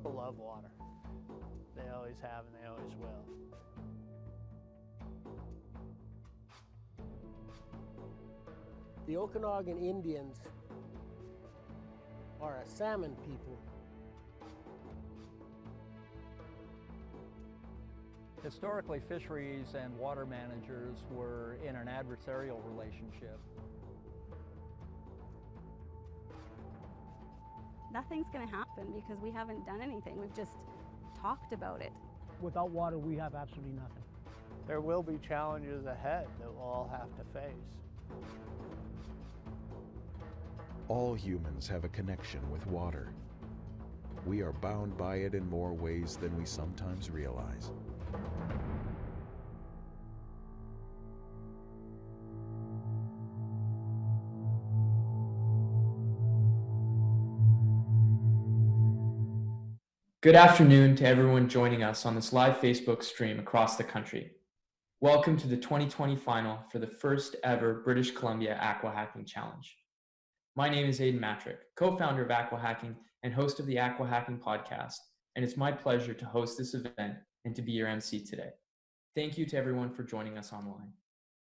People love water. They always have and they always will. The Okanagan Indians are a salmon people. Historically, fisheries and water managers were in an adversarial relationship. Nothing's going to happen because we haven't done anything. We've just talked about it. Without water, we have absolutely nothing. There will be challenges ahead that we'll all have to face. All humans have a connection with water. We are bound by it in more ways than we sometimes realize. Good afternoon to everyone joining us on this live Facebook stream across the country. Welcome to the 2020 final for the first ever British Columbia AquaHacking Challenge. My name is Aidan Matrick, co-founder of AquaHacking and host of the AquaHacking podcast, and it's my pleasure to host this event and to be your MC today. Thank you to everyone for joining us online.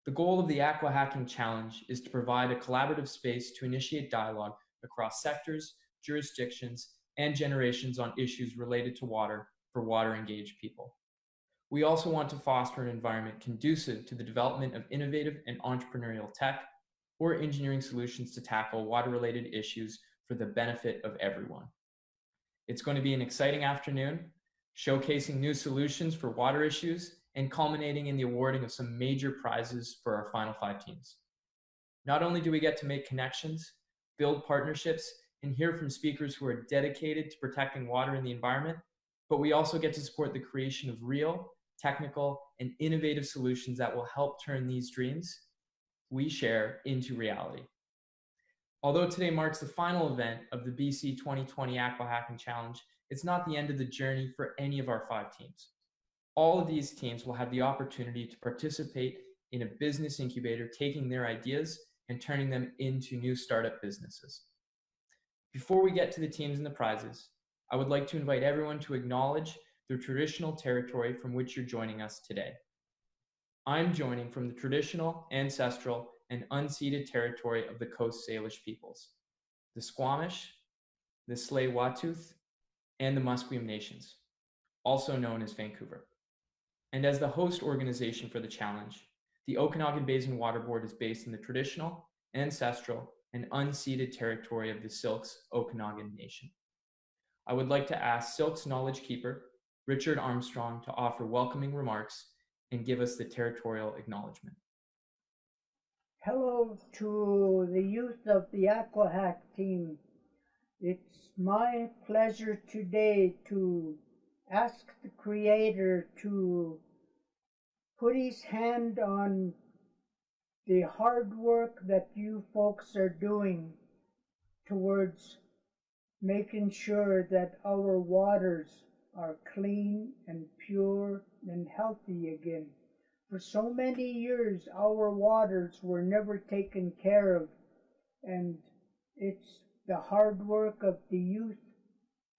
The goal of the AquaHacking Challenge is to provide a collaborative space to initiate dialogue across sectors, jurisdictions, and generations on issues related to water for water-engaged people. We also want to foster an environment conducive to the development of innovative and entrepreneurial tech or engineering solutions to tackle water-related issues for the benefit of everyone. It's going to be an exciting afternoon, showcasing new solutions for water issues and culminating in the awarding of some major prizes for our final 5 teams. Not only do we get to make connections, build partnerships, and hear from speakers who are dedicated to protecting water and the environment, but we also get to support the creation of real, technical, and innovative solutions that will help turn these dreams we share into reality. Although today marks the final event of the BC 2020 AquaHacking Challenge, it's not the end of the journey for any of our 5 teams. All of these teams will have the opportunity to participate in a business incubator, taking their ideas and turning them into new startup businesses. Before we get to the teams and the prizes, I would like to invite everyone to acknowledge the traditional territory from which you're joining us today. I'm joining from the traditional, ancestral, and unceded territory of the Coast Salish peoples, the Squamish, the Tsleil-Waututh, and the Musqueam Nations, also known as Vancouver. And as the host organization for the challenge, the Okanagan Basin Water Board is based in the traditional, ancestral, and unceded territory of the Syilx Okanagan Nation. I would like to ask Syilx Knowledge Keeper, Richard Armstrong, to offer welcoming remarks and give us the territorial acknowledgement. Hello to the youth of the AquaHack team. It's my pleasure today to ask the Creator to put His hand on the hard work that you folks are doing towards making sure that our waters are clean and pure and healthy again. For so many years, our waters were never taken care of, and it's the hard work of the youth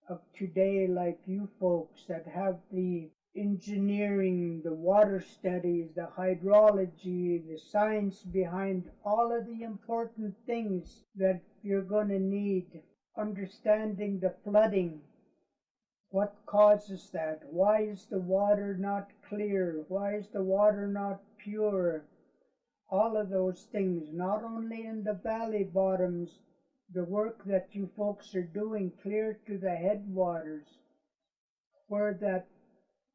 of today, like you folks, that have the engineering, the water studies, the hydrology, the science behind all of the important things that you're going to need. Understanding the flooding, what causes that? Why is the water not clear? Why is the water not pure? All of those things, not only in the valley bottoms, the work that you folks are doing clear to the headwaters, where that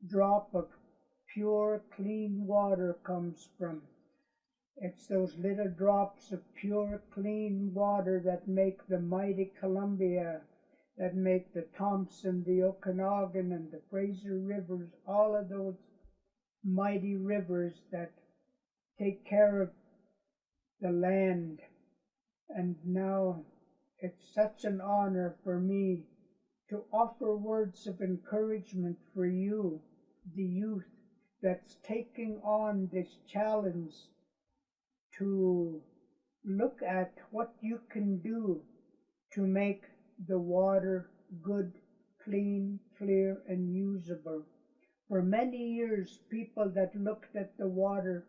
drop of pure, clean water comes from. It's those little drops of pure, clean water that make the mighty Columbia, that make the Thompson, the Okanagan, and the Fraser rivers, all of those mighty rivers that take care of the land. And now it's such an honor for me to offer words of encouragement for you, the youth that's taking on this challenge, to look at what you can do to make the water good clean, clear, and usable. For many years, people that looked at the water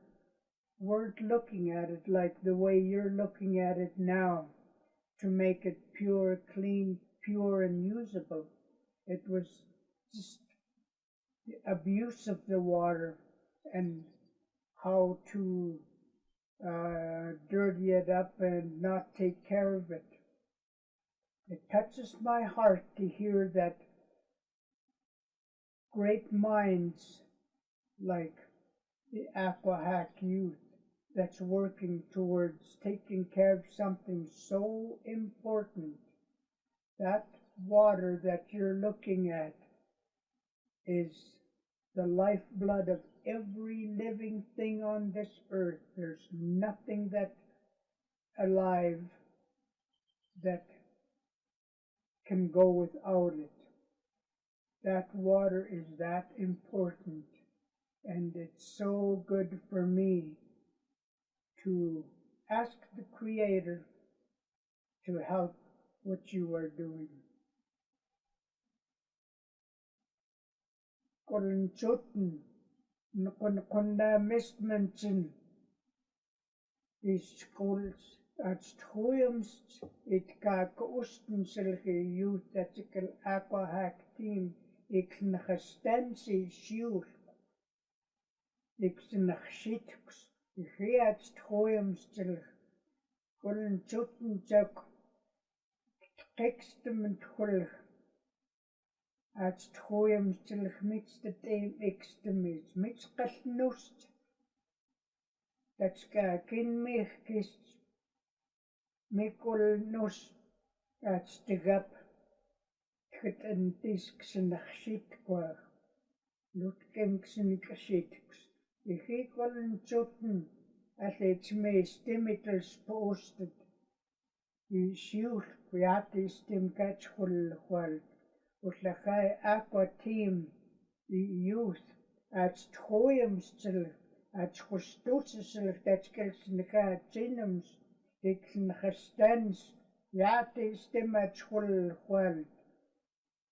weren't looking at it like the way you're looking at it now, to make it pure, clean, pure, and usable. It was just the abuse of the water and how to dirty it up and not take care of it. It touches my heart to hear that great minds like the AquaHack youth that's working towards taking care of something so important. That water that you're looking at is the lifeblood of every living thing on this earth. There's nothing that alive that can go without it. That water is that important, and it's so good for me to ask the Creator to help what you are doing. Korinchoten, Nkonda Mistmanchen, is schools at Stroyums, it Osten Silke youth that AquaHack team, ik nagestensie sjoer, ik nagshitks. Geat Stroyums Silk, Korinchoten Jok, Textement Hulk. At Stroyums Silk mits the team extemis, mits Kasnost. That's kin me kist. Mikol nos at stigap kit en disks en shit kwa lut kenks en kashitks. Ik wil een chotten as it's me stimitels posted. Die sjoel kwiat is stim catch hul Utlachai aqua team die youth at Stroyumstil at Schostussel dat kels in the Chinums. Ik gestens, ja, het is de met school gweld.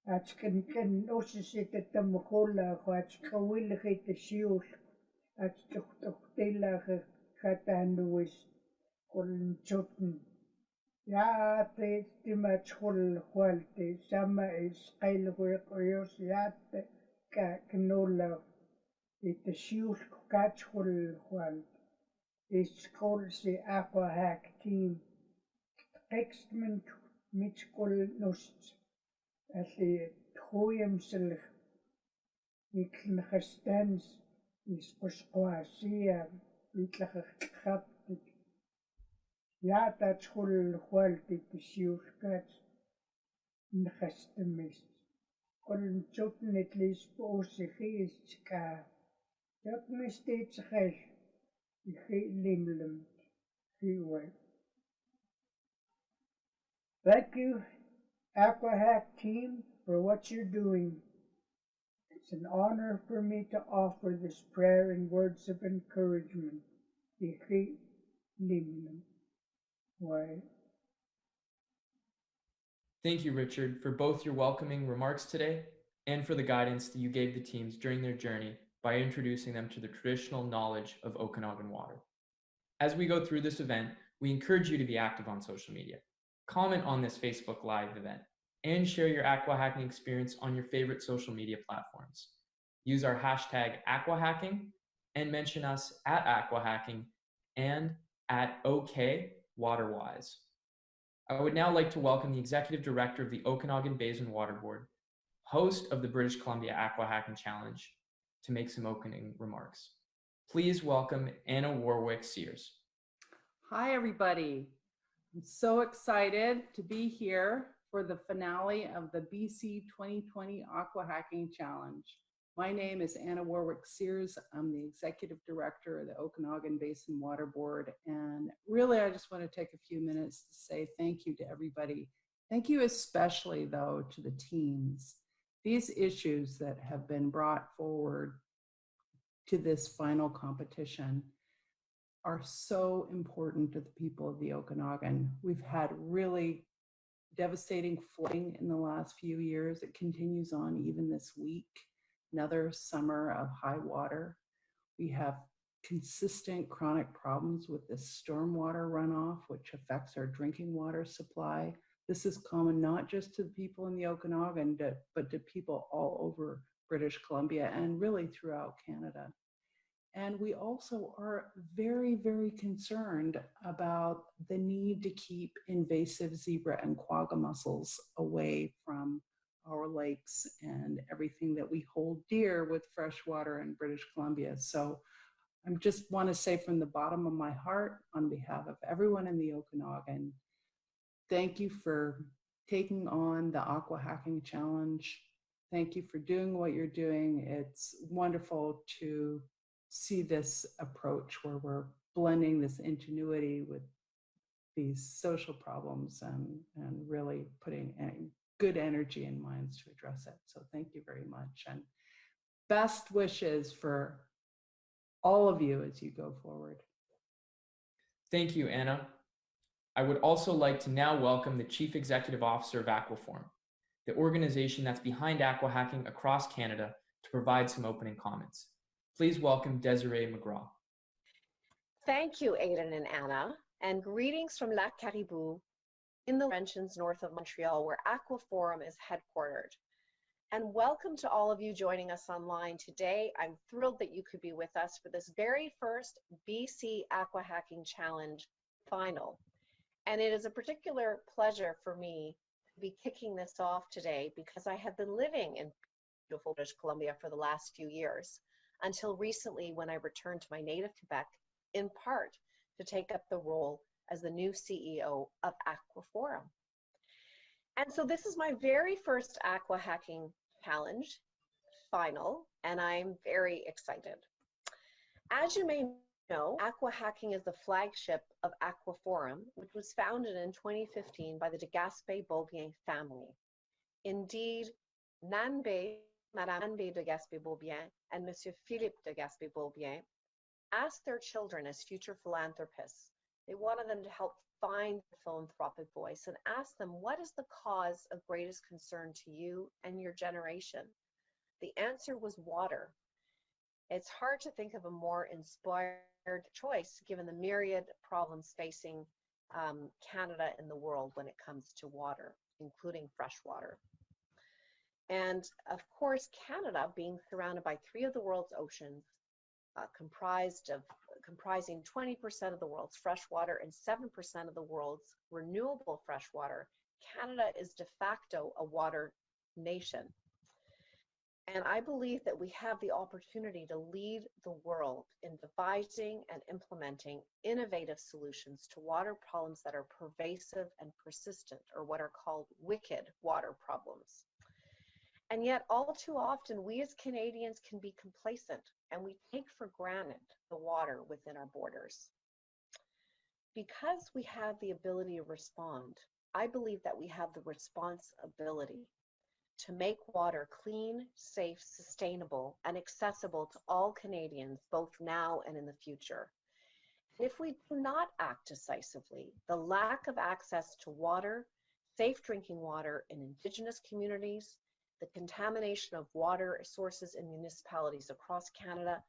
Het kan også zitten te mogola, het gewillig te sjoel. Het toch delige gaat aan de wist, kollen chotten. Ja, het is de met school gweld, samen is heilig oos, ja, te knola. Het is sjoel, gaat school gweld. Is calls the AquaHack team. Extment mitskol nost as the Troyumsel. Ik gestens is posquasia, witlach gaptet. Ja, dat school gwalt it de sjoelkats. Ngestemist. Kollen chotten het lees boos geest ka. Dat me steeds geest. Thank you, AquaHack team, for what you're doing. It's an honor for me to offer this prayer and words of encouragement. Thank you, Richard, for both your welcoming remarks today and for the guidance that you gave the teams during their journey by introducing them to the traditional knowledge of Okanagan water. As we go through this event, we encourage you to be active on social media. Comment on this Facebook Live event and share your AquaHacking experience on your favorite social media platforms. Use our hashtag AquaHacking and mention us at AquaHacking and at OKWaterWise. I would now like to welcome the Executive Director of the Okanagan Basin Water Board, host of the British Columbia AquaHacking Challenge, to make some opening remarks. Please welcome Anna Warwick-Sears. Hi, everybody. I'm so excited to be here for the finale of the BC 2020 AquaHacking Challenge. My name is Anna Warwick-Sears. I'm the Executive Director of the Okanagan Basin Water Board. And really, I just want to take a few minutes to say thank you to everybody. Thank you especially, though, to the teams. These issues that have been brought forward to this final competition are so important to the people of the Okanagan. We've had really devastating flooding in the last few years. It continues on even this week. Another summer of high water. We have consistent chronic problems with this stormwater runoff, which affects our drinking water supply. This is common not just to the people in the Okanagan, but to people all over British Columbia and really throughout Canada. And we also are very, very concerned about the need to keep invasive zebra and quagga mussels away from our lakes and everything that we hold dear with freshwater in British Columbia. So I just want to say from the bottom of my heart, on behalf of everyone in the Okanagan, thank you for taking on the AquaHacking Challenge. Thank you for doing what you're doing. It's wonderful to see this approach where we're blending this ingenuity with these social problems and really putting good energy and minds to address it. So thank you very much. And best wishes for all of you as you go forward. Thank you, Anna. I would also like to now welcome the Chief Executive Officer of Aquaforum, the organization that's behind AquaHacking across Canada, to provide some opening comments. Please welcome Desiree McGraw. Thank you, Aidan and Anna, and greetings from Lac Caribou in the Laurentians north of Montreal, where Aquaforum is headquartered. And welcome to all of you joining us online today. I'm thrilled that you could be with us for this very first BC AquaHacking Challenge final. And it is a particular pleasure for me to be kicking this off today because I have been living in beautiful British Columbia for the last few years, until recently when I returned to my native Quebec, in part to take up the role as the new CEO of Aquaforum. And so this is my very first AquaHacking Challenge final, and I'm very excited. As you may know, AquaHacking is the flagship of Aquaforum, which was founded in 2015 by the de Gaspé-Beaubien family. Indeed, Madame Nanbe de Gaspé-Beaubien and Monsieur Philippe de Gaspé-Beaubien asked their children as future philanthropists, they wanted them to help find the philanthropic voice and ask them, what is the cause of greatest concern to you and your generation? The answer was water. It's hard to think of a more inspired choice given the myriad problems facing Canada and the world when it comes to water, including fresh water. And of course, Canada, being surrounded by 3 of the world's oceans, comprising 20% of the world's freshwater and 7% of the world's renewable freshwater, Canada is de facto a water nation. And I believe that we have the opportunity to lead the world in devising and implementing innovative solutions to water problems that are pervasive and persistent, or what are called wicked water problems. And yet, all too often, we as Canadians can be complacent and we take for granted the water within our borders. Because we have the ability to respond, I believe that we have the responsibility to make water clean, safe, sustainable, and accessible to all Canadians, both now and in the future. And if we do not act decisively, the lack of access to water, safe drinking water in Indigenous communities, the contamination of water sources in municipalities across Canada,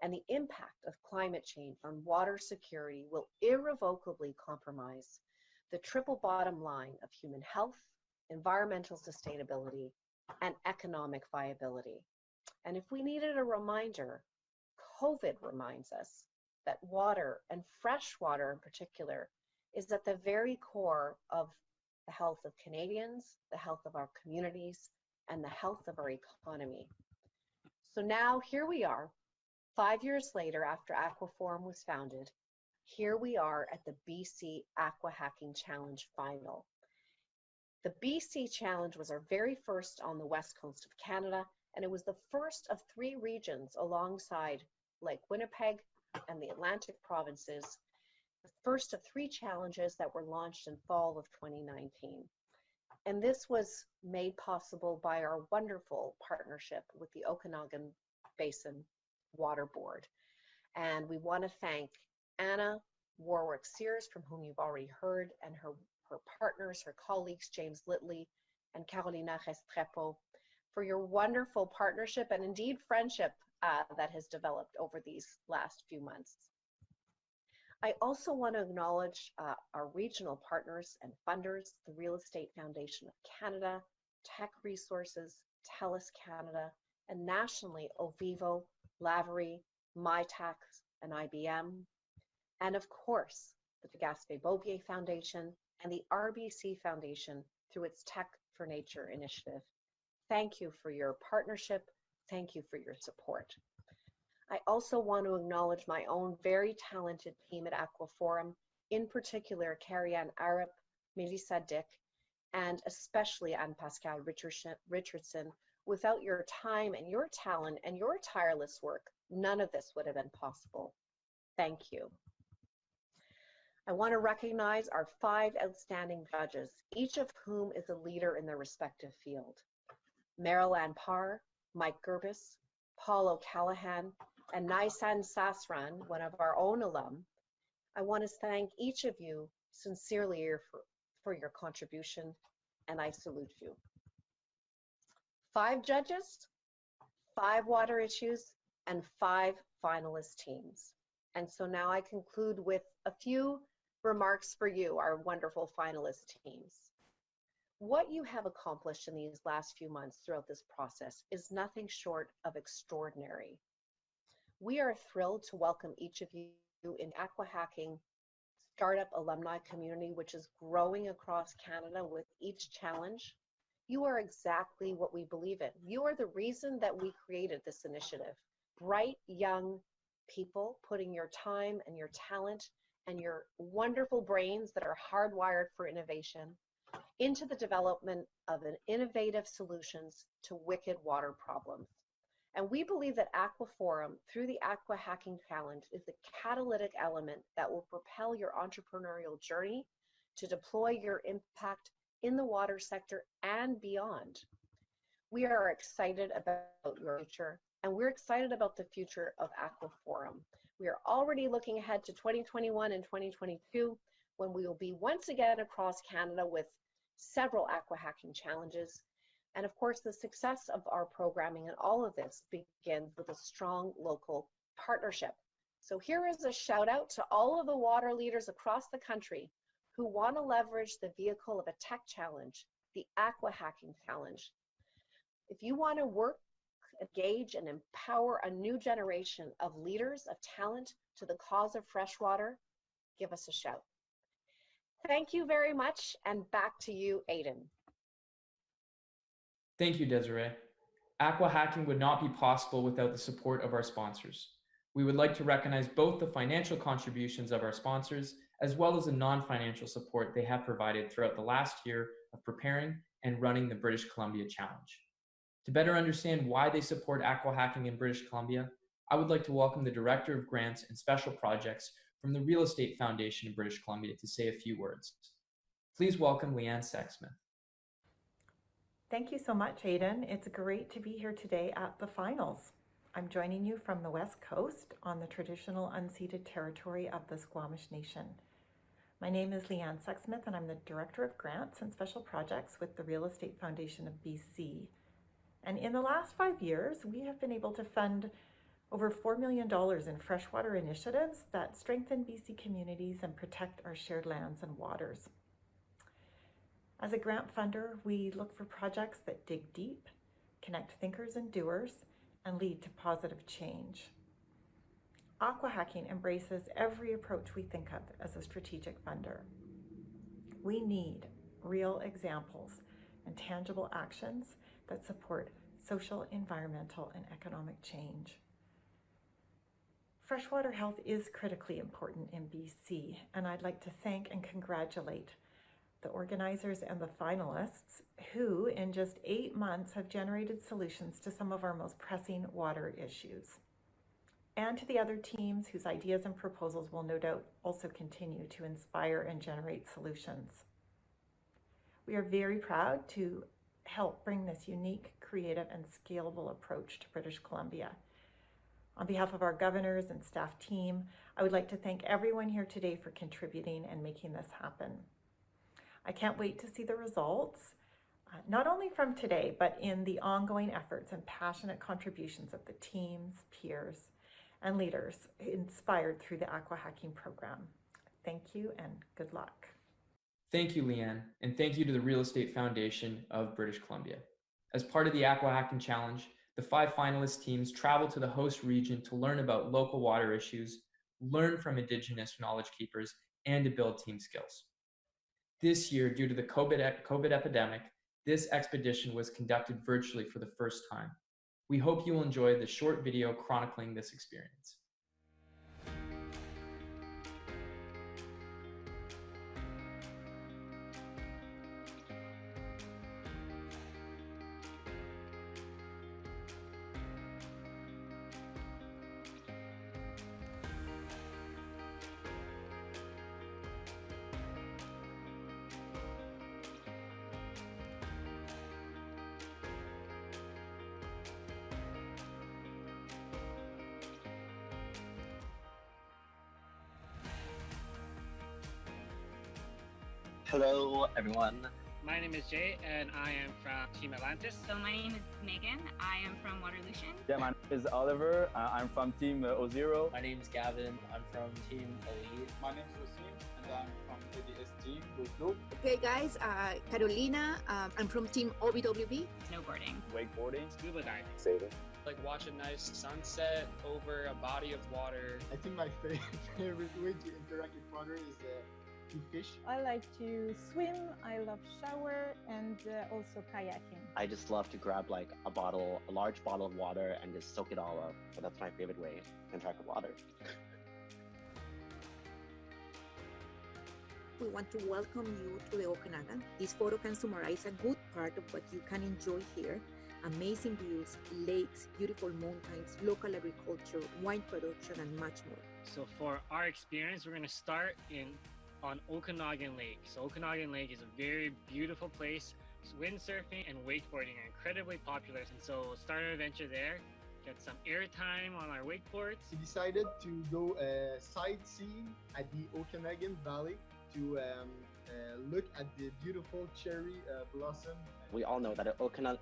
and the impact of climate change on water security will irrevocably compromise the triple bottom line of human health, environmental sustainability, and economic viability. And if we needed a reminder, COVID reminds us that water, and fresh water in particular, is at the very core of the health of Canadians, the health of our communities, and the health of our economy. So now here we are, 5 years later after Aquaforum was founded, here we are at the BC AquaHacking Challenge final. The BC Challenge was our very first on the west coast of Canada, and it was the first of 3 regions alongside Lake Winnipeg and the Atlantic provinces, the first of 3 challenges that were launched in fall of 2019. And this was made possible by our wonderful partnership with the Okanagan Basin Water Board. And we want to thank Anna Warwick-Sears, from whom you've already heard, and her her partners, her colleagues, James Litley and Carolina Restrepo, for your wonderful partnership and indeed friendship that has developed over these last few months. I also want to acknowledge our regional partners and funders, the Real Estate Foundation of Canada, Tech Resources, TELUS Canada, and nationally, Ovivo, Lavery, MyTax, and IBM, and of course, the Gaspé-Bobier Foundation and the RBC Foundation through its Tech for Nature initiative. Thank you for your partnership. Thank you for your support. I also want to acknowledge my own very talented team at AquaForum, in particular, Carrie-Anne Arup, Melissa Dick, and especially Anne-Pascale Richardson. Without your time and your talent and your tireless work, none of this would have been possible. Thank you. I want to recognize our 5 outstanding judges, each of whom is a leader in their respective field. Meryl Ann Parr, Mike Gerbis, Paul O'Callahan, and Naisan Sasran, one of our own alum. I want to thank each of you sincerely for your contribution, and I salute you. 5 judges, 5 water issues, and 5 finalist teams. And so now I conclude with a few remarks for you, our wonderful finalist teams. What you have accomplished in these last few months throughout this process is nothing short of extraordinary. We are thrilled to welcome each of you in AquaHacking startup alumni community, which is growing across Canada with each challenge. You are exactly what we believe in. You are the reason that we created this initiative. Bright, young people putting your time and your talent and your wonderful brains that are hardwired for innovation into the development of an innovative solutions to wicked water problems. And we believe that AquaForum, through the AquaHacking Challenge, is the catalytic element that will propel your entrepreneurial journey to deploy your impact in the water sector and beyond. We are excited about your future, and we're excited about the future of AquaForum. We are already looking ahead to 2021 and 2022, when we will be once again across Canada with several AquaHacking challenges. And of course, the success of our programming and all of this begins with a strong local partnership. So here is a shout out to all of the water leaders across the country who want to leverage the vehicle of a tech challenge, the AquaHacking Challenge. If you want to work, engage, and empower a new generation of leaders of talent to the cause of freshwater, give us a shout. Thank you very much, and back to you, Aidan. Thank you, Desiree. AquaHacking would not be possible without the support of our sponsors. We would like to recognize both the financial contributions of our sponsors as well as the non-financial support they have provided throughout the last year of preparing and running the British Columbia Challenge. To better understand why they support AquaHacking in British Columbia, I would like to welcome the Director of Grants and Special Projects from the Real Estate Foundation of British Columbia to say a few words. Please welcome Leanne Sexsmith. Thank you so much, Aidan. It's great to be here today at the finals. I'm joining you from the West Coast on the traditional unceded territory of the Squamish Nation. My name is Leanne Sexsmith, and I'm the Director of Grants and Special Projects with the Real Estate Foundation of BC. And in the last 5 years, we have been able to fund over $4 million in freshwater initiatives that strengthen BC communities and protect our shared lands and waters. As a grant funder, we look for projects that dig deep, connect thinkers and doers, and lead to positive change. AquaHacking embraces every approach we think of as a strategic funder. We need real examples and tangible actions that support social, environmental, and economic change. Freshwater health is critically important in BC, and I'd like to thank and congratulate the organizers and the finalists who, in just 8 months, have generated solutions to some of our most pressing water issues. And to the other teams whose ideas and proposals will no doubt also continue to inspire and generate solutions. We are very proud to help bring this unique, creative, and scalable approach to British Columbia. On behalf of our governors and staff team, I would like to thank everyone here today for contributing and making this happen. I can't wait to see the results, not only from today, but in the ongoing efforts and passionate contributions of the teams, peers, and leaders inspired through the AquaHacking program. Thank you and good luck. Thank you, Leanne, and thank you to the Real Estate Foundation of British Columbia. As part of the AquaHacking Challenge, the 5 finalist teams traveled to the host region to learn about local water issues, learn from Indigenous knowledge keepers, and to build team skills. This year, due to the COVID epidemic, this expedition was conducted virtually for the first time. We hope you will enjoy the short video chronicling this experience. Hello, everyone. My name is Jay, and I am from Team Atlantis. So my name is Megan. I am from Waterlution. Yeah, my name is Oliver. I'm from Team O0. My name is Gavin. I'm from Team Elite. My name is Wasim, and I'm from ADS Team. Okay, guys. Carolina. I'm from Team OBWB. Snowboarding. Wakeboarding. Scuba diving. Sailing. Like watch a nice sunset over a body of water. I think my favorite way to interact with water is to fish. I like to swim, I love shower, and also kayaking. I just love to grab like a large bottle of water and just soak it all up. So that's my favorite way to interact with water. We want to welcome you to the Okanagan. This photo can summarize a good part of what you can enjoy here. Amazing views, lakes, beautiful mountains, local agriculture, wine production, and much more. So for our experience, we're going to start on Okanagan Lake. So Okanagan Lake is a very beautiful place. Windsurfing and wakeboarding are incredibly popular. And so start our adventure there, get some airtime on our wakeboards. We decided to go sightseeing at the Okanagan Valley to look at the beautiful cherry blossom. We all know that the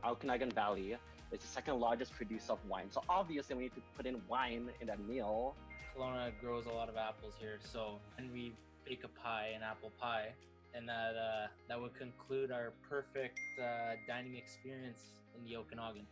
Okanagan Valley is the second largest producer of wine. So obviously we need to put in wine in that meal. Kelowna grows a lot of apples here. So, and we bake a pie, an apple pie, and that would conclude our perfect dining experience in the Okanagan.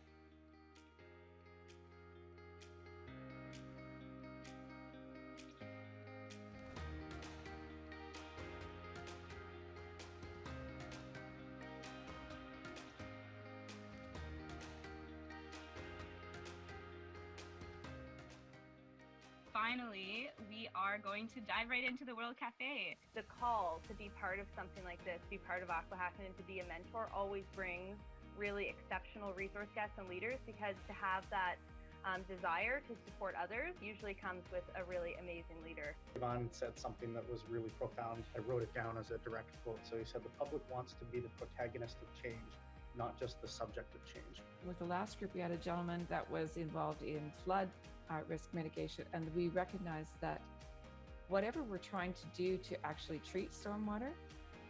Finally, we are going to dive right into the World Cafe. The call to be part of something like this, be part of AquaHacking, and to be a mentor always brings really exceptional resource guests and leaders, because to have that desire to support others usually comes with a really amazing leader. Ivan said something that was really profound. I wrote it down as a direct quote. So he said, the public wants to be the protagonist of change, not just the subject of change. With the last group, we had a gentleman that was involved in flood risk mitigation, and we recognized that whatever we're trying to do to actually treat stormwater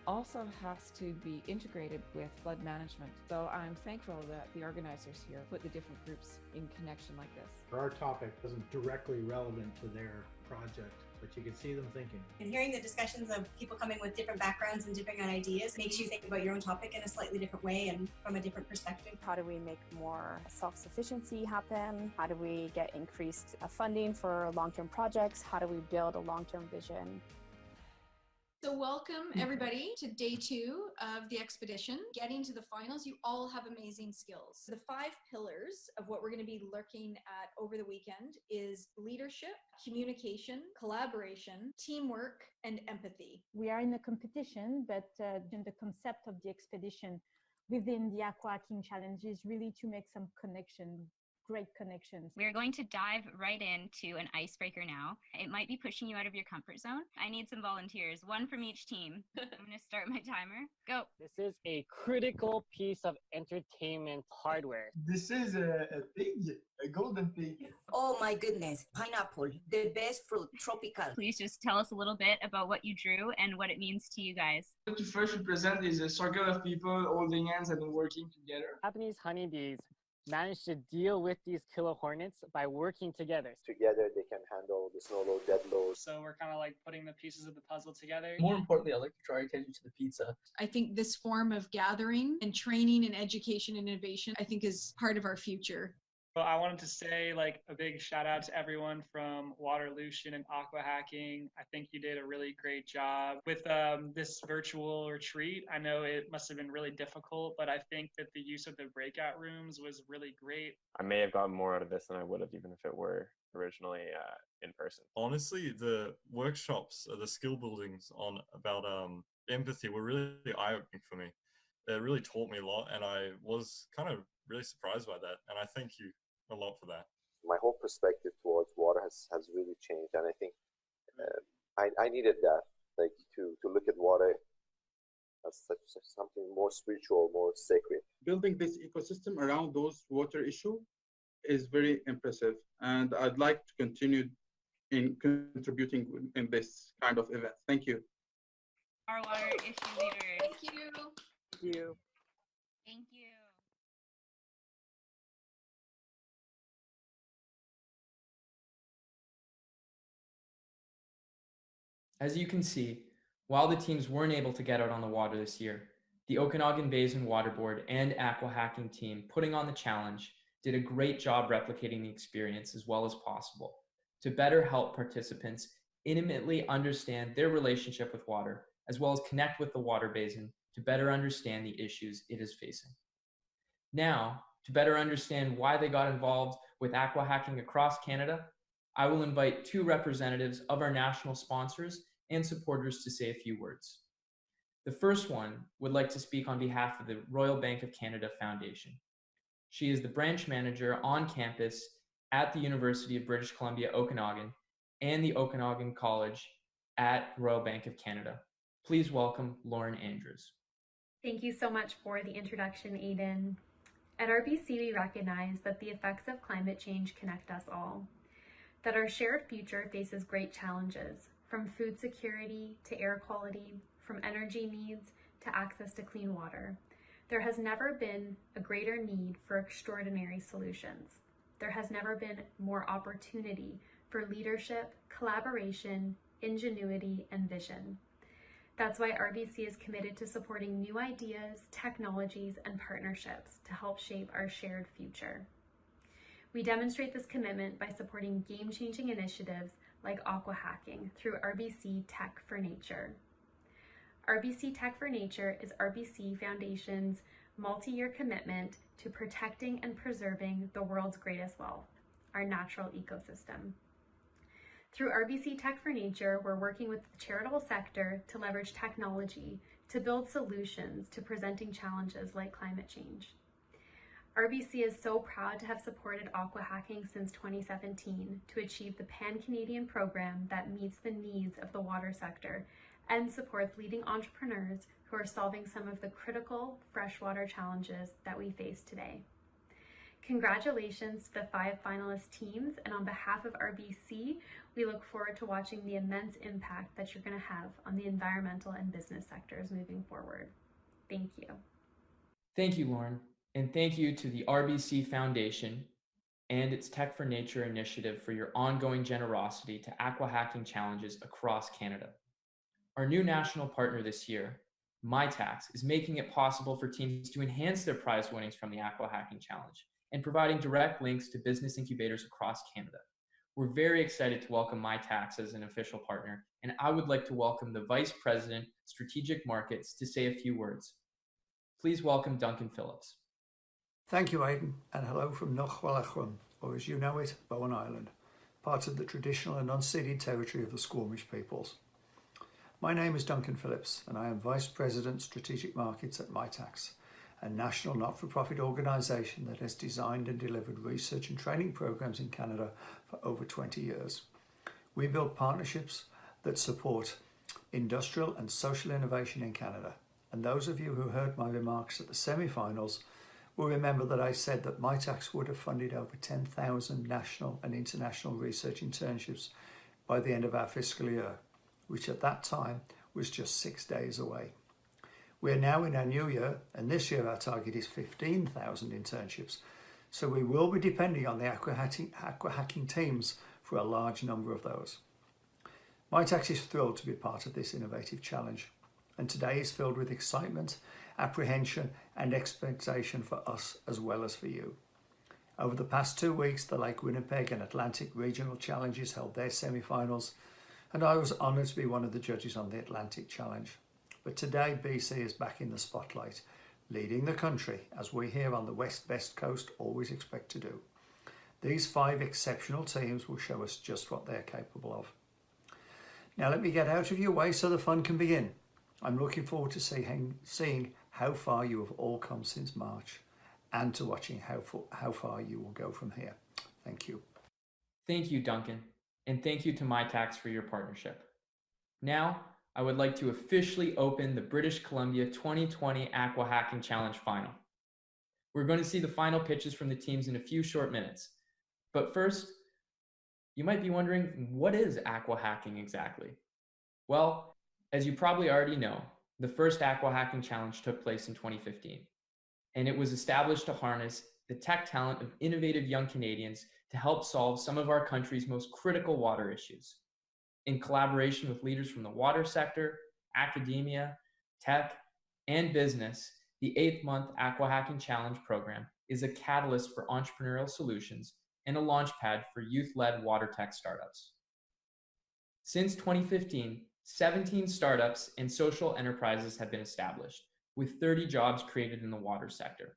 also has to be integrated with flood management. So I'm thankful that the organizers here put the different groups in connection like this. Our topic isn't directly relevant to their project, but you can see them thinking. And hearing the discussions of people coming with different backgrounds and different ideas makes you think about your own topic in a slightly different way and from a different perspective. How do we make more self-sufficiency happen? How do we get increased funding for long-term projects? How do we build a long-term vision? So welcome everybody to day 2 of the expedition. Getting to the finals, you all have amazing skills. The 5 pillars of what we're going to be looking at over the weekend is leadership, communication, collaboration, teamwork, and empathy. We are in a competition, but the concept of the expedition within the AquaHacking challenge is really to make some connection great connections. We're going to dive right into an icebreaker now. It might be pushing you out of your comfort zone. I need some volunteers, one from each team. I'm going to start my timer. Go. This is a critical piece of entertainment hardware. This is a pig, a golden pig. Oh my goodness, pineapple, the best fruit, tropical. Please just tell us a little bit about what you drew and what it means to you guys. What you first represent is a circle of people holding hands and working together. Japanese honeybees manage to deal with these killer hornets by working together. Together they can handle the snow load, dead load. So we're kind of like putting the pieces of the puzzle together. More importantly, I'd like to draw your attention to the pizza. I think this form of gathering and training and education and innovation, I think is part of our future. Well, I wanted to say like a big shout out to everyone from Waterlution and AquaHacking. I think you did a really great job with this virtual retreat. I know it must have been really difficult, but I think that the use of the breakout rooms was really great. I may have gotten more out of this than I would have even if it were originally in person. Honestly, the workshops, the skill buildings on about empathy were really eye-opening for me. It really taught me a lot, and I was kind of really surprised by that, and I thank you a lot for that. My whole perspective towards water has really changed, and I think I needed that, like to look at water as something more spiritual, more sacred. Building this ecosystem around those water issues is very impressive, and I'd like to continue in contributing in this kind of event. Thank you. Our water issue leaders. Thank you. Thank you. Thank you. As you can see, while the teams weren't able to get out on the water this year, the Okanagan Basin Water Board and AquaHacking team putting on the challenge did a great job replicating the experience as well as possible to better help participants intimately understand their relationship with water, as well as connect with the water basin to better understand the issues it is facing. Now, to better understand why they got involved with AquaHacking across Canada, I will invite two representatives of our national sponsors and supporters to say a few words. The first one would like to speak on behalf of the Royal Bank of Canada Foundation. She is the branch manager on campus at the University of British Columbia, Okanagan, and the Okanagan College at Royal Bank of Canada. Please welcome Lauren Andrews. Thank you so much for the introduction, Aiden. At RBC, we recognize that the effects of climate change connect us all, that our shared future faces great challenges, from food security to air quality, from energy needs to access to clean water. There has never been a greater need for extraordinary solutions. There has never been more opportunity for leadership, collaboration, ingenuity, and vision. That's why RBC is committed to supporting new ideas, technologies, and partnerships to help shape our shared future. We demonstrate this commitment by supporting game-changing initiatives like AquaHacking through RBC Tech for Nature. RBC Tech for Nature is RBC Foundation's multi-year commitment to protecting and preserving the world's greatest wealth, our natural ecosystem. Through RBC Tech for Nature, we're working with the charitable sector to leverage technology to build solutions to presenting challenges like climate change. RBC is so proud to have supported AquaHacking since 2017 to achieve the Pan-Canadian program that meets the needs of the water sector and supports leading entrepreneurs who are solving some of the critical freshwater challenges that we face today. Congratulations to the 5 finalist teams, and on behalf of RBC, we look forward to watching the immense impact that you're going to have on the environmental and business sectors moving forward. Thank you. Thank you, Lauren, and thank you to the RBC Foundation and its Tech for Nature initiative for your ongoing generosity to AquaHacking challenges across Canada. Our new national partner this year, MyTax, is making it possible for teams to enhance their prize winnings from the AquaHacking Challenge and providing direct links to business incubators across Canada. We're very excited to welcome MyTax as an official partner, and I would like to welcome the Vice President, Strategic Markets, to say a few words. Please welcome Duncan Phillips. Thank you, Aidan, and hello from Nochwalachrum, or as you know it, Bowen Island, part of the traditional and unceded territory of the Squamish peoples. My name is Duncan Phillips, and I am Vice President, Strategic Markets at MyTax, a national not-for-profit organisation that has designed and delivered research and training programs in Canada for over 20 years. We build partnerships that support industrial and social innovation in Canada. And those of you who heard my remarks at the semi-finals will remember that I said that MyTax would have funded over 10,000 national and international research internships by the end of our fiscal year, which at that time was just 6 days away. We are now in our new year, and this year our target is 15,000 internships. So we will be depending on the AquaHacking teams for a large number of those. MyTax is thrilled to be part of this innovative challenge, and today is filled with excitement, apprehension, and expectation for us as well as for you. Over the past 2 weeks, the Lake Winnipeg and Atlantic Regional Challenges held their semi-finals, and I was honoured to be one of the judges on the Atlantic Challenge. But today, BC is back in the spotlight, leading the country, as we here on the West Coast always expect to do. These 5 exceptional teams will show us just what they're capable of. Now let me get out of your way so the fun can begin. I'm looking forward to seeing how far you have all come since March, and to watching how far you will go from here. Thank you. Thank you, Duncan, and thank you to MyTax for your partnership. Now, I would like to officially open the British Columbia 2020 AquaHacking Challenge final. We're going to see the final pitches from the teams in a few short minutes. But first, you might be wondering, what is AquaHacking exactly? Well, as you probably already know, the first AquaHacking Challenge took place in 2015, and it was established to harness the tech talent of innovative young Canadians to help solve some of our country's most critical water issues. In collaboration with leaders from the water sector, academia, tech, and business, the 8th-month AquaHacking Challenge program is a catalyst for entrepreneurial solutions and a launchpad for youth-led water tech startups. Since 2015, 17 startups and social enterprises have been established, with 30 jobs created in the water sector.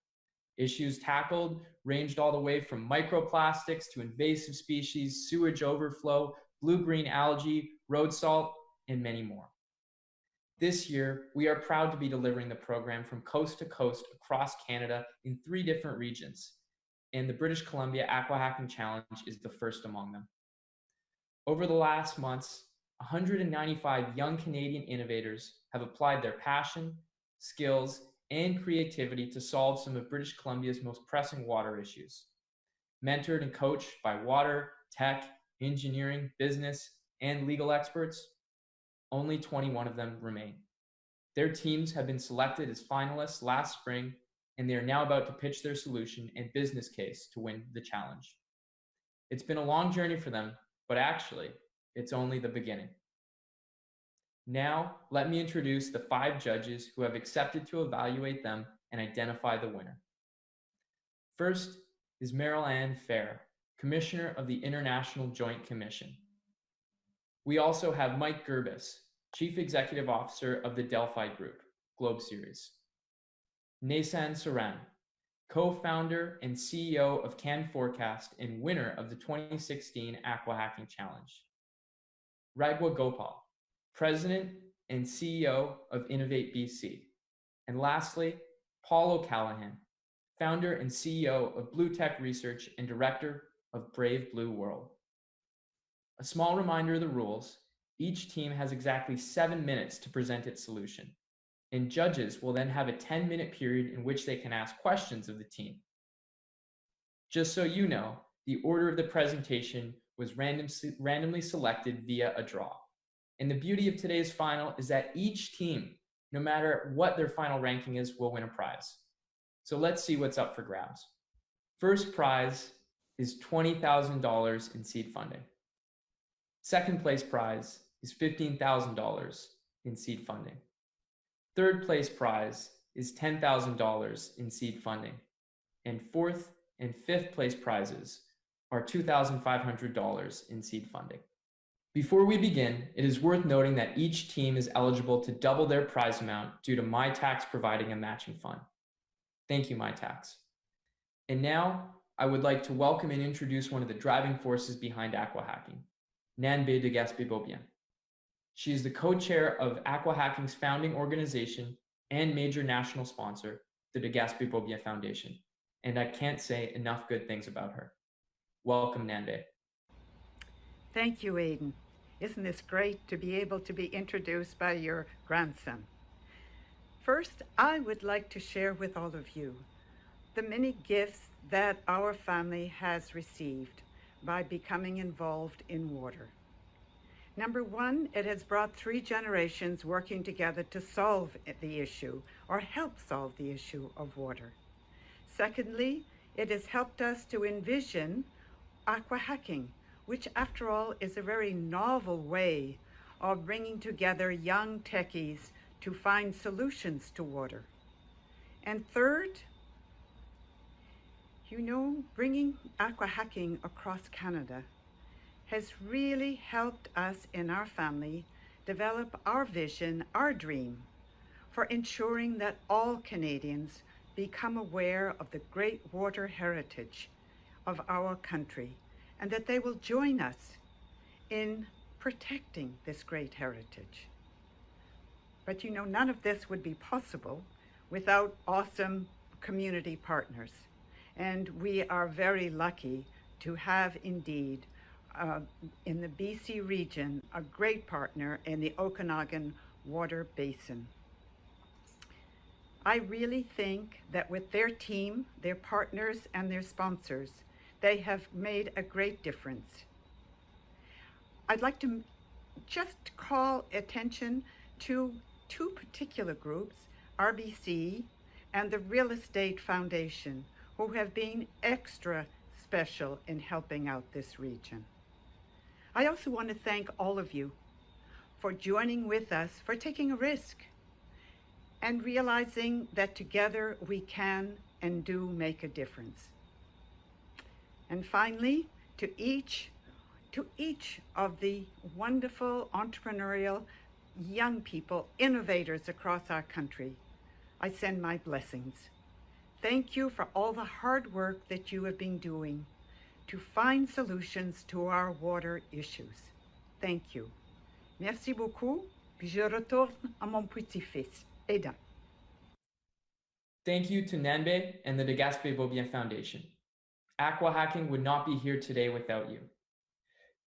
Issues tackled ranged all the way from microplastics to invasive species, sewage overflow, blue-green algae, road salt, and many more. This year, we are proud to be delivering the program from coast to coast across Canada in 3 different regions, and the British Columbia AquaHacking Challenge is the first among them. Over the last months, 195 young Canadian innovators have applied their passion, skills, and creativity to solve some of British Columbia's most pressing water issues. Mentored and coached by water, tech, engineering, business, and legal experts, only 21 of them remain. Their teams have been selected as finalists last spring, and they are now about to pitch their solution and business case to win the challenge. It's been a long journey for them, but actually, it's only the beginning. Now, let me introduce the 5 judges who have accepted to evaluate them and identify the winner. First is Meryl Ann Fair, Commissioner of the International Joint Commission. We also have Mike Gerbis, Chief Executive Officer of the Delphi Group, Globe Series. Nasan Saran, co-founder and CEO of Can Forecast and winner of the 2016 AquaHacking Challenge. Ragwa Gopal, President and CEO of Innovate BC. And lastly, Paul O'Callaghan, founder and CEO of Blue Tech Research and director of Brave Blue World. A small reminder of the rules: each team has exactly 7 minutes to present its solution, and judges will then have a 10-minute period in which they can ask questions of the team. Just so you know, the order of the presentation was randomly selected via a draw. And the beauty of today's final is that each team, no matter what their final ranking is, will win a prize. So let's see what's up for grabs. First prize is $20,000 in seed funding. Second place prize is $15,000 in seed funding. Third place prize is $10,000 in seed funding. And fourth and fifth place prizes are $2,500 in seed funding. Before we begin, it is worth noting that each team is eligible to double their prize amount due to MyTax providing a matching fund. Thank you, MyTax. And now, I would like to welcome and introduce one of the driving forces behind AquaHacking, Nanbe de Gaspé-Beaubien. She is the co-chair of AquaHacking's founding organization and major national sponsor, the De Gaspé-Beaubien Foundation, and I can't say enough good things about her. Welcome, Nambe. Thank you, Aidan. Isn't this great to be able to be introduced by your grandson? First, I would like to share with all of you the many gifts that our family has received by becoming involved in water. Number one, it has brought 3 generations working together to solve the issue or help solve the issue of water. Secondly, it has helped us to envision AquaHacking, which after all is a very novel way of bringing together young techies to find solutions to water. And third, bringing AquaHacking across Canada has really helped us in our family develop our vision, our dream, for ensuring that all Canadians become aware of the great water heritage of our country and that they will join us in protecting this great heritage. But none of this would be possible without awesome community partners. And we are very lucky to have indeed in the BC region a great partner in the Okanagan Water Basin. I really think that with their team, their partners, and their sponsors, they have made a great difference. I'd like to just call attention to 2 particular groups, RBC and the Real Estate Foundation, who have been extra special in helping out this region. I also want to thank all of you for joining with us, for taking a risk, and realizing that together we can and do make a difference. And finally, to each of the wonderful entrepreneurial young people, innovators across our country, I send my blessings. Thank you for all the hard work that you have been doing to find solutions to our water issues. Thank you. Merci beaucoup. Puis je retourne à mon petit-fils, Aidan. Thank you to Nambe and the De Gaspé-Beaubien Foundation. AquaHacking would not be here today without you.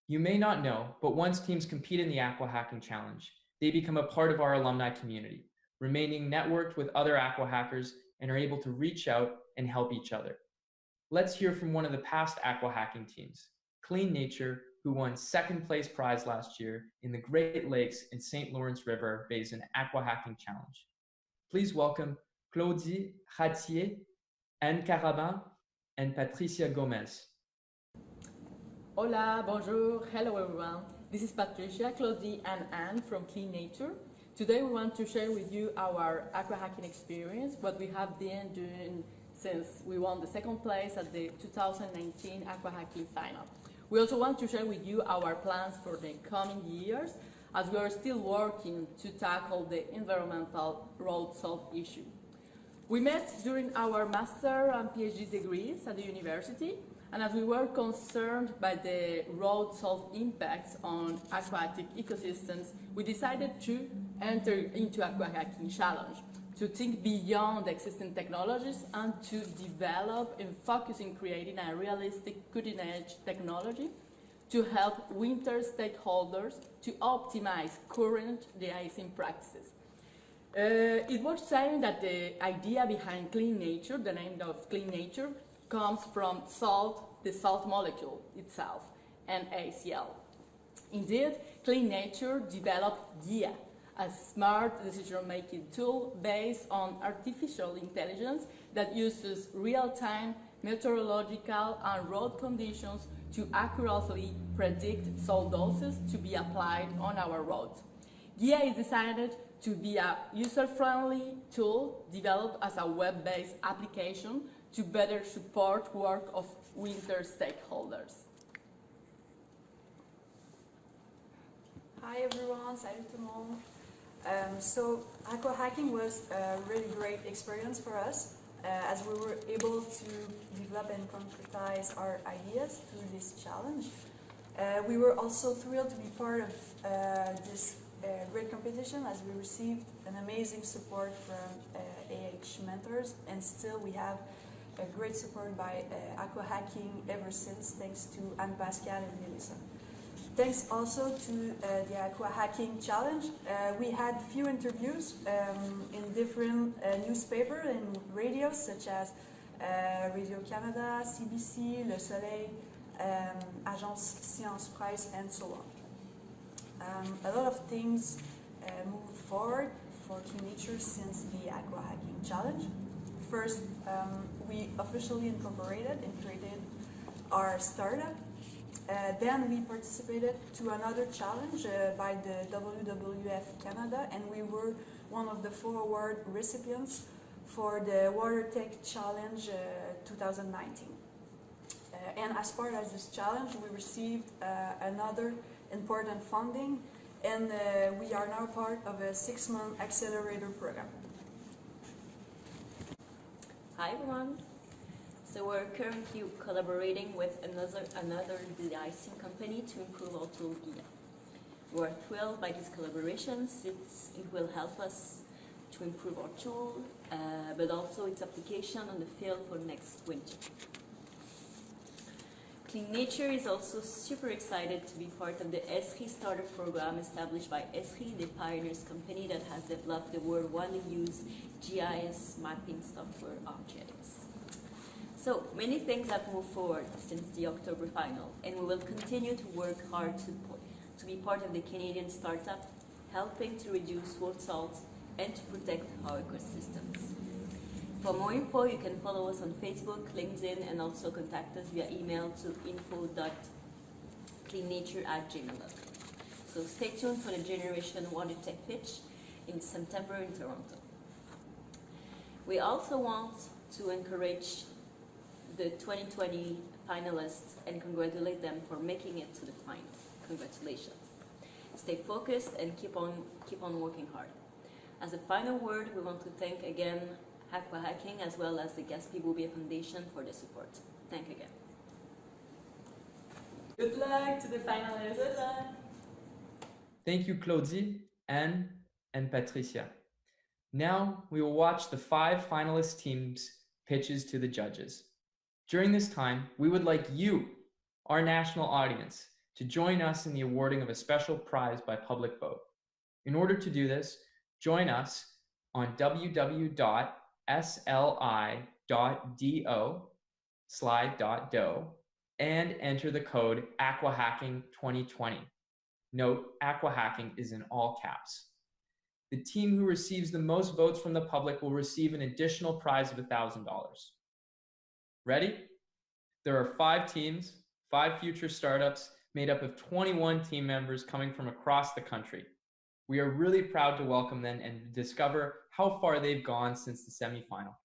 You may not know, but once teams compete in the AquaHacking Challenge, they become a part of our alumni community, remaining networked with other AquaHackers and are able to reach out and help each other. Let's hear from one of the past AquaHacking teams, Clean Nature, who won 2nd place prize last year in the Great Lakes and St. Lawrence River Basin AquaHacking Challenge. Please welcome Claudie Ratier, Anne Carabin, and Patricia Gomez. Hola, bonjour, hello everyone. This is Patricia, Claudie, and Anne from Clean Nature. Today we want to share with you our AquaHacking experience, what we have been doing since we won the 2nd place at the 2019 AquaHacking final. We also want to share with you our plans for the coming years, as we are still working to tackle the environmental road salt issue. We met during our master and PhD degrees at the university, and as we were concerned by the road salt impacts on aquatic ecosystems, we decided to enter into AquaHacking Challenge, to think beyond existing technologies and to develop and focus in creating a realistic cutting-edge technology to help winter stakeholders to optimize current de-icing practices. It was saying that the idea behind Clean Nature, the name of Clean Nature, comes from salt, the salt molecule itself, and NaCl. Indeed, Clean Nature developed GIA, a smart decision-making tool based on artificial intelligence that uses real-time meteorological and road conditions to accurately predict salt doses to be applied on our roads. GIA is designed to be a user-friendly tool developed as a web-based application to better support work of winter stakeholders. Hi everyone, salut tout le monde. So AquaHacking was a really great experience for us as we were able to develop and concretize our ideas through this challenge. We were also thrilled to be part of this a great competition as we received an amazing support from AH mentors, and still we have a great support by AquaHacking ever since, thanks to Anne Pascal and Melissa. Thanks also to the AquaHacking Challenge. We had few interviews in different newspapers and radios such as Radio Canada, CBC, Le Soleil, Agence Science Presse, and so on. A lot of things moved forward for Clean Nature since the AquaHacking Challenge. First, we officially incorporated and created our startup. Then we participated to another challenge by the WWF Canada, and we were one of the 4 award recipients for the Water Tech Challenge 2019. And as part of this challenge, we received another important funding, and we are now part of a 6-month accelerator program. Hi everyone. So we're currently collaborating with another de-icing company to improve our tool guia. We're thrilled by these collaborations since it will help us to improve our tool, but also its application on the field for next winter. Clean Nature is also super excited to be part of the ESRI starter program established by ESRI, the pioneers company that has developed the world widely used GIS mapping software ArcGIS. So many things have moved forward since the October final, and we will continue to work hard to be part of the Canadian startup, helping to reduce world salt and to protect our ecosystems. For more info, you can follow us on Facebook, LinkedIn, and also contact us via email to info.cleannature@gmail.com. So stay tuned for the Generation Water Tech pitch in September in Toronto. We also want to encourage the 2020 finalists and congratulate them for making it to the final. Congratulations. Stay focused and keep on working hard. As a final word, we want to thank again AquaHacking as well as the Gaspé Bouvier Foundation for the support. Thank you again. Good luck to the finalists. Good luck. Thank you, Claudie, Anne, and Patricia. Now we will watch the 5 finalist teams' pitches to the judges. During this time, we would like you, our national audience, to join us in the awarding of a special prize by public vote. In order to do this, join us on www.sli.do/do and enter the code AquaHacking 2020. Note, AquaHacking is in all caps. The team who receives the most votes from the public will receive an additional prize of $1,000. Ready? There are 5 teams, 5 future startups made up of 21 team members coming from across the country. We are really proud to welcome them and discover how far they've gone since the semifinal.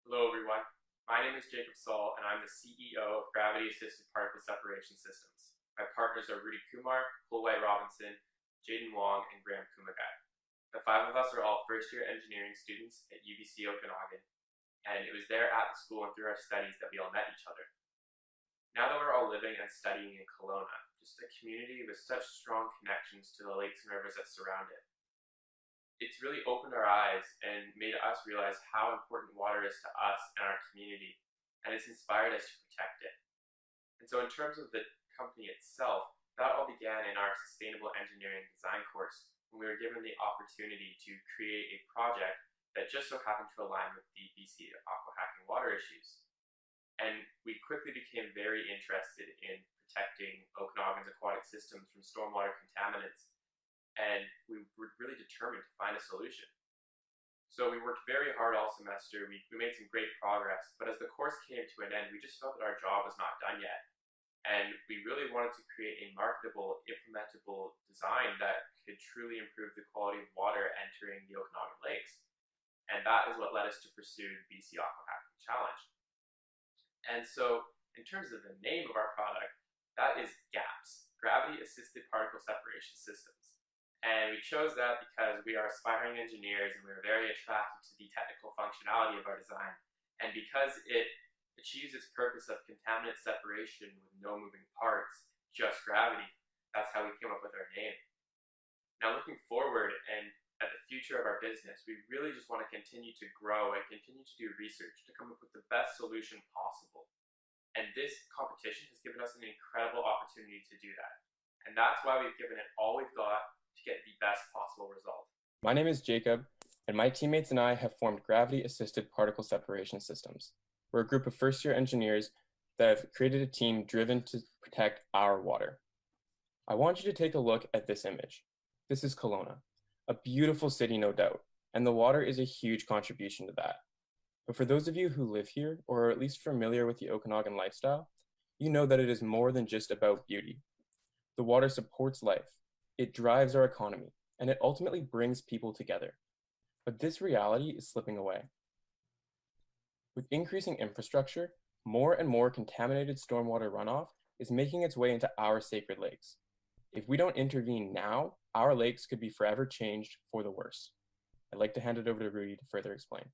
Hello everyone, my name is Jacob Saul and I'm the CEO of Gravity Assisted Particle Separation Systems. My partners are Rudy Kumar, Cole White Robinson, Jaden Wong, and Graham Kumagai. The 5 of us are all first-year engineering students at UBC Okanagan, and it was there at the school and through our studies that we all met each other. Now that we're all living and studying in Kelowna, just a community with such strong connections to the lakes and rivers that surround it, it's really opened our eyes and made us realize how important water is to us and our community, and it's inspired us to protect it. And so in terms of the company itself, that all began in our sustainable engineering design course when we were given the opportunity to create a project that just so happened to align with the BC AquaHacking water issues. And we quickly became very interested in protecting Okanagan's aquatic systems from stormwater contaminants, and we were really determined to find a solution. So we worked very hard all semester, we made some great progress, but as the course came to an end, we just felt that our job was not done yet. And we really wanted to create a marketable, implementable design that could truly improve the quality of water entering the Okanagan lakes. And that is what led us to pursue the BC AquaHacking Challenge. And so, in terms of the name of our product, that is GAPS, Gravity Assisted Particle Separation Systems. And we chose that because we are aspiring engineers and we were very attracted to the technical functionality of our design. And because it achieves its purpose of contaminant separation with no moving parts, just gravity. That's how we came up with our name. Now looking forward and at the future of our business, we really just want to continue to grow and continue to do research to come up with the best solution possible. And this competition has given us an incredible opportunity to do that. And that's why we've given it all we've got to get the best possible result. My name is Jacob, and my teammates and I have formed gravity-assisted particle separation systems. We're a group of first-year engineers that have created a team driven to protect our water. I want you to take a look at this image. This is Kelowna, a beautiful city, no doubt, and the water is a huge contribution to that. But for those of you who live here, or are at least familiar with the Okanagan lifestyle, you know that it is more than just about beauty. The water supports life, it drives our economy, and it ultimately brings people together. But this reality is slipping away. With increasing infrastructure, more and more contaminated stormwater runoff is making its way into our sacred lakes. If we don't intervene now, our lakes could be forever changed for the worse. I'd like to hand it over to Rudy to further explain.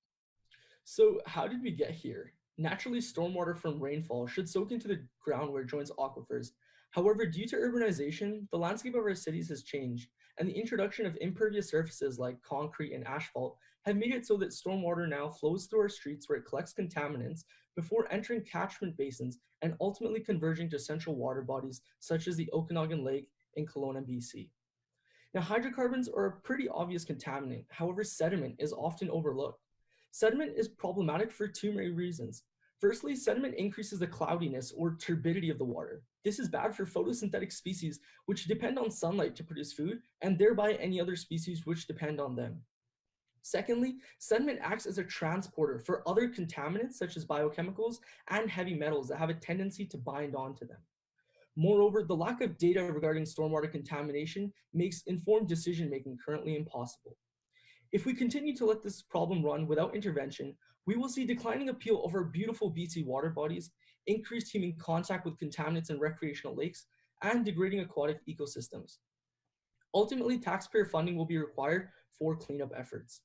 So how did we get here? Naturally, stormwater from rainfall should soak into the ground where it joins aquifers. However, due to urbanization, the landscape of our cities has changed, and the introduction of impervious surfaces like concrete and asphalt have made it so that stormwater now flows through our streets where it collects contaminants before entering catchment basins and ultimately converging to central water bodies such as the Okanagan Lake in Kelowna, BC. Now, hydrocarbons are a pretty obvious contaminant. However, sediment is often overlooked. Sediment is problematic for two main reasons. Firstly, sediment increases the cloudiness or turbidity of the water. This is bad for photosynthetic species which depend on sunlight to produce food, and thereby any other species which depend on them. Secondly, sediment acts as a transporter for other contaminants such as biochemicals and heavy metals that have a tendency to bind onto them. Moreover, the lack of data regarding stormwater contamination makes informed decision-making currently impossible. If we continue to let this problem run without intervention, we will see declining appeal of our beautiful BC water bodies, increased human contact with contaminants in recreational lakes, and degrading aquatic ecosystems. Ultimately, taxpayer funding will be required for cleanup efforts.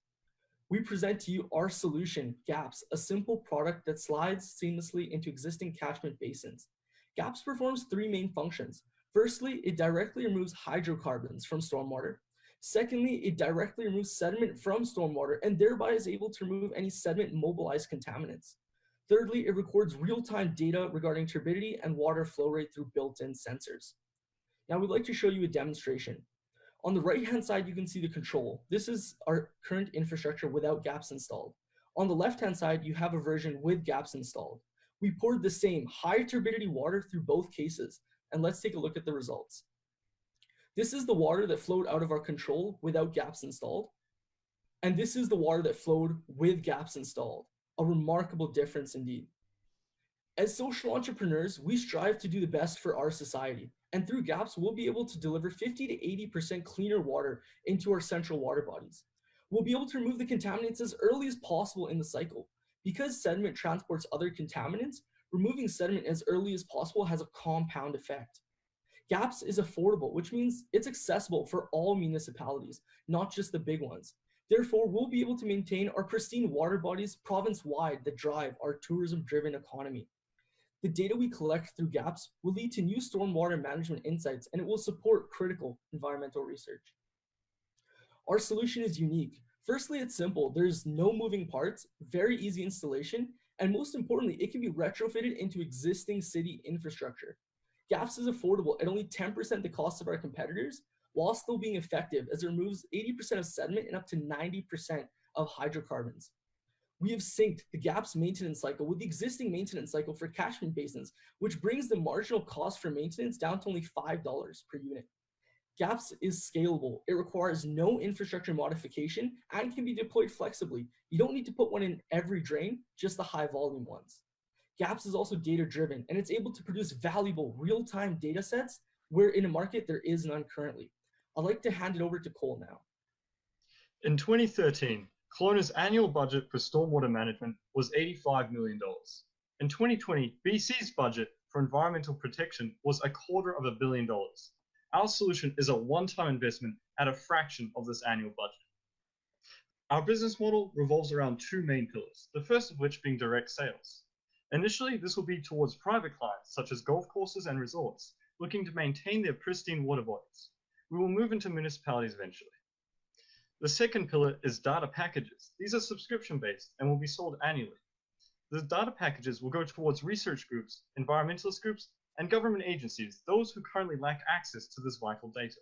We present to you our solution, GAPS, a simple product that slides seamlessly into existing catchment basins. GAPS performs three main functions. Firstly, it directly removes hydrocarbons from stormwater. Secondly, it directly removes sediment from stormwater and thereby is able to remove any sediment mobilized contaminants. Thirdly, it records real-time data regarding turbidity and water flow rate through built-in sensors. Now we'd like to show you a demonstration. On the right-hand side, you can see the control. This is our current infrastructure without GAPS installed. On the left-hand side, you have a version with GAPS installed. We poured the same high turbidity water through both cases, and let's take a look at the results. This is the water that flowed out of our control without GAPS installed, and this is the water that flowed with GAPS installed. A remarkable difference indeed. As social entrepreneurs, we strive to do the best for our society, and through GAPS, we'll be able to deliver 50 to 80% cleaner water into our central water bodies. We'll be able to remove the contaminants as early as possible in the cycle. Because sediment transports other contaminants, removing sediment as early as possible has a compound effect. GAPS is affordable, which means it's accessible for all municipalities, not just the big ones. Therefore, we'll be able to maintain our pristine water bodies province-wide that drive our tourism-driven economy. The data we collect through GAPS will lead to new stormwater management insights, and it will support critical environmental research. Our solution is unique. Firstly, it's simple. There's no moving parts, very easy installation, and most importantly, it can be retrofitted into existing city infrastructure. GAPS is affordable at only 10% the cost of our competitors, while still being effective as it removes 80% of sediment and up to 90% of hydrocarbons. We have synced the GAPS maintenance cycle with the existing maintenance cycle for catchment basins, which brings the marginal cost for maintenance down to only $5 per unit. GAPS is scalable. It requires no infrastructure modification and can be deployed flexibly. You don't need to put one in every drain, just the high volume ones. GAPS is also data driven, and it's able to produce valuable real-time data sets where in a market there is none currently. I'd like to hand it over to Cole now. In 2013, Kelowna's annual budget for stormwater management was $85 million. In 2020, BC's budget for environmental protection was $250 million. Our solution is a one-time investment at a fraction of this annual budget. Our business model revolves around two main pillars, the first of which being direct sales. Initially, this will be towards private clients, such as golf courses and resorts, looking to maintain their pristine water bodies. We will move into municipalities eventually. The second pillar is data packages. These are subscription-based and will be sold annually. The data packages will go towards research groups, environmentalist groups, and government agencies, those who currently lack access to this vital data.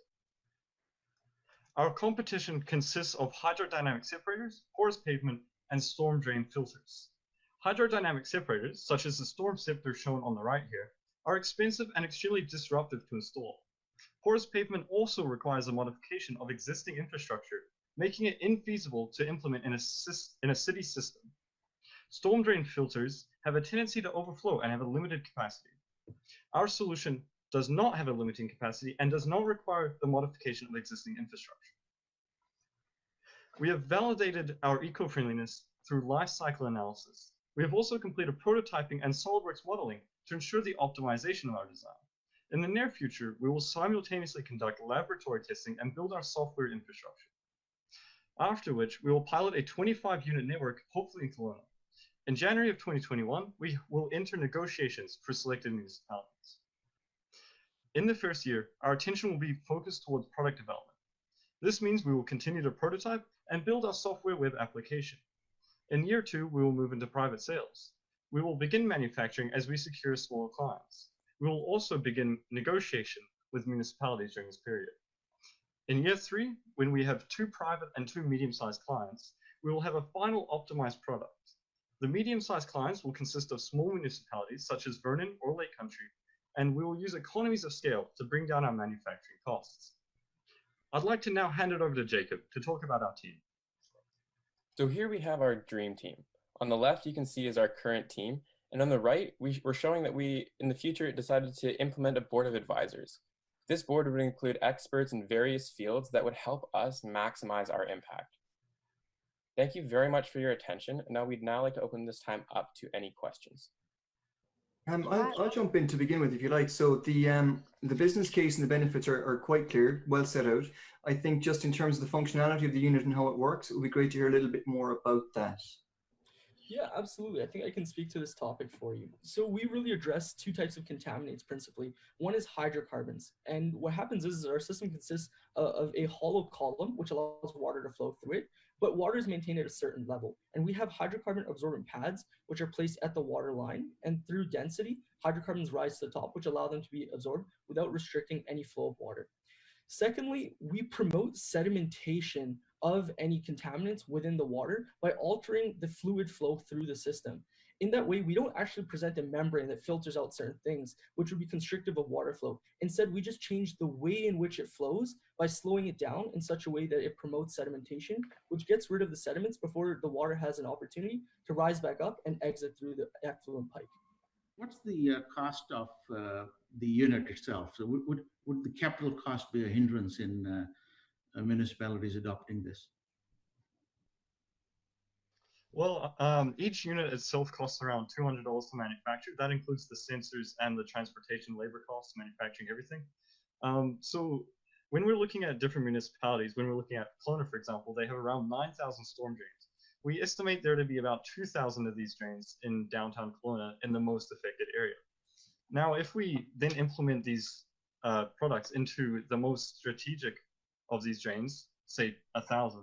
Our competition consists of hydrodynamic separators, porous pavement, and storm drain filters. Hydrodynamic separators, such as the storm scepter shown on the right here, are expensive and extremely disruptive to install. Porous pavement also requires a modification of existing infrastructure, making it infeasible to implement in a city system. Storm drain filters have a tendency to overflow and have a limited capacity. Our solution does not have a limiting capacity and does not require the modification of existing infrastructure. We have validated our eco-friendliness through life cycle analysis. We have also completed prototyping and SolidWorks modeling to ensure the optimization of our design. In the near future, we will simultaneously conduct laboratory testing and build our software infrastructure. After which, we will pilot a 25-unit network, hopefully in Kelowna. In January of 2021, we will enter negotiations for selected municipalities. In the first year, our attention will be focused towards product development. This means we will continue to prototype and build our software web application. In year 2, we will move into private sales. We will begin manufacturing as we secure smaller clients. We will also begin negotiation with municipalities during this period. In year 3, when we have 2 private and 2 medium-sized clients, we will have a final optimized product. The medium-sized clients will consist of small municipalities such as Vernon or Lake Country, and we will use economies of scale to bring down our manufacturing costs. I'd like to now hand it over to Jacob to talk about our team. So here we have our dream team. On the left, you can see is our current team, and on the right, we're showing that we, in the future, decided to implement a board of advisors. This board would include experts in various fields that would help us maximize our impact. Thank you very much for your attention. And now we'd like to open this time up to any questions. I'll jump in to begin with, if you like. So the business case and the benefits are quite clear, well set out. I think just in terms of the functionality of the unit and how it works, it would be great to hear a little bit more about that. Yeah, absolutely. I think I can speak to this topic for you. So we really address 2 types of contaminants principally. One is hydrocarbons. And what happens is our system consists of a hollow column, which allows water to flow through it, but water is maintained at a certain level. And we have hydrocarbon absorbent pads, which are placed at the water line. And through density, hydrocarbons rise to the top, which allow them to be absorbed without restricting any flow of water. Secondly, we promote sedimentation of any contaminants within the water by altering the fluid flow through the system. In that way, we don't actually present a membrane that filters out certain things, which would be constrictive of water flow. Instead, we just change the way in which it flows by slowing it down in such a way that it promotes sedimentation, which gets rid of the sediments before the water has an opportunity to rise back up and exit through the effluent pipe. What's the cost of the unit itself? So would the capital cost be a hindrance in municipalities adopting this? Well, each unit itself costs around $200 to manufacture. That includes the sensors and the transportation labor costs, manufacturing everything. So when we're looking at different municipalities, when we're looking at Kelowna, for example, they have around 9,000 storm drains. We estimate there to be about 2,000 of these drains in downtown Kelowna in the most affected area. Now, if we then implement these products into the most strategic of these drains, say 1,000,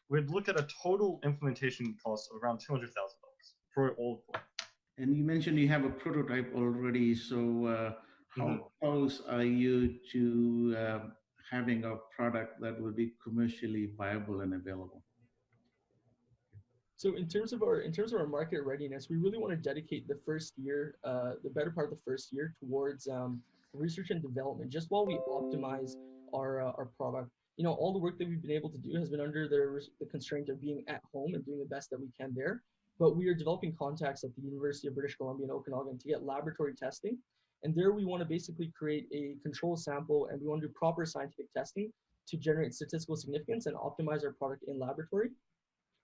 we'd look at a total implementation cost of around $200,000 for all of them. And you mentioned you have a prototype already, so how close are you to having a product that would be commercially viable and available? So in terms of our market readiness, we really want to dedicate the first year, the better part of the first year, towards research and development, just while we optimize our product. You know, all the work that we've been able to do has been under the constraint of being at home and doing the best that we can there. But we are developing contacts at the University of British Columbia in Okanagan to get laboratory testing. And there we want to basically create a control sample, and we want to do proper scientific testing to generate statistical significance and optimize our product in laboratory.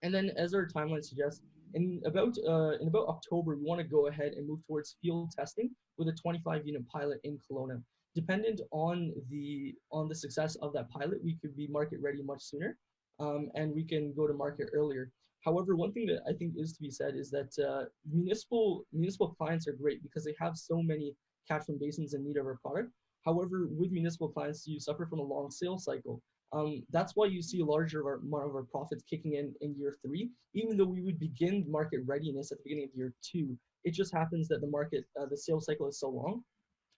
And then, as our timeline suggests, in about October, we want to go ahead and move towards field testing with a 25-unit pilot in Kelowna. Dependent on the success of that pilot, we could be market ready much sooner, and we can go to market earlier. However, one thing that I think is to be said is that municipal clients are great because they have so many catchment basins in need of our product. However, with municipal clients, you suffer from a long sales cycle. That's why you see a larger amount of our profits kicking in year 3, even though we would begin market readiness at the beginning of year 2. It just happens that the sales cycle is so long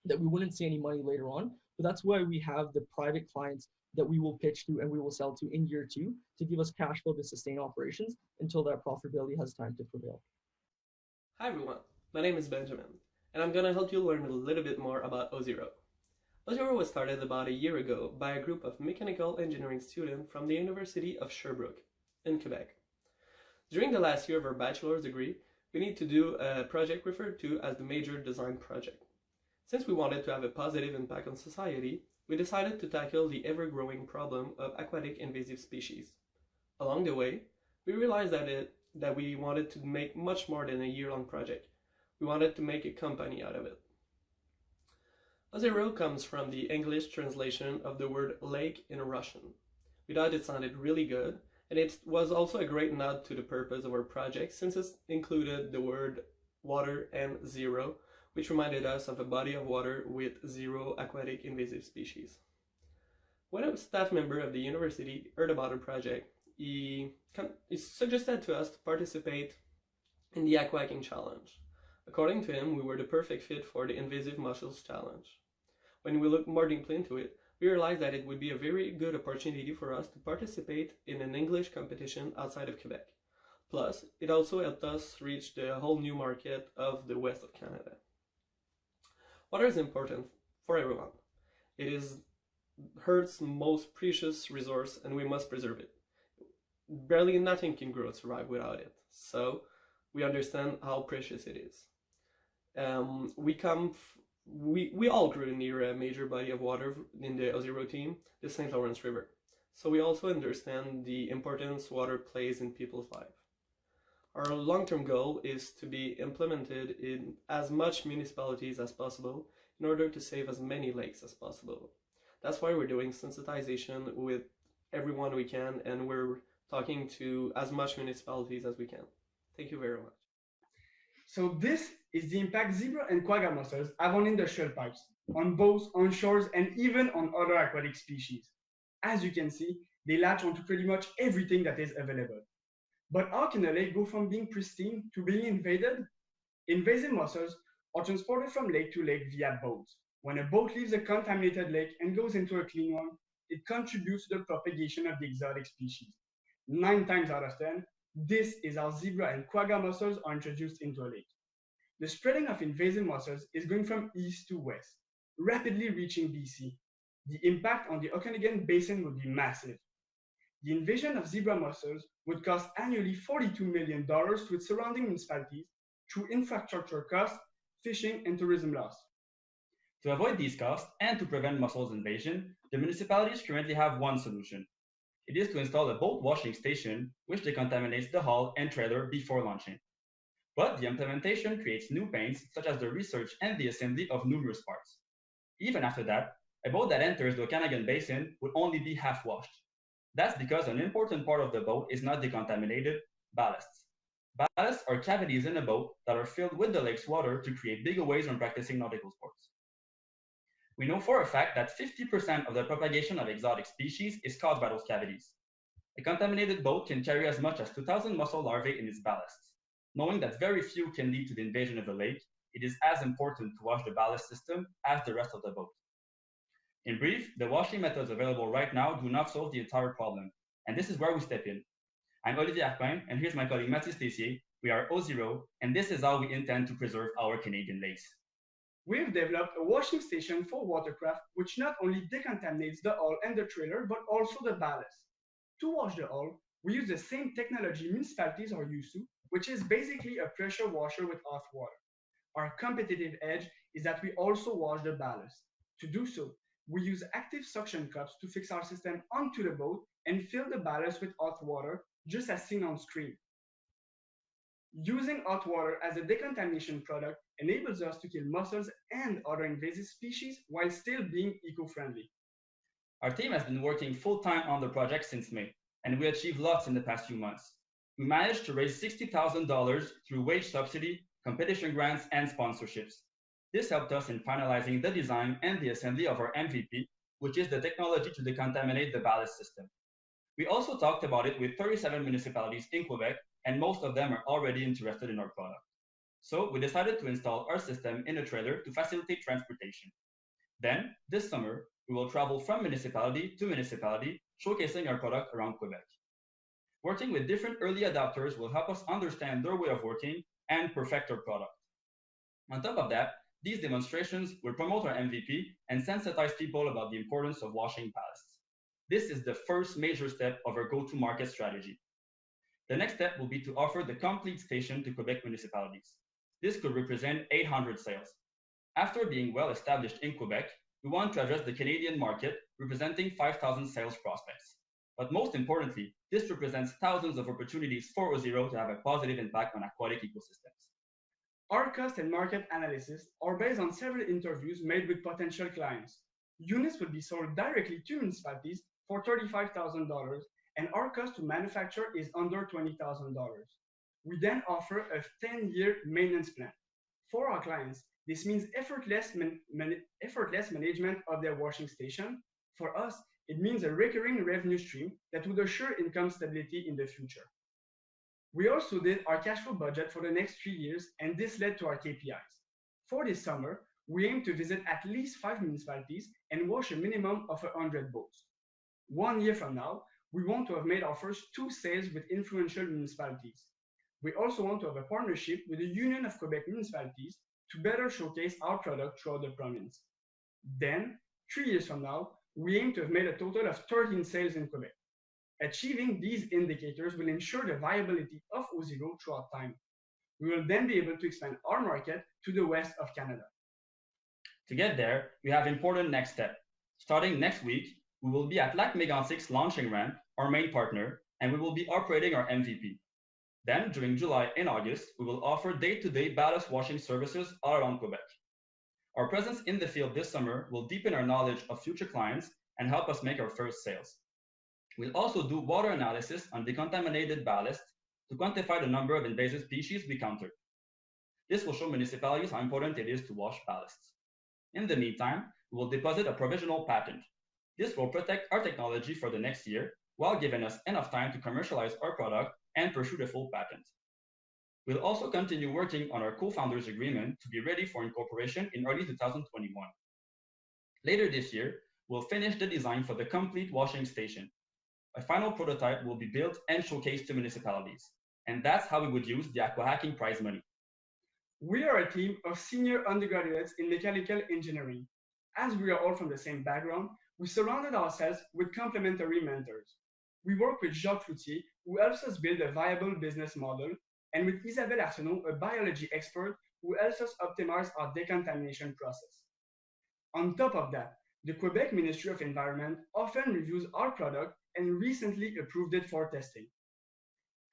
that we wouldn't see any money later on. But that's why we have the private clients that we will pitch to and we will sell to in year 2 to give us cash flow to sustain operations until that profitability has time to prevail. Hi everyone, my name is Benjamin, and I'm gonna help you learn a little bit more about O0. O0 was started about a year ago by a group of mechanical engineering students from the University of Sherbrooke in Quebec. During the last year of our bachelor's degree, we need to do a project referred to as the Major Design Project. Since we wanted to have a positive impact on society, we decided to tackle the ever-growing problem of aquatic invasive species. Along the way, we realized that we wanted to make much more than a year-long project. We wanted to make a company out of it. O0 comes from the English translation of the word lake in Russian. We thought it sounded really good, and it was also a great nod to the purpose of our project since it included the word water and zero, which reminded us of a body of water with 0 aquatic invasive species. When a staff member of the university heard about our project, he suggested to us to participate in the AquaHacking challenge. According to him, we were the perfect fit for the invasive mussels challenge. When we looked more deeply into it, we realized that it would be a very good opportunity for us to participate in an English competition outside of Quebec. Plus, it also helped us reach the whole new market of the west of Canada. Water is important for everyone. It is Earth's most precious resource and we must preserve it. Barely nothing can grow or survive without it, so we understand how precious it is. We all grew near a major body of water in the O0 team, the St. Lawrence River, so we also understand the importance water plays in people's life. Our long-term goal is to be implemented in as much municipalities as possible in order to save as many lakes as possible. That's why we're doing sensitization with everyone we can, and we're talking to as much municipalities as we can. Thank you very much. So this is the impact zebra and quagga mussels have on industrial pipes, on boats, on shores, and even on other aquatic species. As you can see, they latch onto pretty much everything that is available. But how can a lake go from being pristine to being invaded? Invasive mussels are transported from lake to lake via boats. When a boat leaves a contaminated lake and goes into a clean one, it contributes to the propagation of the exotic species. 9 times out of 10, this is how zebra and quagga mussels are introduced into a lake. The spreading of invasive mussels is going from east to west, rapidly reaching BC. The impact on the Okanagan basin would be massive. The invasion of zebra mussels would cost annually $42 million to its surrounding municipalities through infrastructure costs, fishing, and tourism loss. To avoid these costs and to prevent mussels invasion, the municipalities currently have one solution. It is to install a boat washing station which decontaminates the hull and trailer before launching. But the implementation creates new pains such as the research and the assembly of numerous parts. Even after that, a boat that enters the Okanagan basin would only be half washed. That's because an important part of the boat is not decontaminated, ballasts. Ballasts are cavities in a boat that are filled with the lake's water to create bigger waves when practicing nautical sports. We know for a fact that 50% of the propagation of exotic species is caused by those cavities. A contaminated boat can carry as much as 2,000 mussel larvae in its ballasts. Knowing that very few can lead to the invasion of the lake, it is as important to wash the ballast system as the rest of the boat. In brief, the washing methods available right now do not solve the entire problem, and this is where we step in. I'm Olivier Arpin, and here's my colleague Mathis Tessier. We are O0, and this is how we intend to preserve our Canadian lakes. We've developed a washing station for watercraft which not only decontaminates the hull and the trailer, but also the ballast. To wash the hull, we use the same technology municipalities are used to, which is basically a pressure washer with hot water. Our competitive edge is that we also wash the ballast. To do so, we use active suction cups to fix our system onto the boat and fill the ballast with hot water, just as seen on screen. Using hot water as a decontamination product enables us to kill mussels and other invasive species while still being eco-friendly. Our team has been working full-time on the project since May, and we achieved lots in the past few months. We managed to raise $60,000 through wage subsidy, competition grants, and sponsorships. This helped us in finalizing the design and the assembly of our MVP, which is the technology to decontaminate the ballast system. We also talked about it with 37 municipalities in Quebec, and most of them are already interested in our product. So we decided to install our system in a trailer to facilitate transportation. Then, this summer, we will travel from municipality to municipality, showcasing our product around Quebec. Working with different early adopters will help us understand their way of working and perfect our product. On top of that, these demonstrations will promote our MVP and sensitize people about the importance of washing ballasts. This is the first major step of our go-to-market strategy. The next step will be to offer the complete station to Quebec municipalities. This could represent 800 sales. After being well established in Quebec, we want to address the Canadian market, representing 5,000 sales prospects. But most importantly, this represents thousands of opportunities for O0 to have a positive impact on aquatic ecosystems. Our cost and market analysis are based on several interviews made with potential clients. Units will be sold directly to municipalities for $35,000, and our cost to manufacture is under $20,000. We then offer a 10-year maintenance plan. For our clients, this means effortless management of their washing station. For us, it means a recurring revenue stream that would assure income stability in the future. We also did our cash flow budget for the next 3 years, and this led to our KPIs. For this summer, we aim to visit at least 5 municipalities and wash a minimum of 100 boats. 1 year from now, we want to have made our first 2 sales with influential municipalities. We also want to have a partnership with the Union of Quebec Municipalities to better showcase our product throughout the province. Then, 3 years from now, we aim to have made a total of 13 sales in Quebec. Achieving these indicators will ensure the viability of O0 throughout time. We will then be able to expand our market to the west of Canada. To get there, we have important next steps. Starting next week, we will be at Lac Mégantic's launching ramp, our main partner, and we will be operating our MVP. Then, during July and August, we will offer day-to-day ballast washing services all around Quebec. Our presence in the field this summer will deepen our knowledge of future clients and help us make our first sales. We'll also do water analysis on decontaminated ballast to quantify the number of invasive species we counter. This will show municipalities how important it is to wash ballasts. In the meantime, we will deposit a provisional patent. This will protect our technology for the next year while giving us enough time to commercialize our product and pursue the full patent. We'll also continue working on our co-founders agreement to be ready for incorporation in early 2021. Later this year, we'll finish the design for the complete washing station. A final prototype will be built and showcased to municipalities. And that's how we would use the AquaHacking prize money. We are a team of senior undergraduates in mechanical engineering. As we are all from the same background, we surrounded ourselves with complementary mentors. We work with Jacques Routier, who helps us build a viable business model, and with Isabelle Arsenault, a biology expert who helps us optimize our decontamination process. On top of that, the Quebec Ministry of Environment often reviews our product and recently approved it for testing.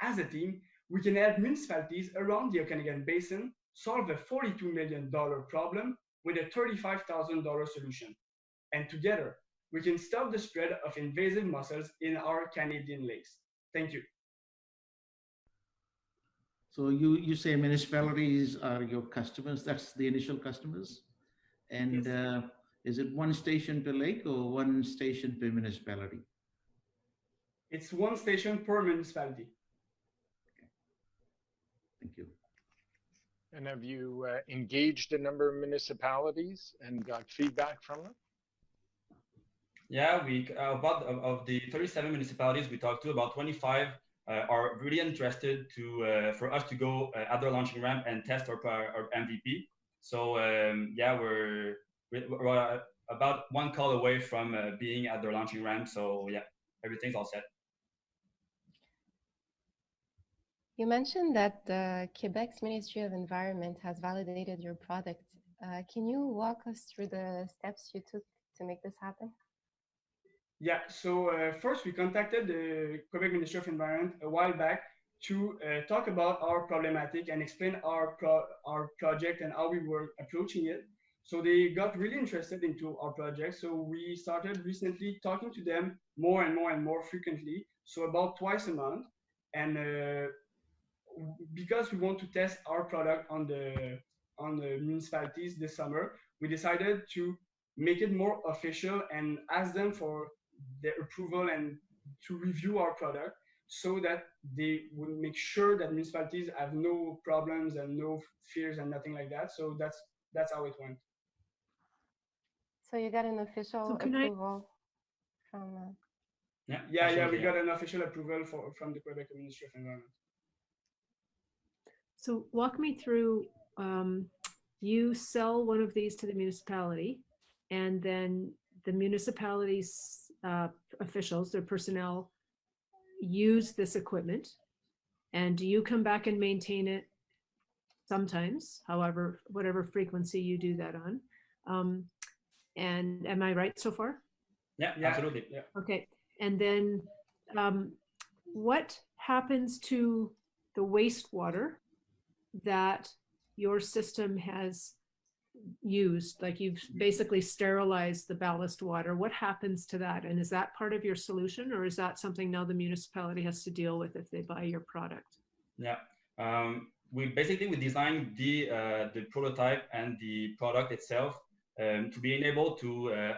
As a team, we can help municipalities around the Okanagan Basin solve a $42 million problem with a $35,000 solution. And together, we can stop the spread of invasive mussels in our Canadian lakes. Thank you. So you say municipalities are your customers, that's the initial customers? And yes. Is it one station per lake or one station per municipality? It's one station per municipality. Okay. Thank you. And have you engaged a number of municipalities and got feedback from them? Yeah, about of the 37 municipalities we talked to, about 25 are really interested for us to go at their launching ramp and test our MVP. So yeah, we're about one call away from being at their launching ramp. So yeah, everything's all set. You mentioned that Quebec's Ministry of Environment has validated your product. Can you walk us through the steps you took to make this happen? Yeah, so first we contacted the Quebec Ministry of Environment a while back to talk about our problematic and explain our project and how we were approaching it. So they got really interested into our project. So we started recently talking to them more and more frequently. So about twice a month. And because we want to test our product on the municipalities this summer, we decided to make it more official and ask them for their approval and to review our product, so that they would make sure that municipalities have no problems and no fears and nothing like that. So that's how it went. So you got an official approval from. Yeah, we got an official approval from the Quebec Ministry of Environment. So walk me through, you sell one of these to the municipality, and then the municipality's officials, their personnel, use this equipment, and do you come back and maintain it sometimes, however, whatever frequency you do that on? And am I right so far? Yeah, absolutely. Yeah. Okay, and then what happens to the wastewater that your system has used? Like, you've basically sterilized the ballast water. What happens to that? And is that part of your solution, or is that something now the municipality has to deal with if they buy your product? Yeah, we designed the prototype and the product itself to being able to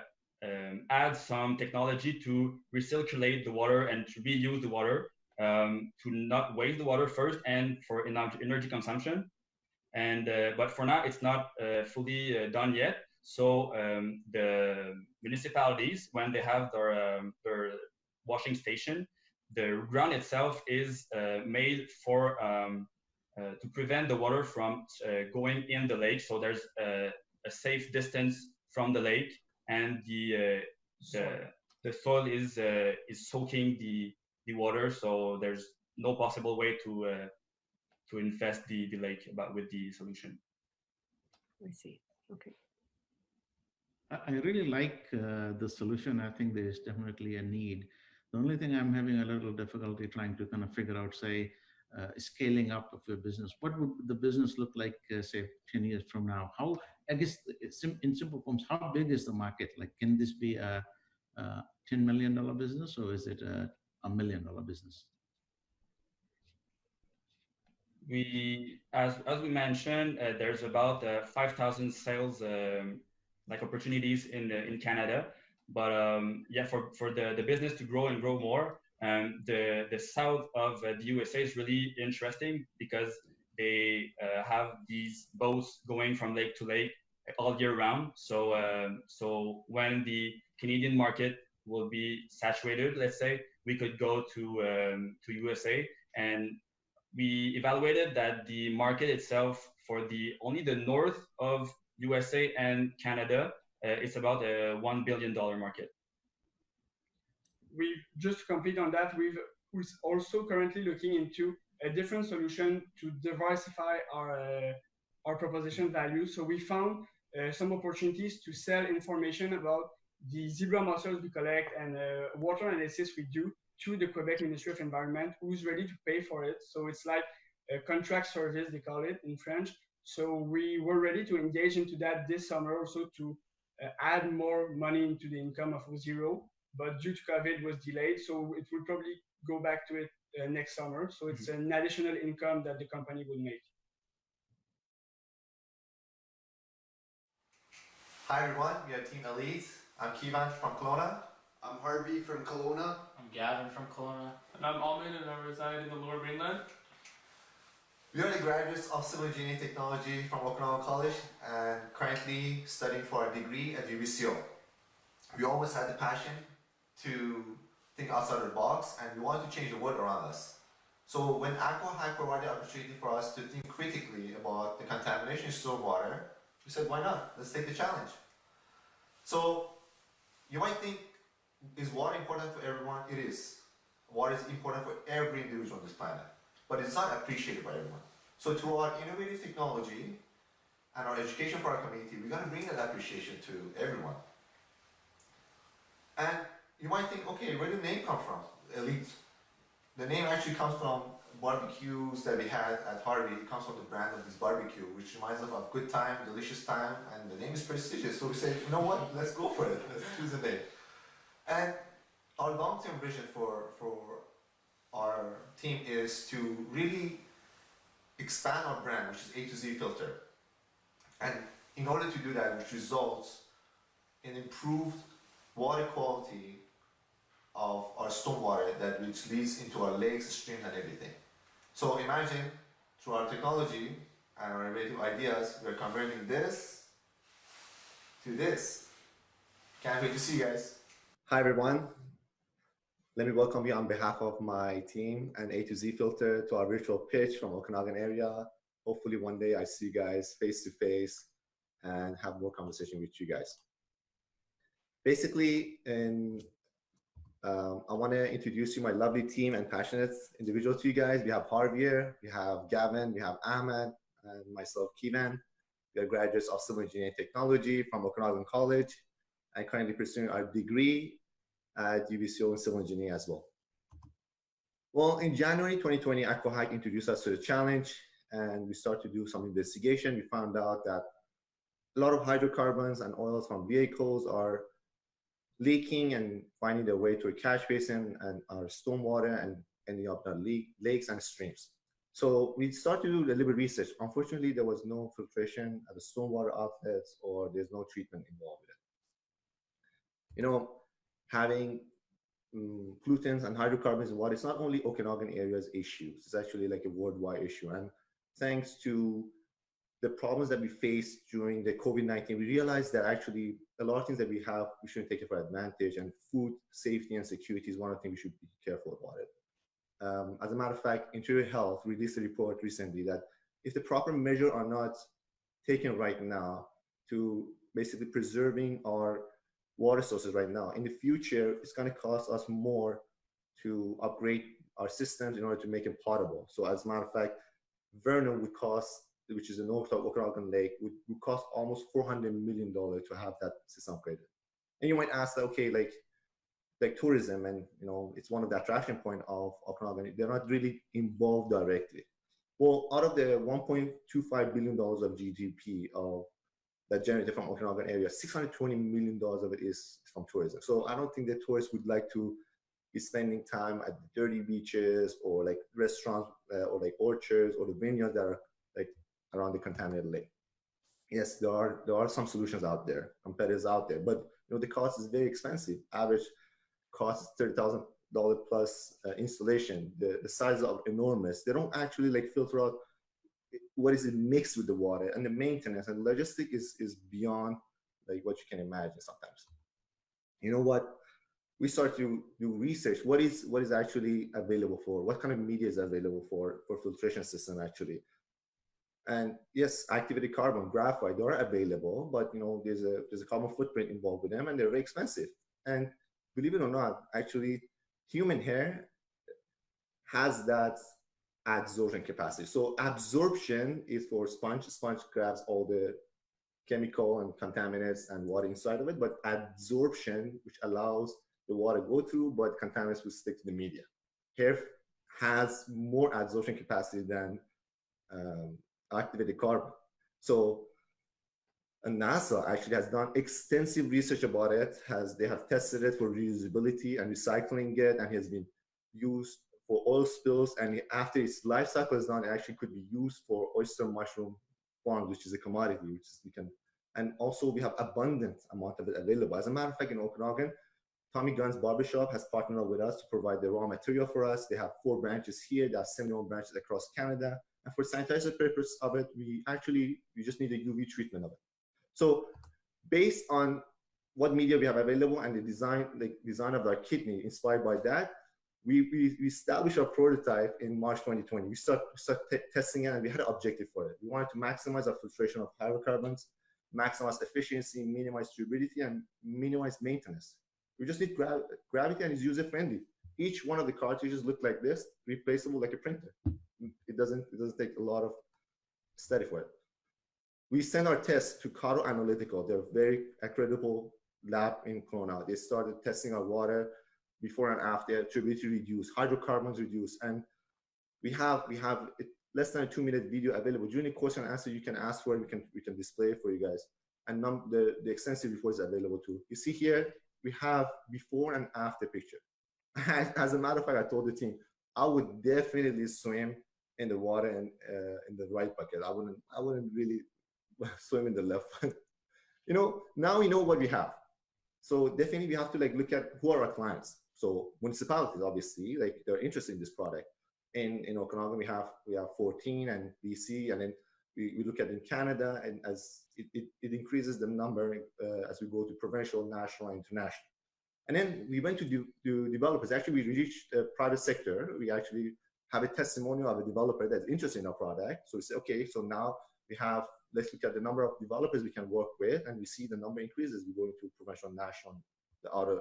add some technology to recirculate the water and to reuse the water, to not waste the water first and for energy consumption. And but for now, it's not fully done yet. So the municipalities, when they have their washing station, the ground itself is made for to prevent the water from going in the lake. So there's a safe distance from the lake, and the soil is soaking the water. So there's no possible way to infest the lake with the solution. I see. Okay. I really like the solution. I think there is definitely a need. The only thing I'm having a little difficulty trying to kind of figure out, say, scaling up of your business. What would the business look like, say, 10 years from now? How, I guess, in simple forms, how big is the market? Like, can this be a $10 million business, or is it a $1 million business? As we mentioned, there's about 5,000 sales like opportunities in Canada. But yeah, for the business to grow and grow more, the south of the USA is really interesting because they have these boats going from lake to lake all year round. So when the Canadian market will be saturated, let's say, we could go to USA, and we evaluated that the market itself for only the north of USA and Canada, it's about a $1 billion market. We just to complete on that, we're also currently looking into a different solution to diversify our proposition value. So we found some opportunities to sell information about the zebra mussels we collect and water analysis we do to the Quebec Ministry of Environment, who's ready to pay for it. So it's like a contract service, they call it in French. So we were ready to engage into that this summer also to add more money into the income of O0, but due to COVID it was delayed. So it will probably go back to it next summer. So it's an additional income that the company will make. Hi everyone, we are Team Elite. I'm Kivan from Kelowna. I'm Harvey from Kelowna. I'm Gavin from Kelowna. And I'm Almin, and I reside in the Lower Mainland. We are the graduates of Civil Engineering Technology from Okanagan College and currently studying for our degree at UBCO. We always had the passion to think outside the box, and we wanted to change the world around us. So when AquaHack provided the opportunity for us to think critically about the contamination of stormwater, we said, why not? Let's take the challenge. So you might think, is water important for everyone? It is. Water is important for every individual on this planet, but it's not appreciated by everyone. So through our innovative technology and our education for our community, we're going to bring that appreciation to everyone. And you might think, okay, where did the name come from? Elite. The name actually comes from barbecues that we had at Harvey. It comes from the brand of this barbecue, which reminds us of good time, delicious time, and the name is prestigious. So we said, you know what, let's go for it. Let's choose a name. And our long-term vision for our team is to really expand our brand, which is A to Z Filter. And in order to do that, which results in improved water quality of our stormwater that which leads into our lakes, streams, and everything. So imagine through our technology and our innovative ideas, we're converting this to this. Can't wait to see you guys. Hi everyone. Let me welcome you on behalf of my team and A to Z Filter to our virtual pitch from Okanagan area. Hopefully one day I see you guys face to face and have more conversation with you guys. Basically, I want to introduce you my lovely team and passionate individuals to you guys. We have Javier, we have Gavin, we have Ahmed, and myself, Kivan. We are graduates of Civil Engineering Technology from Okanagan College and currently pursuing our degree at UBCO in Civil Engineering as well. Well, in January 2020, AquaHack introduced us to the challenge and we started to do some investigation. We found out that a lot of hydrocarbons and oils from vehicles are leaking and finding their way to a catch basin and our stormwater and ending up in our lakes and streams. So we started to do a little bit of research. Unfortunately, there was no filtration at the stormwater outlets or there's no treatment involved with it. You know, having pollutants and hydrocarbons in water, it's not only Okanagan area's issues, it's actually like a worldwide issue. And thanks to the problems that we faced during the COVID-19, we realized that actually a lot of things that we have, we shouldn't take it for advantage, and food safety and security is one of the things we should be careful about it. As a matter of fact, Interior Health released a report recently that if the proper measures are not taken right now to basically preserving our water sources right now, in the future, it's going to cost us more to upgrade our systems in order to make it potable. So as a matter of fact, Vernon would cost, which is the north of Okanagan Lake, would cost almost $400 million to have that system upgraded. And you might ask, okay, like tourism, and you know, it's one of the attraction point of Okanagan. They're not really involved directly. Well, out of the $1.25 billion of GDP that generated from Okanagan area, $620 million of it is from tourism. So I don't think that tourists would like to be spending time at the dirty beaches or like restaurants or like orchards or the vineyards that are like around the contaminated lake. Yes, there are some solutions out there, competitors out there, but you know, the cost is very expensive. Average cost is $30,000 plus installation. The size of enormous. They don't actually like filter out what is it mixed with the water, and the maintenance and logistic is beyond like what you can imagine sometimes. You know what? We start to do research. What is actually available for? What kind of media is available for filtration system actually? And yes, activated carbon, graphite, they are available, but you know, there's a carbon footprint involved with them, and they're very expensive. And believe it or not, actually, human hair has that absorption capacity. So absorption is for sponge. Sponge grabs all the chemical and contaminants and water inside of it, but adsorption, which allows the water to go through, but contaminants will stick to the media. Hair has more adsorption capacity than activated carbon. So NASA actually has done extensive research about it. They have tested it for reusability and recycling it, and it has been used for oil spills. And after its life cycle is done, it actually could be used for oyster mushroom farms, which is a commodity, which is, and also we have abundant amount of it available. As a matter of fact, in Okanagan, Tommy Gunn's Barbershop has partnered up with us to provide the raw material for us. They have 4 branches here. They have 71 branches across Canada. And for sanitizer purpose of it, we just need a UV treatment of it. So based on what media we have available and the design of our kidney inspired by that, we established our prototype in March 2020. We start testing it, and we had an objective for it. We wanted to maximize our filtration of hydrocarbons, maximize efficiency, minimize turbidity, and minimize maintenance. We just need gravity, and it's user-friendly. Each one of the cartridges look like this, replaceable like a printer. It doesn't take a lot of study for it. We send our tests to Caro Analytical. They're a very accreditable lab in Kelowna. They started testing our water before and after, turbidity reduced, hydrocarbons reduced, and we have less than a 2-minute video available. During the question and answer, you can ask for it. We can display it for you guys. And the extensive report is available too. You see here, we have before and after picture. As a matter of fact, I told the team, I would definitely swim in the water and in the right bucket. I wouldn't really swim in the left one. Now we know what we have. So definitely we have to like look at who are our clients. So municipalities, obviously, like they're interested in this product. In Okanagan, we have 14, and BC, and then we look at in Canada, and as it increases the number as we go to provincial, national, and international. And then we went to developers. Actually, we reached the private sector. We actually have a testimonial of a developer that's interested in our product. So we say, okay, so now we have, let's look at the number of developers we can work with, and we see the number increases. We go into provincial, national, the other.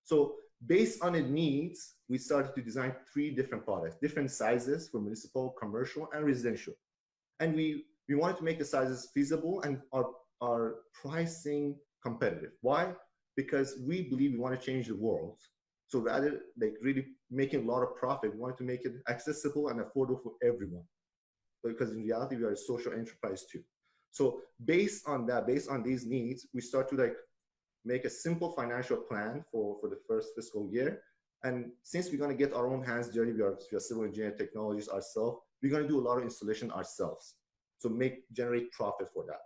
So based on the needs, we started to design 3 different products, different sizes for municipal, commercial, and residential. And we wanted to make the sizes feasible and our pricing competitive. Why? Because we believe we want to change the world. So rather like really making a lot of profit, we wanted to make it accessible and affordable for everyone. Because in reality, we are a social enterprise too. So based on that, based on these needs, we start to like make a simple financial plan for the first fiscal year. And since we're going to get our own hands dirty, we are civil engineer technologies ourselves, we're going to do a lot of installation ourselves. So generate profit for that.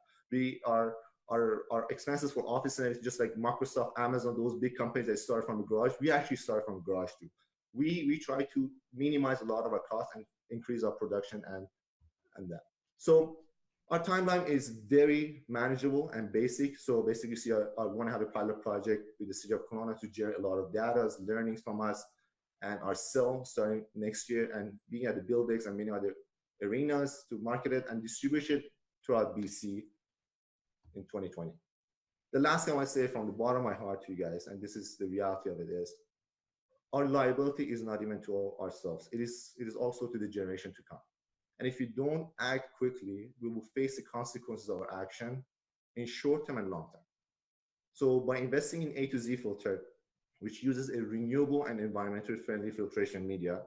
Our expenses for office and everything, just like Microsoft, Amazon, those big companies that start from the garage, we actually start from the garage too. We try to minimize a lot of our costs and increase our production and that. So our timeline is very manageable and basic. So basically, you see, I want to have a pilot project with the city of Kelowna to generate a lot of data, learnings from us, and our sale starting next year, and being at the buildings and many other arenas to market it and distribute it throughout BC in 2020. The last thing I want to say from the bottom of my heart to you guys, and this is the reality of it, is our liability is not even to ourselves. It is also to the generation to come. And if you don't act quickly, we will face the consequences of our action in short term and long term. So by investing in A to Z filter, which uses a renewable and environmentally friendly filtration media,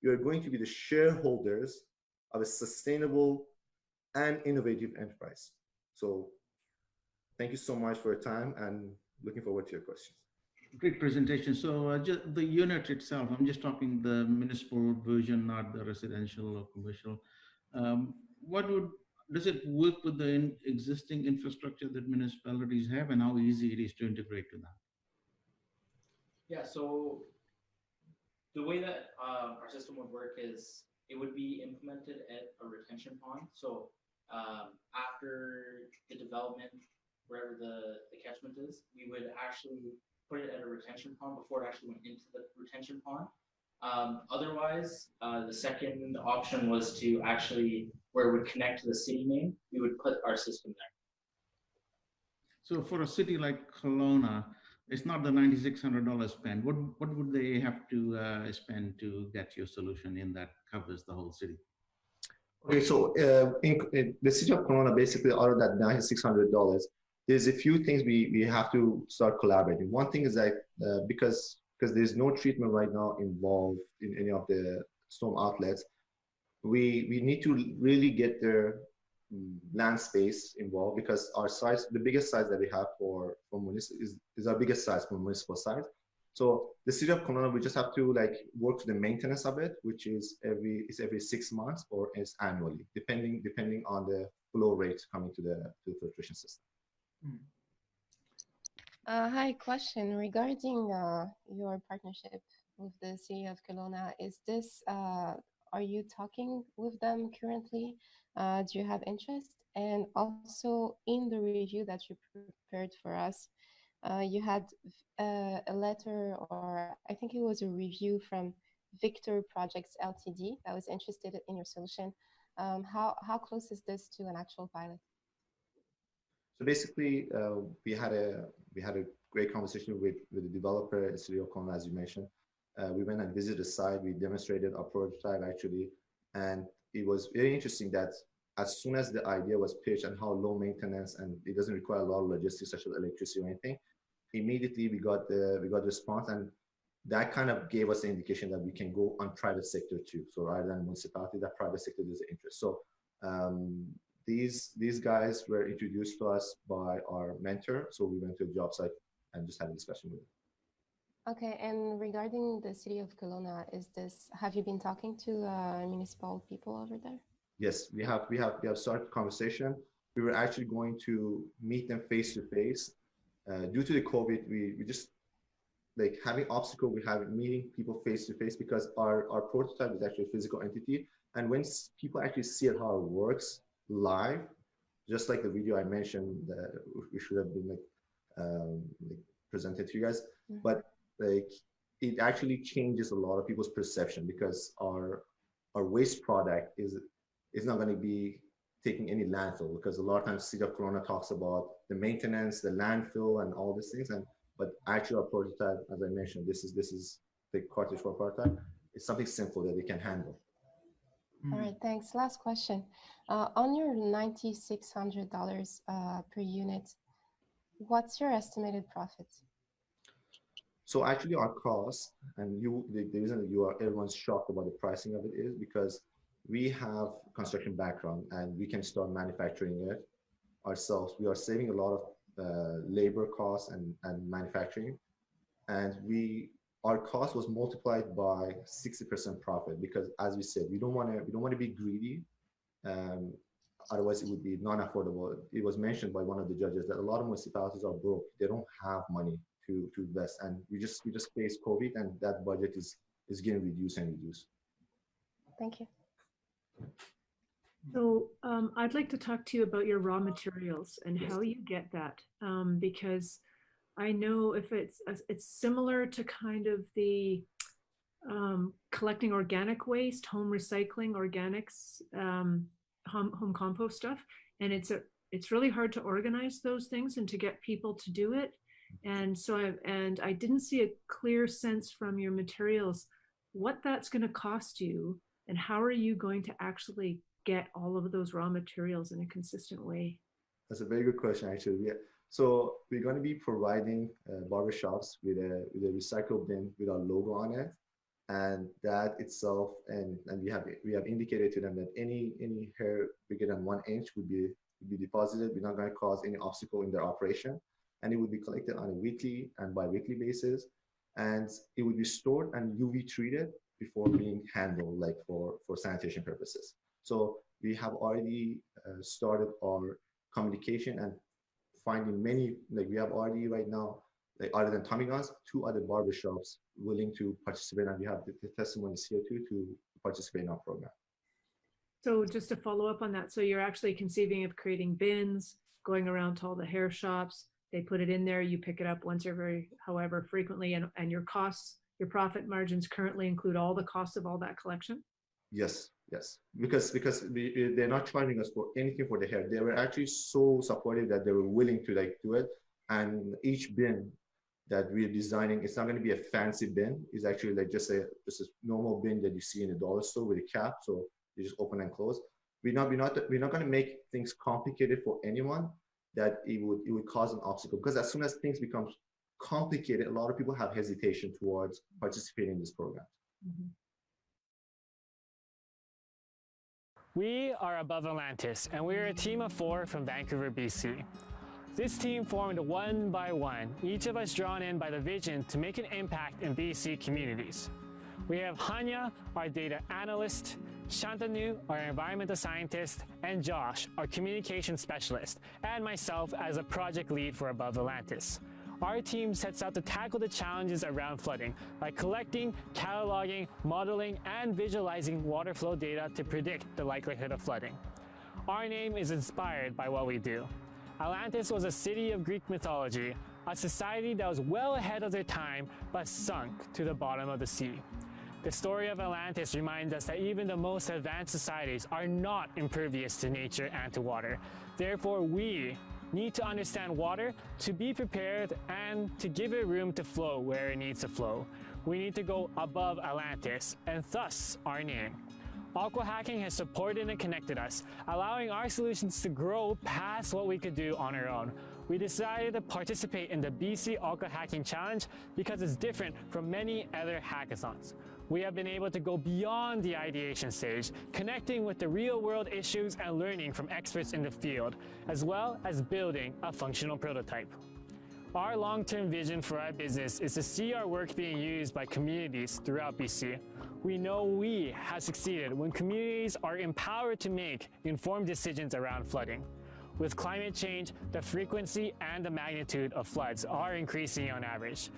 you are going to be the shareholders of a sustainable and innovative enterprise. So thank you so much for your time, and looking forward to your questions. Great presentation. So just the unit itself, I'm just talking the municipal version, not the residential or commercial. Does it work with the existing infrastructure that municipalities have, and how easy it is to integrate to that? Yeah, so the way that our system would work is it would be implemented at a retention pond. So after the development, wherever the catchment is, we would actually put it at a retention pond before it actually went into the retention pond. Otherwise, the second option was to actually, where it would connect to the city main, we would put our system there. So for a city like Kelowna, it's not the $9,600 spend. What would they have to spend to get your solution in that covers the whole city? Okay, so in the city of Kelowna, basically out of that $9,600, there's a few things we have to start collaborating. One thing is that because there's no treatment right now involved in any of the storm outlets, we need to really get their land space involved, because our size, the biggest size that we have for municipal is our biggest size for municipal size. So the city of Kelowna, we just have to like work to the maintenance of it, which is every 6 months or is annually, depending on the flow rates coming to the filtration system. Hi, question regarding your partnership with the city of Kelowna. Is this, are you talking with them currently? Do you have interest? And also in the review that you prepared for us, you had a letter, or I think it was a review from Victor Projects Ltd. that was interested in your solution. How close is this to an actual pilot? So basically, we had a great conversation with the developer at City of Kelowna, as you mentioned. We went and visited the site. We demonstrated our prototype actually, and it was very interesting that as soon as the idea was pitched and how low maintenance and it doesn't require a lot of logistics such as electricity or anything, immediately we got the response, and that kind of gave us the indication that we can go on private sector too. So rather than municipality, that private sector is interest. So these guys were introduced to us by our mentor. So we went to a job site and just had a discussion with them. Okay, and regarding the city of Kelowna, have you been talking to municipal people over there? Yes, we have started conversation. We were actually going to meet them face to face. Due to the COVID, we just like having obstacle. We have meeting people face to face because our prototype is actually a physical entity. And when people actually see it how it works live, just like the video I mentioned, we should have been like presented to you guys, but like it actually changes a lot of people's perception because our waste product is not going to be taking any landfill, because a lot of times City of Kelowna talks about the maintenance, the landfill, and all these things. But actually our prototype, as I mentioned, this is the cartridge for prototype. It's something simple that they can handle. All right, thanks. Last question. On your $9,600 per unit, what's your estimated profit? So actually our cost, and the reason that everyone's shocked about the pricing of it is because we have construction background and we can start manufacturing it ourselves. We are saving a lot of labor costs and manufacturing, and our cost was multiplied by 60% profit, because as we said, we don't want to be greedy. Otherwise it would be non-affordable. It was mentioned by one of the judges that a lot of municipalities are broke. They don't have money to invest, and we just faced COVID, and that budget is getting reduced and reduced. Thank you. So I'd like to talk to you about your raw materials and how you get that, because I know if it's similar to kind of the collecting organic waste, home recycling, organics, home compost stuff, and it's really hard to organize those things and to get people to do it. And so I didn't see a clear sense from your materials what that's going to cost you, and how are you going to actually get all of those raw materials in a consistent way? That's a very good question, actually. Yeah. So we're going to be providing barbershops with a recycle bin with our logo on it, and that itself, and we have indicated to them that any hair bigger than 1 inch would be deposited. We're not going to cause any obstacle in their operation, and it would be collected on a weekly and bi-weekly basis, and it would be stored and UV treated before being handled, like for sanitation purposes. So we have already started our communication and finding many, like we have already right now, like other than Tommy Guns, 2 other barbershops willing to participate, and we have the testimonies here too to participate in our program. So just to follow up on that, so you're actually conceiving of creating bins, going around to all the hair shops, they put it in there, you pick it up once every however frequently, and your costs, your profit margins currently include all the costs of all that collection? Yes, because they're not charging us for anything for the hair. They were actually so supportive that they were willing to like do it. And each bin that we're designing, it's not going to be a fancy bin. It's actually like just a normal bin that you see in a dollar store with a cap, so you just open and close. We're not going to make things complicated for anyone that it would cause an obstacle, because as soon as things become complicated, a lot of people have hesitation towards participating in this program. Mm-hmm. We are Above Atlantis, and we're a team of 4 from Vancouver, BC. This team formed one by one, each of us drawn in by the vision to make an impact in BC communities. We have Hanya, our data analyst, Shantanu, our environmental scientist, and Josh, our communication specialist, and myself as a project lead for Above Atlantis. Our team sets out to tackle the challenges around flooding by collecting, cataloging, modeling, and visualizing water flow data to predict the likelihood of flooding. Our name is inspired by what we do. Atlantis was a city of Greek mythology, a society that was well ahead of their time but sunk to the bottom of the sea. The story of Atlantis reminds us that even the most advanced societies are not impervious to nature and to water. Therefore, we need to understand water to be prepared and to give it room to flow where it needs to flow. We need to go above Atlantis, and thus our name. AquaHacking has supported and connected us, allowing our solutions to grow past what we could do on our own. We decided to participate in the BC AquaHacking Challenge because it's different from many other hackathons. We have been able to go beyond the ideation stage, connecting with the real-world issues and learning from experts in the field, as well as building a functional prototype. Our long-term vision for our business is to see our work being used by communities throughout BC. We know we have succeeded when communities are empowered to make informed decisions around flooding. With climate change, the frequency and the magnitude of floods are increasing on average,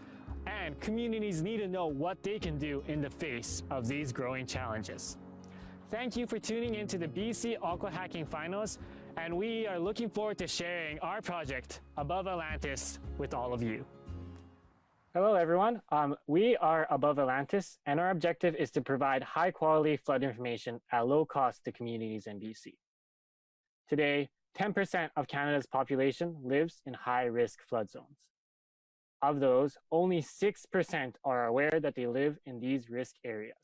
and communities need to know what they can do in the face of these growing challenges. Thank you for tuning into the BC AquaHacking Finals, and we are looking forward to sharing our project, Above Atlantis, with all of you. Hello, everyone. We are Above Atlantis, and our objective is to provide high-quality flood information at low cost to communities in BC. Today, 10% of Canada's population lives in high-risk flood zones. Of those, only 6% are aware that they live in these risk areas.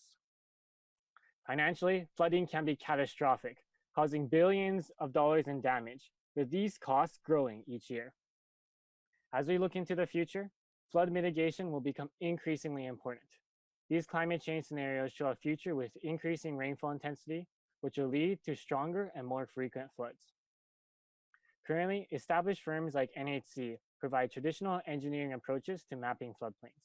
Financially, flooding can be catastrophic, causing billions of dollars in damage, with these costs growing each year. As we look into the future, flood mitigation will become increasingly important. These climate change scenarios show a future with increasing rainfall intensity, which will lead to stronger and more frequent floods. Currently, established firms like NHC provide traditional engineering approaches to mapping floodplains.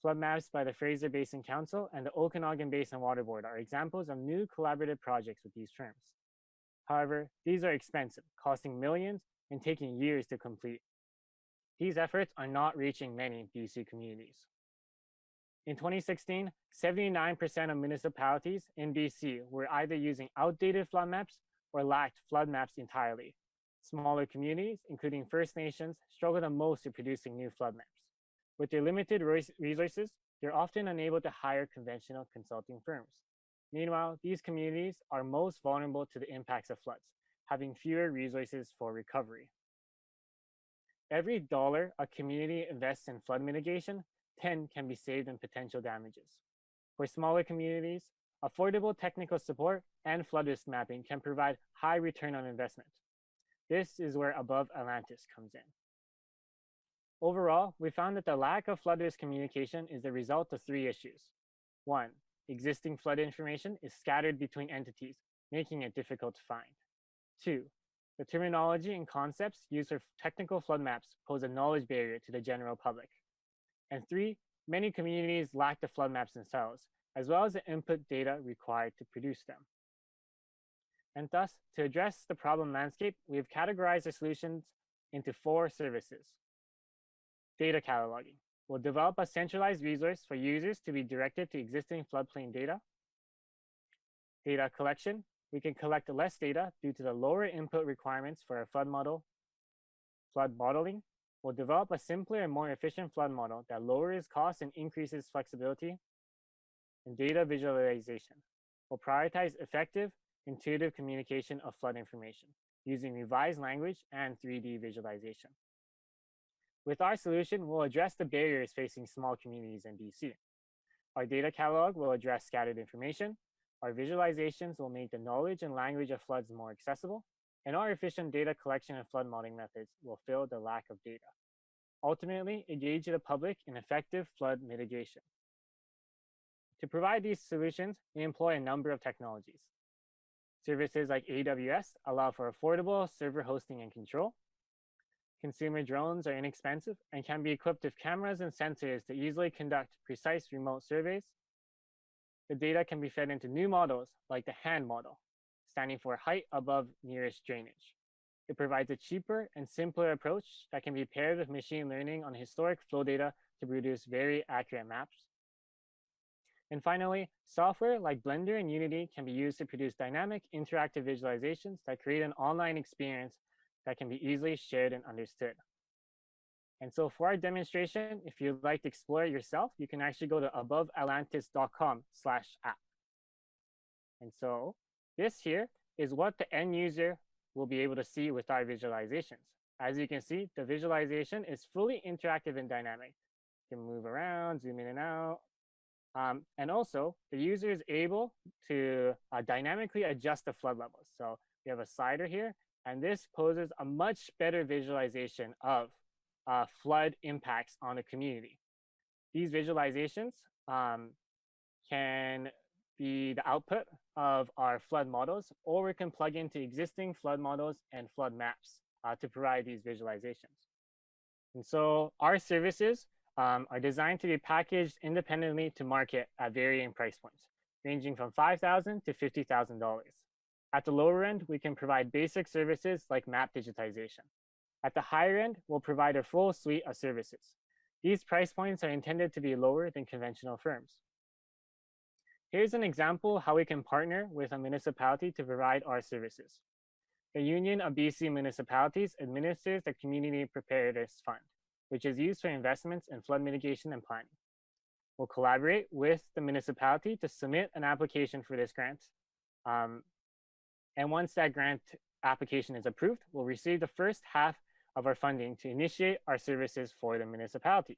Flood maps by the Fraser Basin Council and the Okanagan Basin Water Board are examples of new collaborative projects with these firms. However, these are expensive, costing millions and taking years to complete. These efforts are not reaching many BC communities. In 2016, 79% of municipalities in BC were either using outdated flood maps or lacked flood maps entirely. Smaller communities, including First Nations, struggle the most in producing new flood maps. With their limited resources, they're often unable to hire conventional consulting firms. Meanwhile, these communities are most vulnerable to the impacts of floods, having fewer resources for recovery. Every dollar a community invests in flood mitigation, 10 can be saved in potential damages. For smaller communities, affordable technical support and flood risk mapping can provide high return on investment. This is where Above Atlantis comes in. Overall, we found that the lack of flood risk communication is the result of 3 issues. 1, existing flood information is scattered between entities, making it difficult to find. 2, the terminology and concepts used for technical flood maps pose a knowledge barrier to the general public. And 3, many communities lack the flood maps themselves, as well as the input data required to produce them. And thus, to address the problem landscape, we have categorized the solutions into 4 services. Data cataloging. We'll develop a centralized resource for users to be directed to existing floodplain data. Data collection. We can collect less data due to the lower input requirements for a flood model. Flood modeling. We'll develop a simpler and more efficient flood model that lowers costs and increases flexibility. And data visualization. We'll prioritize effective, intuitive communication of flood information using revised language and 3D visualization. With our solution, we'll address the barriers facing small communities in BC. Our data catalog will address scattered information. Our visualizations will make the knowledge and language of floods more accessible. And our efficient data collection and flood modeling methods will fill the lack of data. Ultimately, engage the public in effective flood mitigation. To provide these solutions, we employ a number of technologies. Services like AWS allow for affordable server hosting and control. Consumer drones are inexpensive and can be equipped with cameras and sensors to easily conduct precise remote surveys. The data can be fed into new models like the HAND model, standing for height above nearest drainage. It provides a cheaper and simpler approach that can be paired with machine learning on historic flow data to produce very accurate maps. And finally, software like Blender and Unity can be used to produce dynamic interactive visualizations that create an online experience that can be easily shared and understood. And so for our demonstration, if you'd like to explore it yourself, you can actually go to aboveatlantis.com/app. And so this here is what the end user will be able to see with our visualizations. As you can see, the visualization is fully interactive and dynamic. You can move around, zoom in and out. And also, the user is able to dynamically adjust the flood levels. So we have a slider here, and this poses a much better visualization of flood impacts on a community. These visualizations can be the output of our flood models, or we can plug into existing flood models and flood maps to provide these visualizations. And so our services are designed to be packaged independently to market at varying price points, ranging from $5,000 to $50,000. At the lower end, we can provide basic services like map digitization. At the higher end, we'll provide a full suite of services. These price points are intended to be lower than conventional firms. Here's an example how we can partner with a municipality to provide our services. The Union of BC Municipalities administers the Community Preparedness Fund, which is used for investments in flood mitigation and planning. We'll collaborate with the municipality to submit an application for this grant. And once that grant application is approved, we'll receive the first half of our funding to initiate our services for the municipality.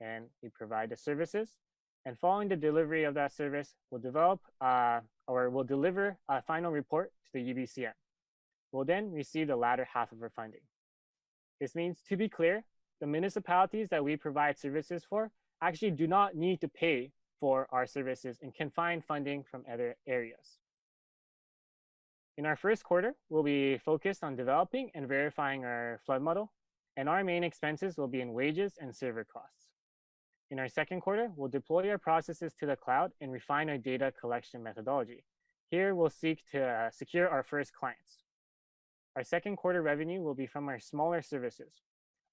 And we provide the services. And following the delivery of that service, we'll develop we'll deliver a final report to the UBCM. We'll then receive the latter half of our funding. This means, to be clear, the municipalities that we provide services for actually do not need to pay for our services and can find funding from other areas. In our first quarter, we'll be focused on developing and verifying our flood model, and our main expenses will be in wages and server costs. In our second quarter, we'll deploy our processes to the cloud and refine our data collection methodology. Here, we'll seek to secure our first clients. Our second quarter revenue will be from our smaller services.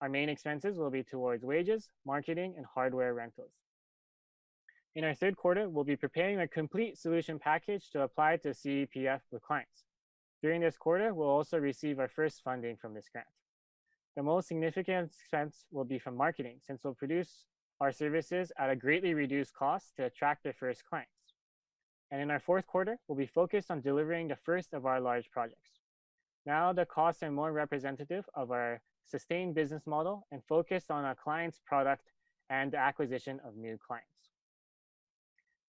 Our main expenses will be towards wages, marketing, and hardware rentals. In our third quarter, we'll be preparing a complete solution package to apply to CEPF with clients. During this quarter, we'll also receive our first funding from this grant. The most significant expense will be from marketing, since we'll produce our services at a greatly reduced cost to attract the first clients. And in our fourth quarter, we'll be focused on delivering the first of our large projects. Now the costs are more representative of our sustained business model and focused on our client's product and the acquisition of new clients.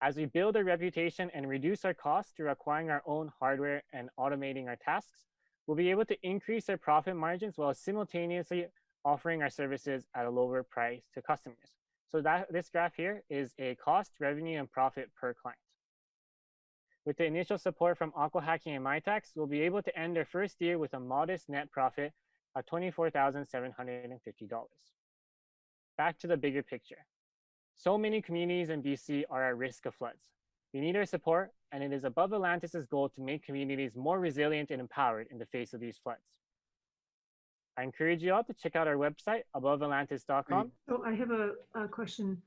As we build a reputation and reduce our costs through acquiring our own hardware and automating our tasks, we'll be able to increase our profit margins while simultaneously offering our services at a lower price to customers. So this graph here is a cost, revenue, and profit per client. With the initial support from AquaHacking and MyTax, we'll be able to end our first year with a modest net profit of $24,750. Back to the bigger picture. So many communities in BC are at risk of floods. We need our support, and it is Above Atlantis' goal to make communities more resilient and empowered in the face of these floods. I encourage you all to check out our website, aboveatlantis.com. So I have a question.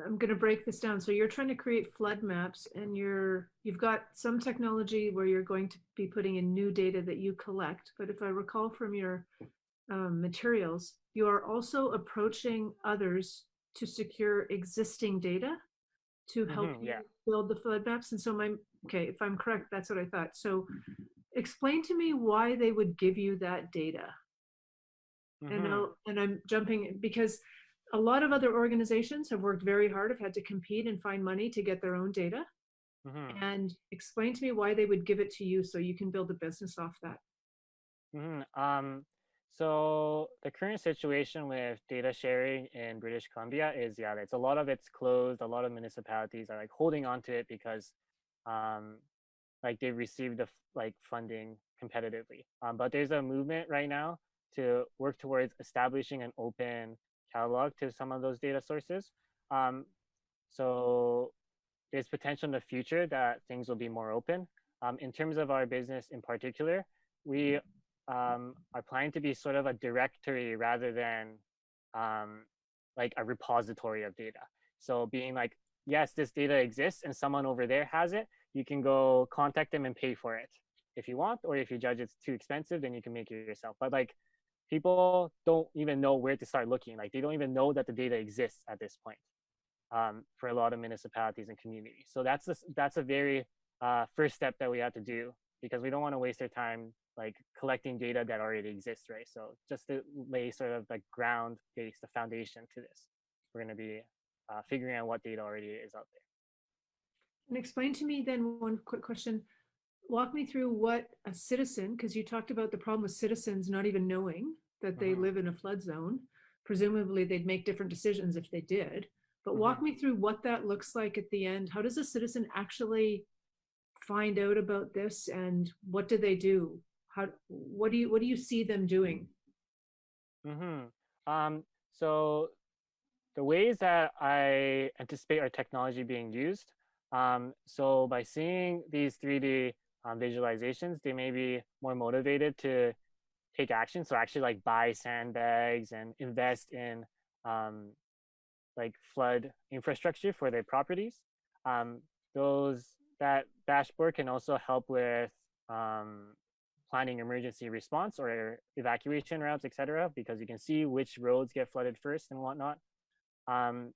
I'm going to break this down. So you're trying to create flood maps, and you've got some technology where you're going to be putting in new data that you collect. But if I recall from your materials, you are also approaching others to secure existing data to help you build the flood maps. And so if I'm correct, that's what I thought. So explain to me why they would give you that data. And I'm jumping because a lot of other organizations have worked very hard, have had to compete and find money to get their own data. And explain to me why they would give it to you so you can build a business off that. So the current situation with data sharing in British Columbia is, it's a lot of it's closed. A lot of municipalities are like holding on to it because like they've received the funding competitively. But there's a movement right now to work towards establishing an open catalog to some of those data sources. So there's potential in the future that things will be more open. In terms of our business in particular, we are planning to be sort of a directory rather than like a repository of data. So being like, yes, this data exists and someone over there has it, you can go contact them and pay for it if you want, or if you judge it's too expensive, then you can make it yourself. But like, people don't even know where to start looking. Like, they don't even know that the data exists at this point for a lot of municipalities and communities. So that's a very first step that we have to do, because we don't want to waste our time like collecting data that already exists, right? So just to lay sort of the ground base, the foundation to this, we're going to be figuring out what data already is out there. And explain to me then one quick question. Walk me through what a citizen, because you talked about the problem with citizens not even knowing that they live in a flood zone. Presumably they'd make different decisions if they did, but walk me through what that looks like at the end. How does a citizen actually find out about this, and what do they do? What do you see them doing? So the ways that I anticipate our technology being used, so by seeing these 3D visualizations, they may be more motivated to take action. So actually like buy sandbags and invest in like flood infrastructure for their properties. That dashboard can also help with planning emergency response or evacuation routes, etc., because you can see which roads get flooded first and whatnot. And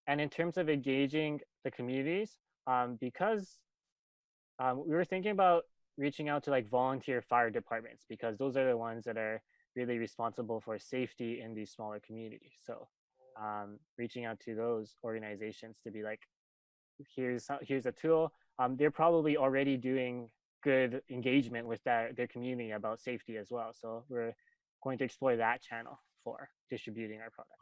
in terms of engaging the communities, because we were thinking about reaching out to like volunteer fire departments, because those are the ones that are really responsible for safety in these smaller communities. So reaching out to those organizations to be like, here's a tool. They're probably already doing good engagement with their community about safety as well. So we're going to explore that channel for distributing our product.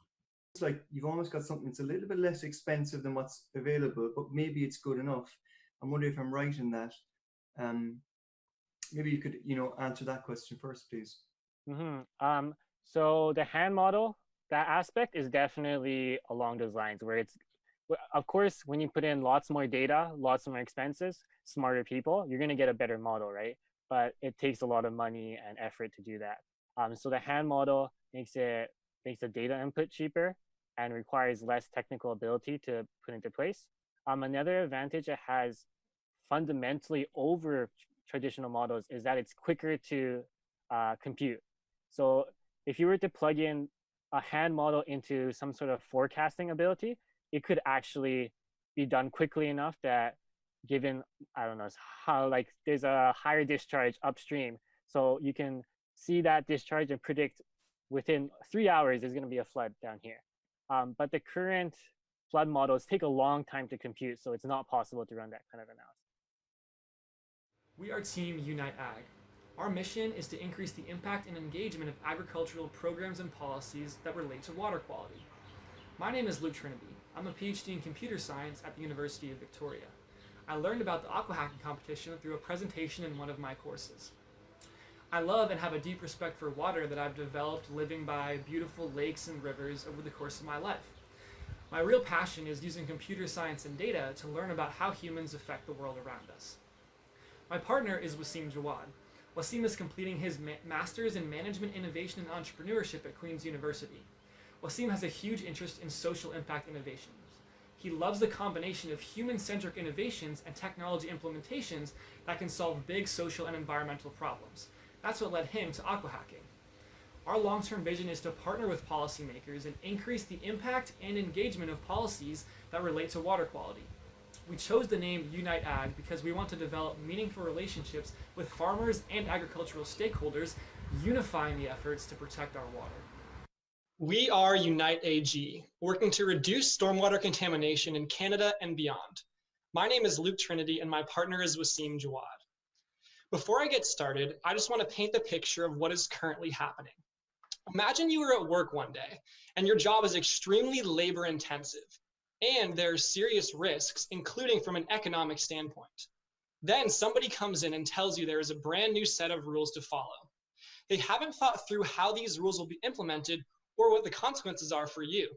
It's like you've almost got something that's a little bit less expensive than what's available, but maybe it's good enough. I'm wondering if I'm right in that. Maybe you could, answer that question first, please. So the hand model, that aspect is definitely along those lines where it's, of course, when you put in lots more data, lots more expenses, smarter people, you're going to get a better model, right? But it takes a lot of money and effort to do that. So the hand model makes the data input cheaper and requires less technical ability to put into place. Another advantage it has fundamentally over traditional models is that it's quicker to compute. So if you were to plug in a hand model into some sort of forecasting ability, it could actually be done quickly enough that given, I don't know, how like there's a higher discharge upstream. So you can see that discharge and predict within 3 hours there's going to be a flood down here. But the current flood models take a long time to compute, so it's not possible to run that kind of analysis. We are Team Unite Ag. Our mission is to increase the impact and engagement of agricultural programs and policies that relate to water quality. My name is Luke Trinity. I'm a PhD in computer science at the University of Victoria. I learned about the AquaHacking competition through a presentation in one of my courses. I love and have a deep respect for water that I've developed living by beautiful lakes and rivers over the course of my life. My real passion is using computer science and data to learn about how humans affect the world around us. My partner is Wasim Jawad. Wasim is completing his Master's in Management Innovation and Entrepreneurship at Queen's University. Wasim has a huge interest in social impact innovations. He loves the combination of human-centric innovations and technology implementations that can solve big social and environmental problems. That's what led him to AquaHacking. Our long-term vision is to partner with policymakers and increase the impact and engagement of policies that relate to water quality. We chose the name Unite Ag because we want to develop meaningful relationships with farmers and agricultural stakeholders, unifying the efforts to protect our water. We are Unite AG, working to reduce stormwater contamination in Canada and beyond. My name is Luke Trinity and my partner is Wasim Jawad. Before I get started, I just want to paint the picture of what is currently happening. Imagine you were at work one day and your job is extremely labor intensive and there are serious risks, including from an economic standpoint. Then somebody comes in and tells you there is a brand new set of rules to follow. They haven't thought through how these rules will be implemented or what the consequences are for you.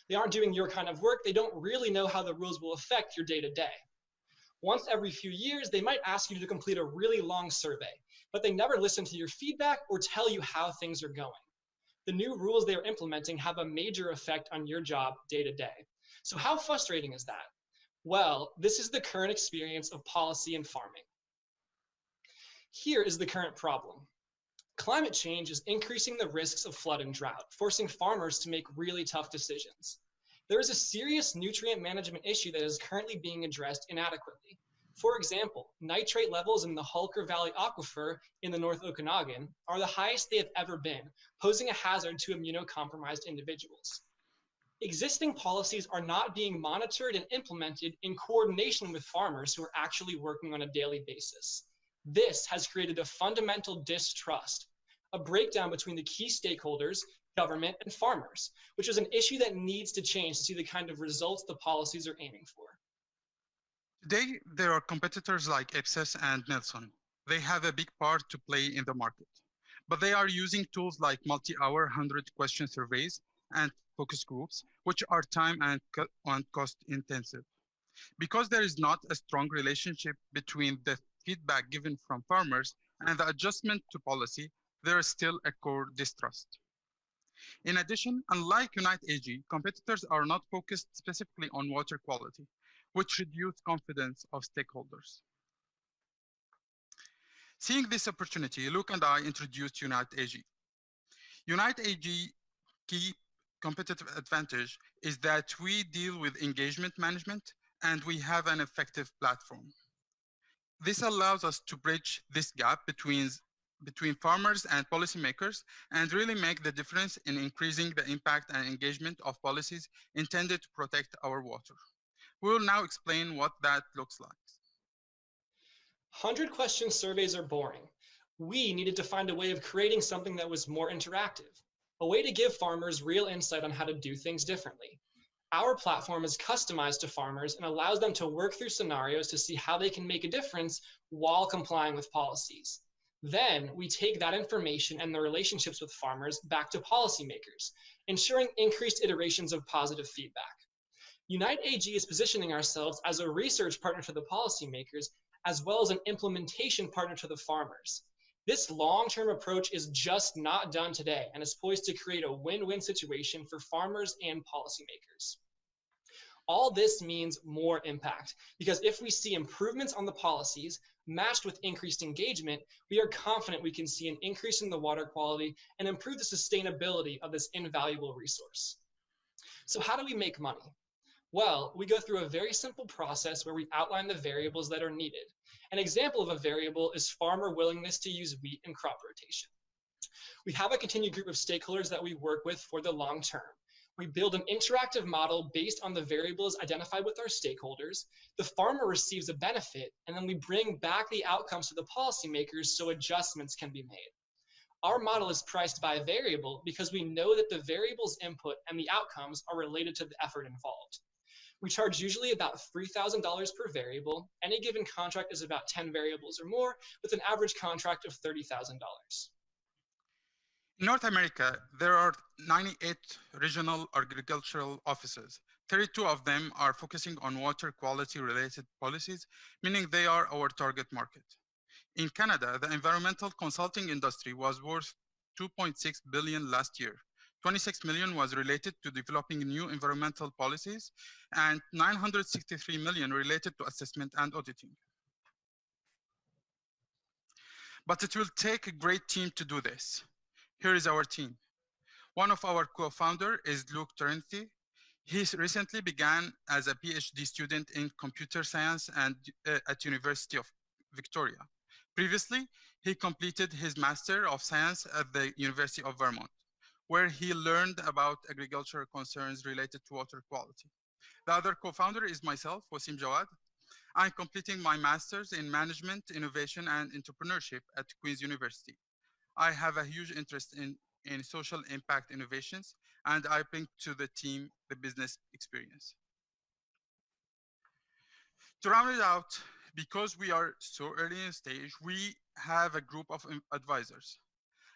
They aren't doing your kind of work. They don't really know how the rules will affect your day-to-day. Once every few years, they might ask you to complete a really long survey, but they never listen to your feedback or tell you how things are going. The new rules they are implementing have a major effect on your job day-to-day. So how frustrating is that? Well, this is the current experience of policy and farming. Here is the current problem. Climate change is increasing the risks of flood and drought, forcing farmers to make really tough decisions. There is a serious nutrient management issue that is currently being addressed inadequately. For example, nitrate levels in the Hulker Valley Aquifer in the North Okanagan are the highest they have ever been, posing a hazard to immunocompromised individuals. Existing policies are not being monitored and implemented in coordination with farmers who are actually working on a daily basis. This has created a fundamental distrust, a breakdown between the key stakeholders, government, and farmers, which is an issue that needs to change to see the kind of results the policies are aiming for. Today, there are competitors like Ipsos and Nelson. They have a big part to play in the market. but they are using tools like multi-hour 100-question surveys and focus groups, which are time and cost intensive. Because there is not a strong relationship between the feedback given from farmers and the adjustment to policy, there is still a core distrust. In addition, unlike Unite AG, competitors are not focused specifically on water quality, which reduces confidence of stakeholders. Seeing this opportunity, Luke and I introduced Unite AG. Unite AG key competitive advantage is that we deal with engagement management and we have an effective platform. This allows us to bridge this gap between farmers and policymakers and really make the difference in increasing the impact and engagement of policies intended to protect our water. We will now explain what that looks like. 100-question surveys are boring. We needed to find a way of creating something that was more interactive, a way to give farmers real insight on how to do things differently. Our platform is customized to farmers and allows them to work through scenarios to see how they can make a difference while complying with policies. Then we take that information and the relationships with farmers back to policymakers, ensuring increased iterations of positive feedback. Unite AG is positioning ourselves as a research partner to the policymakers, as well as an implementation partner to the farmers. This long-term approach is just not done today and is poised to create a win-win situation for farmers and policymakers. All this means more impact, because if we see improvements on the policies matched with increased engagement, we are confident we can see an increase in the water quality and improve the sustainability of this invaluable resource. So how do we make money? Well, we go through a very simple process where we outline the variables that are needed. An example of a variable is farmer willingness to use wheat in crop rotation. We have a continued group of stakeholders that we work with for the long term. We build an interactive model based on the variables identified with our stakeholders. The farmer receives a benefit, and then we bring back the outcomes to the policymakers so adjustments can be made. Our model is priced by variable because we know that the variable's input and the outcomes are related to the effort involved. We charge usually about $3,000 per variable. Any given contract is about 10 variables or more, with an average contract of $30,000. In North America, there are 98 regional agricultural offices. 32 of them are focusing on water quality related policies, meaning they are our target market. In Canada, the environmental consulting industry was worth $2.6 billion last year. 26 million was related to developing new environmental policies and 963 million related to assessment and auditing. But it will take a great team to do this. Here is our team. One of our co-founders is Luke Trinity. He recently began as a PhD student in computer science and at University of Victoria. Previously, he completed his Master of Science at the University of Vermont, where he learned about agricultural concerns related to water quality. The other co-founder is myself, Wasim Jawad. I'm completing my Master's in Management, Innovation, and Entrepreneurship at Queen's University. I have a huge interest in social impact innovations, and I bring to the team the business experience. To round it out, because we are so early in stage, we have a group of advisors.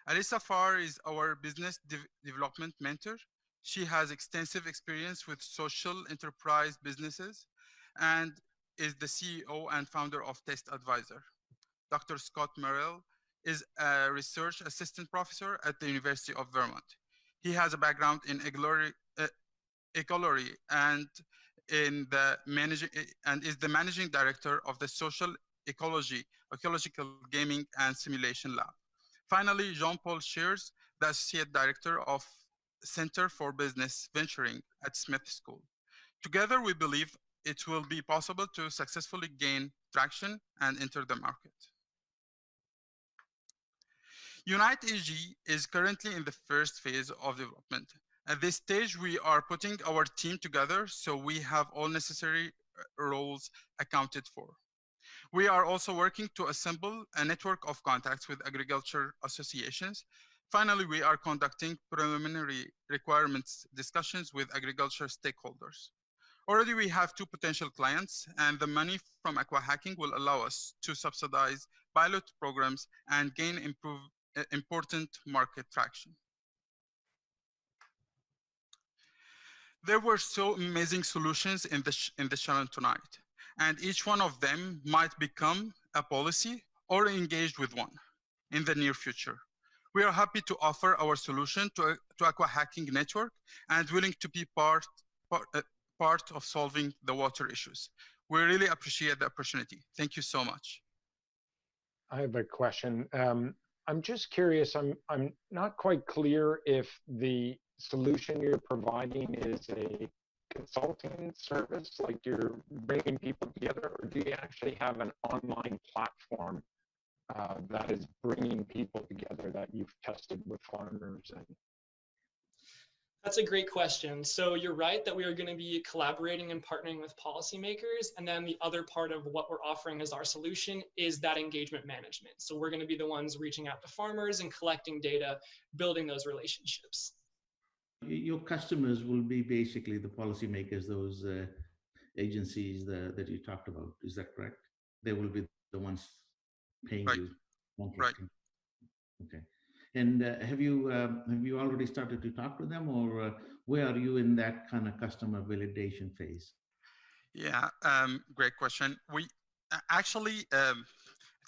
Alyssa Farr is our business development mentor. She has extensive experience with social enterprise businesses and is the CEO and founder of Test Advisor. Dr. Scott Merrill is a research assistant professor at the University of Vermont. He has a background in ecology and is the managing director of the Social Ecological Gaming and Simulation Lab. Finally, Jean-Paul Shears, the Associate Director of Center for Business Venturing at Smith School. Together, we believe it will be possible to successfully gain traction and enter the market. Unite AG is currently in the first phase of development. At this stage, we are putting our team together so we have all necessary roles accounted for. We are also working to assemble a network of contacts with agriculture associations. Finally, we are conducting preliminary requirements discussions with agriculture stakeholders. Already we have 2 potential clients, and the money from AquaHacking will allow us to subsidize pilot programs and gain important market traction. There were so amazing solutions in the challenge tonight, and each one of them might become a policy or engaged with one in the near future. We are happy to offer our solution to AquaHacking network and willing to be part of solving the water issues. We really appreciate the opportunity. Thank you so much. I have a question. I'm just curious, I'm not quite clear if the solution you're providing is a consulting service, like you're bringing people together, or do you actually have an online platform that is bringing people together that you've tested with farmers? And that's a great question. So you're right that we are going to be collaborating and partnering with policymakers. And then the other part of what we're offering as our solution is that engagement management. So we're going to be the ones reaching out to farmers and collecting data, building those relationships. Your customers will be basically the policymakers, those agencies that you talked about. Is that correct? They will be the ones paying you. Right. Okay. And have you already started to talk to them, or where are you in that kind of customer validation phase? Yeah, great question. We actually,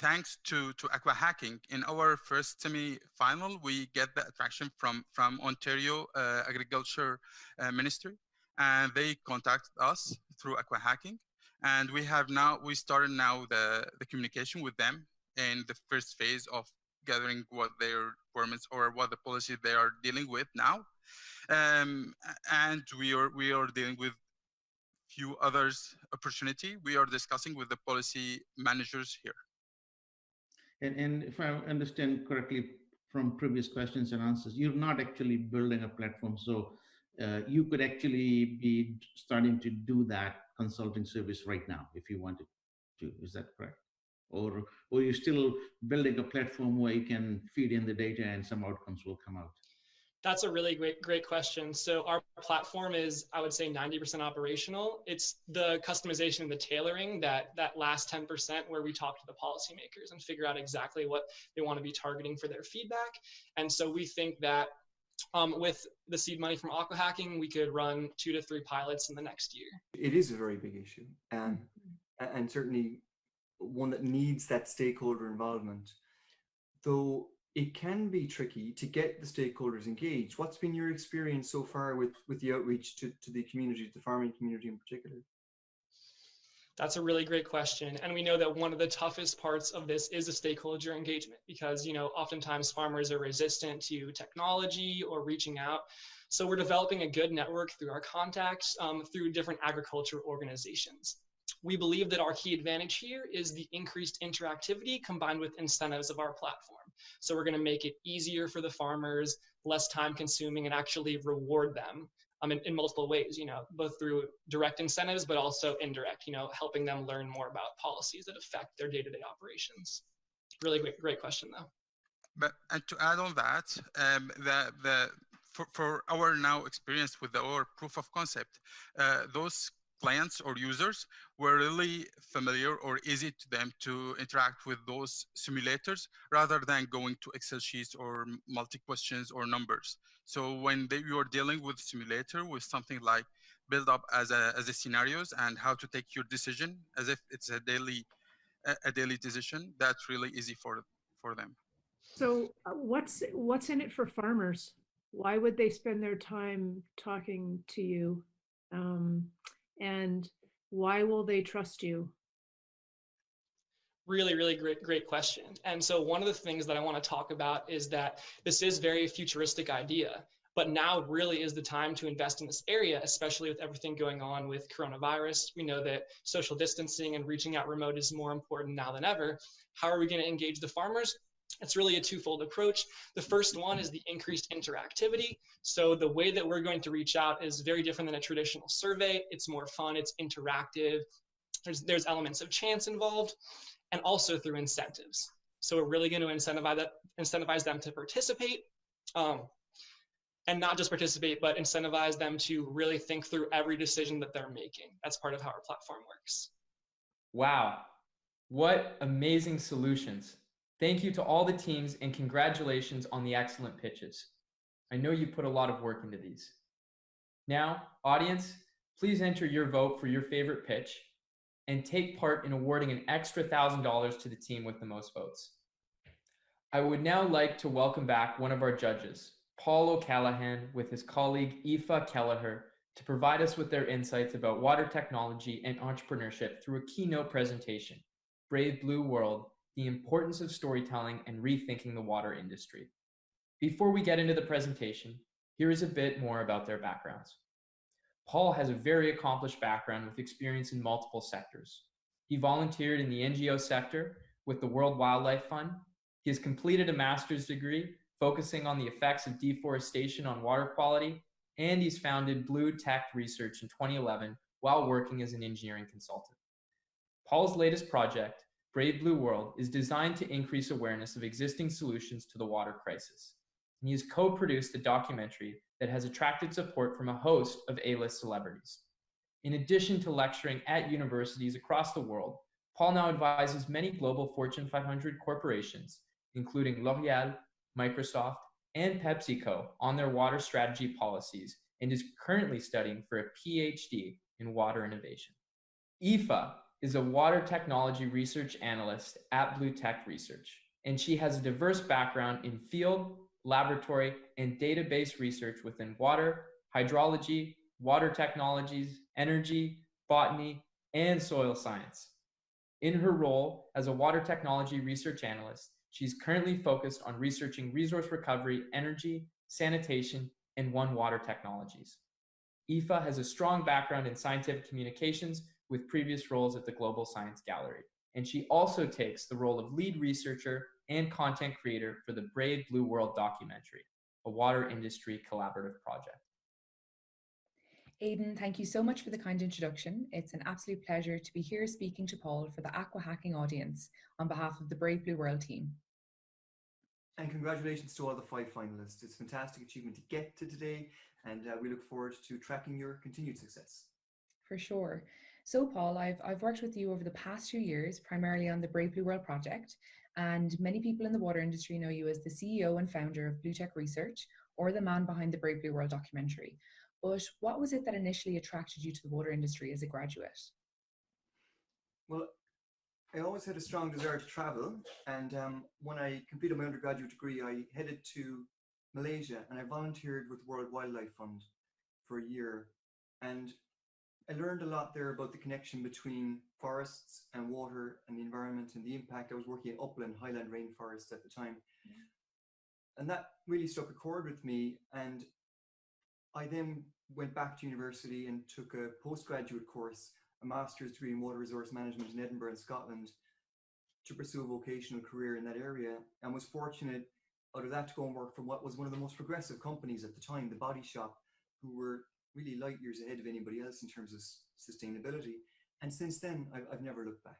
thanks to AquaHacking, in our first semi-final, we get the attraction from Ontario Agriculture Ministry, and they contacted us through AquaHacking, and we started now the communication with them in the first phase of gathering what their requirements or what the policy they are dealing with now, and we are dealing with few others opportunity we are discussing with the policy managers here. And if I understand correctly from previous questions and answers, you're not actually building a platform, so you could actually be starting to do that consulting service right now if you wanted to. Is that correct? Or you're still building a platform where you can feed in the data and some outcomes will come out? That's a really great question. So our platform is, I would say, 90% operational. It's the customization and the tailoring, that last 10% where we talk to the policymakers and figure out exactly what they want to be targeting for their feedback. And so we think that with the seed money from AquaHacking, we could run 2 to 3 pilots in the next year. It is a very big issue, and certainly one that needs that stakeholder involvement. Though it can be tricky to get the stakeholders engaged. What's been your experience so far with the outreach to the community, the farming community in particular? That's a really great question. And we know that one of the toughest parts of this is the stakeholder engagement, because, oftentimes farmers are resistant to technology or reaching out. So we're developing a good network through our contacts, through different agriculture organizations. We believe that our key advantage here is the increased interactivity combined with incentives of our platform. So we're going to make it easier for the farmers, less time consuming, and actually reward them in multiple ways, both through direct incentives, but also indirect, helping them learn more about policies that affect their day-to-day operations. Really great question, though. And to add on that, for our now experience with our proof of concept, those clients or users were really familiar or easy to them to interact with those simulators rather than going to Excel sheets or multi-questions or numbers. So when you are dealing with simulator with something like build up as a scenarios and how to take your decision as if it's a daily decision, that's really easy for them. So what's in it for farmers? Why would they spend their time talking to you? And why will they trust you? Really great question. And so one of the things that I want to talk about is that this is very futuristic idea, but now really is the time to invest in this area, especially with everything going on with coronavirus. We know that social distancing and reaching out remote is more important now than ever. How are we going to engage the farmers? It's really a twofold approach. The first one is the increased interactivity. So the way that we're going to reach out is very different than a traditional survey. It's more fun, it's interactive. There's elements of chance involved, and also through incentives. So we're really going to incentivize them to participate, and not just participate, but incentivize them to really think through every decision that they're making. That's part of how our platform works. Wow, what amazing solutions. Thank you to all the teams and congratulations on the excellent pitches. I know you put a lot of work into these. Now, audience, please enter your vote for your favorite pitch and take part in awarding an extra $1,000 to the team with the most votes. I would now like to welcome back one of our judges, Paul O'Callaghan, with his colleague Aoife Kelleher, to provide us with their insights about water technology and entrepreneurship through a keynote presentation, Brave Blue World, the importance of storytelling and rethinking the water industry. Before we get into the presentation, here is a bit more about their backgrounds. Paul has a very accomplished background with experience in multiple sectors. He volunteered in the NGO sector with the World Wildlife Fund. He has completed a master's degree focusing on the effects of deforestation on water quality, and he's founded Blue Tech Research in 2011 while working as an engineering consultant. Paul's latest project, Brave Blue World, is designed to increase awareness of existing solutions to the water crisis. And he has co-produced a documentary that has attracted support from a host of A-list celebrities. In addition to lecturing at universities across the world, Paul now advises many global Fortune 500 corporations, including L'Oreal, Microsoft, and PepsiCo, on their water strategy policies, and is currently studying for a PhD in water innovation. Aoife is a water technology research analyst at Blue Tech Research, and she has a diverse background in field, laboratory, and database research within water, hydrology, water technologies, energy, botany, and soil science. In her role as a water technology research analyst, she's currently focused on researching resource recovery, energy, sanitation, and water technologies. Aoife has a strong background in scientific communications with previous roles at the Global Science Gallery, and she also takes the role of lead researcher and content creator for the Brave Blue World documentary, a water industry collaborative project. Aidan, thank you so much for the kind introduction. It's an absolute pleasure to be here speaking to Paul for the AquaHacking audience on behalf of the Brave Blue World team. And congratulations to all the 5 finalists. It's a fantastic achievement to get to today, and we look forward to tracking your continued success. For sure. So Paul, I've worked with you over the past few years, primarily on the Brave Blue World project, and many people in the water industry know you as the CEO and founder of Blue Tech Research, or the man behind the Brave Blue World documentary. But what was it that initially attracted you to the water industry as a graduate? Well, I always had a strong desire to travel, and when I completed my undergraduate degree, I headed to Malaysia and I volunteered with the World Wildlife Fund for a year. And I learned a lot there about the connection between forests and water and the environment and the impact. I was working in upland, highland rainforests at the time. And that really struck a chord with me. And I then went back to university and took a postgraduate course, a master's degree in water resource management in Edinburgh, Scotland, to pursue a vocational career in that area, and was fortunate out of that to go and work for what was one of the most progressive companies at the time, the Body Shop, who were really light years ahead of anybody else in terms of sustainability. And since then, I've never looked back.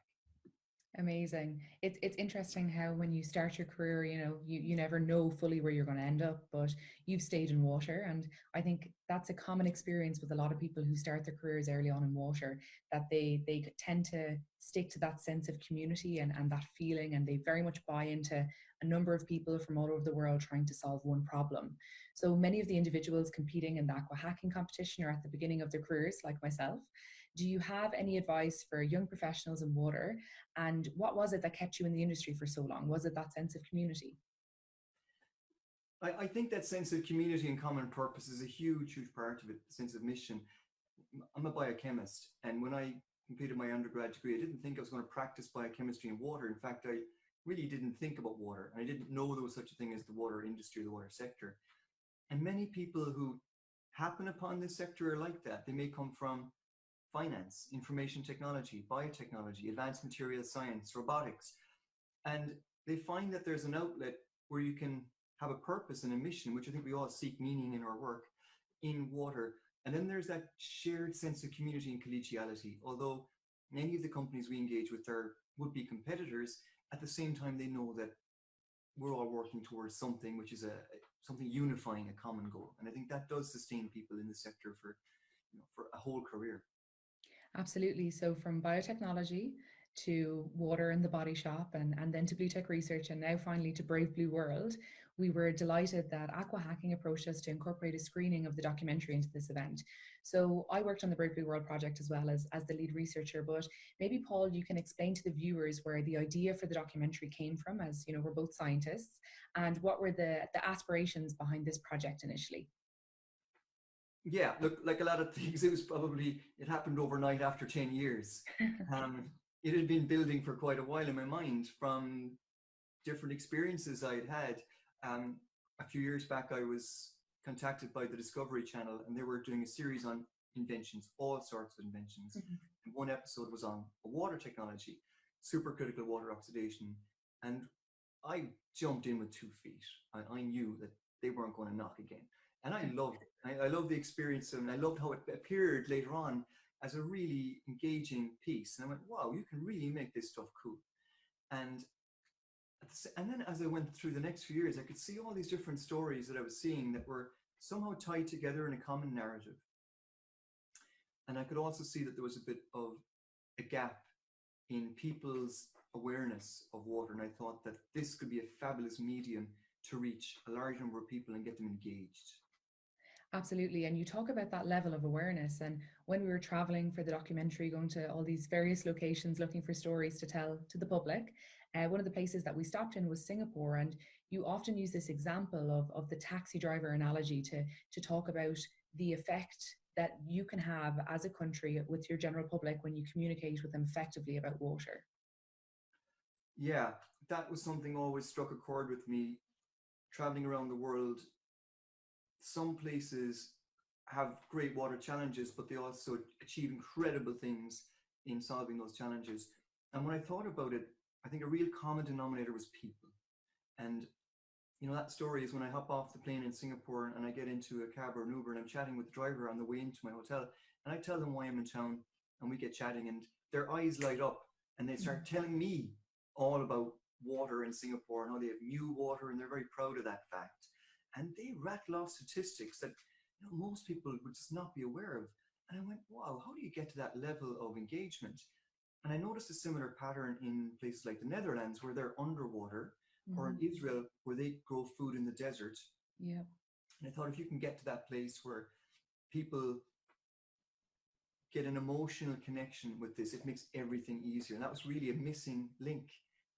Amazing. It's interesting how when you start your career, you never know fully where you're going to end up, but you've stayed in water. And I think that's a common experience with a lot of people who start their careers early on in water, that they tend to stick to that sense of community and that feeling, and they very much buy into a number of people from all over the world trying to solve one problem. So many of the individuals competing in the AquaHacking competition are at the beginning of their careers, like myself. Do you have any advice for young professionals in water? And what was it that kept you in the industry for so long? Was it that sense of community? I think that sense of community and common purpose is a huge, huge part of it, the sense of mission. I'm a biochemist, and when I completed my undergrad degree, I didn't think I was going to practice biochemistry in water. In fact, I really didn't think about water. I didn't know there was such a thing as the water industry, the water sector. And many people who happen upon this sector are like that. They may come from finance, information technology, biotechnology, advanced materials science, robotics. And they find that there's an outlet where you can have a purpose and a mission, which I think we all seek meaning in our work, in water. And then there's that shared sense of community and collegiality. Although many of the companies we engage with are would-be competitors, at the same time they know that we're all working towards something which is something unifying a common goal. And I think that does sustain people in the sector for a whole career. Absolutely. So from biotechnology to Water in the Body Shop, and then to Blue Tech Research, and now finally to Brave Blue World, we were delighted that AquaHacking approached us to incorporate a screening of the documentary into this event. So I worked on the Brave Blue World project as well as the lead researcher, but maybe Paul, you can explain to the viewers where the idea for the documentary came from, as you know, we're both scientists, and what were the aspirations behind this project initially. Yeah, look, like a lot of things, it happened overnight after 10 years. It had been building for quite a while in my mind from different experiences I'd had. A few years back, I was contacted by the Discovery Channel, and they were doing a series on inventions, all sorts of inventions. And one episode was on water technology, supercritical water oxidation. And I jumped in with 2 feet. I knew that they weren't going to knock again. And I loved it. I loved the experience, and I loved how it appeared later on as a really engaging piece. And I went, wow, you can really make this stuff cool. And then as I went through the next few years, I could see all these different stories that I was seeing that were somehow tied together in a common narrative. And I could also see that there was a bit of a gap in people's awareness of water. And I thought that this could be a fabulous medium to reach a large number of people and get them engaged. Absolutely. And you talk about that level of awareness. And when we were traveling for the documentary, going to all these various locations, looking for stories to tell to the public, one of the places that we stopped in was Singapore. And you often use this example of the taxi driver analogy to talk about the effect that you can have as a country with your general public when you communicate with them effectively about water. Yeah, that was something always struck a chord with me. Traveling around the world, some places have great water challenges, but they also achieve incredible things in solving those challenges. And when I thought about it, I think a real common denominator was people. And you know, that story is when I hop off the plane in Singapore and I get into a cab or an Uber and I'm chatting with the driver on the way into my hotel, and I tell them why I'm in town, and we get chatting, and their eyes light up and they start telling me all about water in Singapore and how they have new water, and they're very proud of that fact. And they rattle off statistics that, you know, most people would just not be aware of. And I went, wow, how do you get to that level of engagement? And I noticed a similar pattern in places like the Netherlands, where they're underwater, or in Israel, where they grow food in the desert. Yeah. And I thought, if you can get to that place where people get an emotional connection with this, it makes everything easier. And that was really a missing link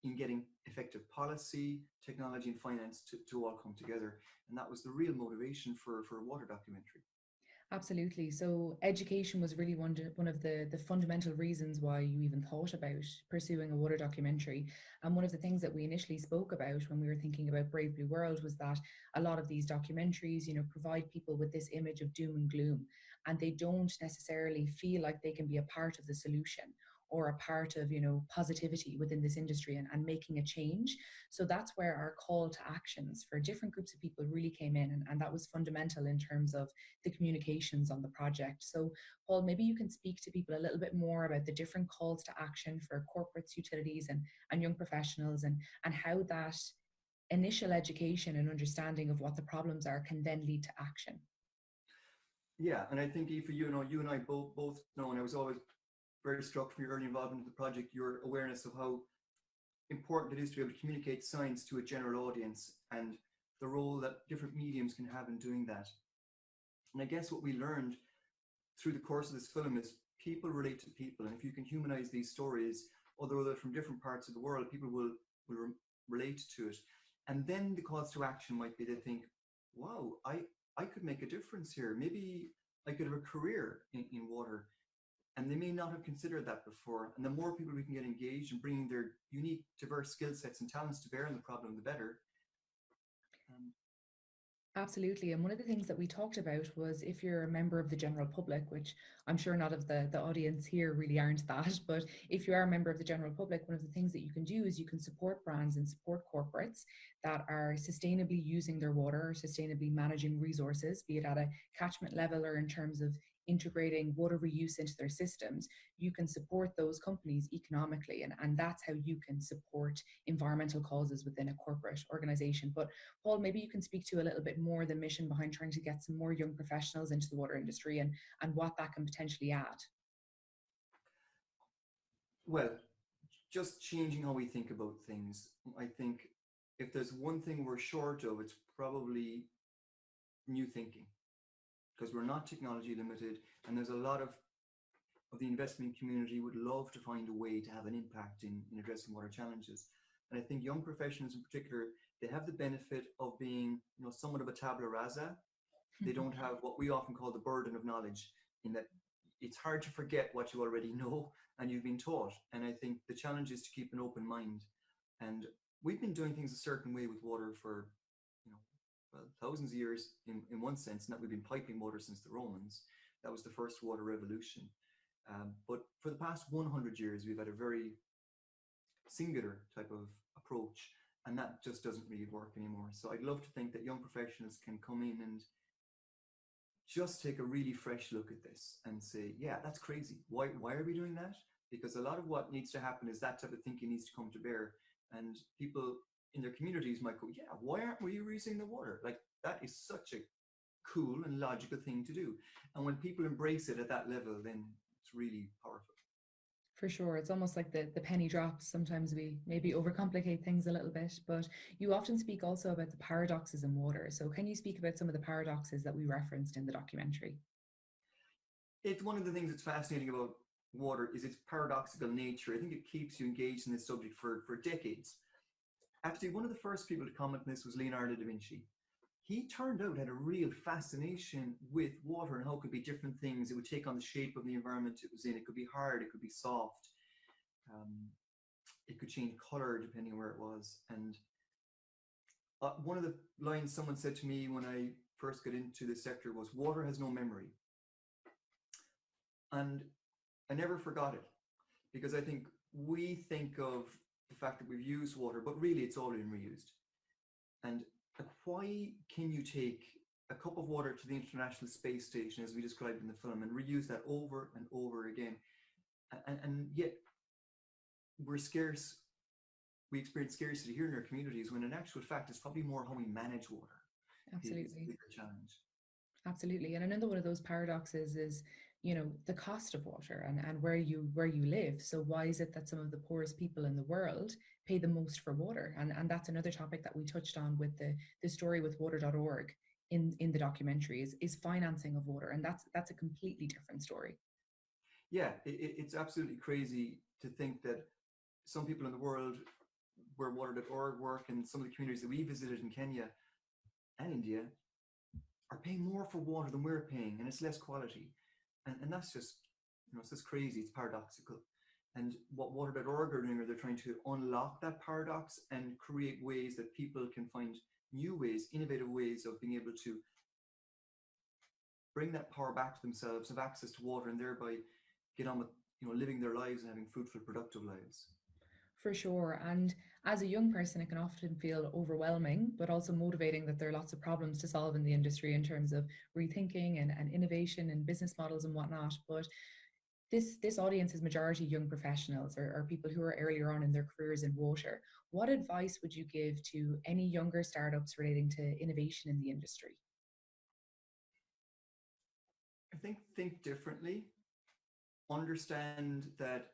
in getting effective policy, technology, and finance to all come together. And that was the real motivation for a water documentary. Absolutely. So education was really one of the fundamental reasons why you even thought about pursuing a water documentary. And one of the things that we initially spoke about when we were thinking about Brave Blue World was that a lot of these documentaries, you know, provide people with this image of doom and gloom, and they don't necessarily feel like they can be a part of the solution or a part of, you know, positivity within this industry and making a change. So that's where our call to actions for different groups of people really came in, and that was fundamental in terms of the communications on the project. So Paul, maybe you can speak to people a little bit more about the different calls to action for corporates, utilities, and young professionals, and how that initial education and understanding of what the problems are can then lead to action. Yeah, and I think, Aoife, you and I both know, and I was always very struck from your early involvement in the project, your awareness of how important it is to be able to communicate science to a general audience, and the role that different mediums can have in doing that. And I guess what we learned through the course of this film is people relate to people, and if you can humanize these stories, although they're from different parts of the world, people will relate to it. And then the calls to action might be, they think, wow, I could make a difference here. Maybe I could have a career in water. And they may not have considered that before. And the more people we can get engaged and bringing their unique, diverse skill sets and talents to bear on the problem, the better. Absolutely. And one of the things that we talked about was, if you're a member of the general public, which I'm sure not of the audience here really aren't that, but if you are a member of the general public, one of the things that you can do is you can support brands and support corporates that are sustainably using their water or sustainably managing resources, be it at a catchment level or in terms of integrating water reuse into their systems. You can support those companies economically, and that's how you can support environmental causes within a corporate organization. But Paul, maybe you can speak to a little bit more the mission behind trying to get some more young professionals into the water industry and what that can potentially add. Well, just changing how we think about things. I think if there's one thing we're short of, it's probably new thinking, because we're not technology limited, and there's a lot of the investment community would love to find a way to have an impact in addressing water challenges. And I think young professionals in particular, they have the benefit of being, you know, somewhat of a tabula rasa. They don't have what we often call the burden of knowledge, in that it's hard to forget what you already know and you've been taught. And I think the challenge is to keep an open mind. And we've been doing things a certain way with water for, you know, well, thousands of years in one sense, and that we've been piping water since the Romans. That was the first water revolution. But for the past 100 years, we've had a very singular type of approach, and that just doesn't really work anymore. So I'd love to think that young professionals can come in and just take a really fresh look at this and say, yeah, that's crazy. Why are we doing that? Because a lot of what needs to happen is that type of thinking needs to come to bear. And people in their communities might go, yeah, why aren't we reusing the water? Like, that is such a cool and logical thing to do. And when people embrace it at that level, then it's really powerful. For sure. It's almost like the penny drops. Sometimes we maybe overcomplicate things a little bit, but you often speak also about the paradoxes in water. So can you speak about some of the paradoxes that we referenced in the documentary? It's one of the things that's fascinating about water is its paradoxical nature. I think it keeps you engaged in this subject for decades. Actually, one of the first people to comment on this was Leonardo da Vinci. He turned out had a real fascination with water and how it could be different things. It would take on the shape of the environment it was in. It could be hard, it could be soft. It could change color depending on where it was. And one of the lines someone said to me when I first got into this sector was, water has no memory. And I never forgot it, because I think we think of the fact that we've used water, but really it's all been reused. And why can you take a cup of water to the International Space Station, as we described in the film, and reuse that over and over again? And yet we're scarce. We experience scarcity here in our communities, when in actual fact it's probably more how we manage water. Absolutely. Is the bigger challenge. Absolutely. And another one of those paradoxes is, you know, the cost of water and where you live. So why is it that some of the poorest people in the world pay the most for water? And that's another topic that we touched on with the story with water.org in the documentary is financing of water. And that's a completely different story. Yeah, it's absolutely crazy to think that some people in the world where water.org work, and some of the communities that we visited in Kenya and India, are paying more for water than we're paying, and it's less quality. And that's just, you know, it's just crazy. It's paradoxical. And what water.org are doing, are they're trying to unlock that paradox and create ways that people can find new ways, innovative ways of being able to bring that power back to themselves, have access to water, and thereby get on with, you know, living their lives and having fruitful, productive lives. For sure. And as a young person, it can often feel overwhelming, but also motivating that there are lots of problems to solve in the industry in terms of rethinking and innovation and business models and whatnot. But this audience is majority young professionals or people who are earlier on in their careers in water. What advice would you give to any younger startups relating to innovation in the industry? I think differently. Understand that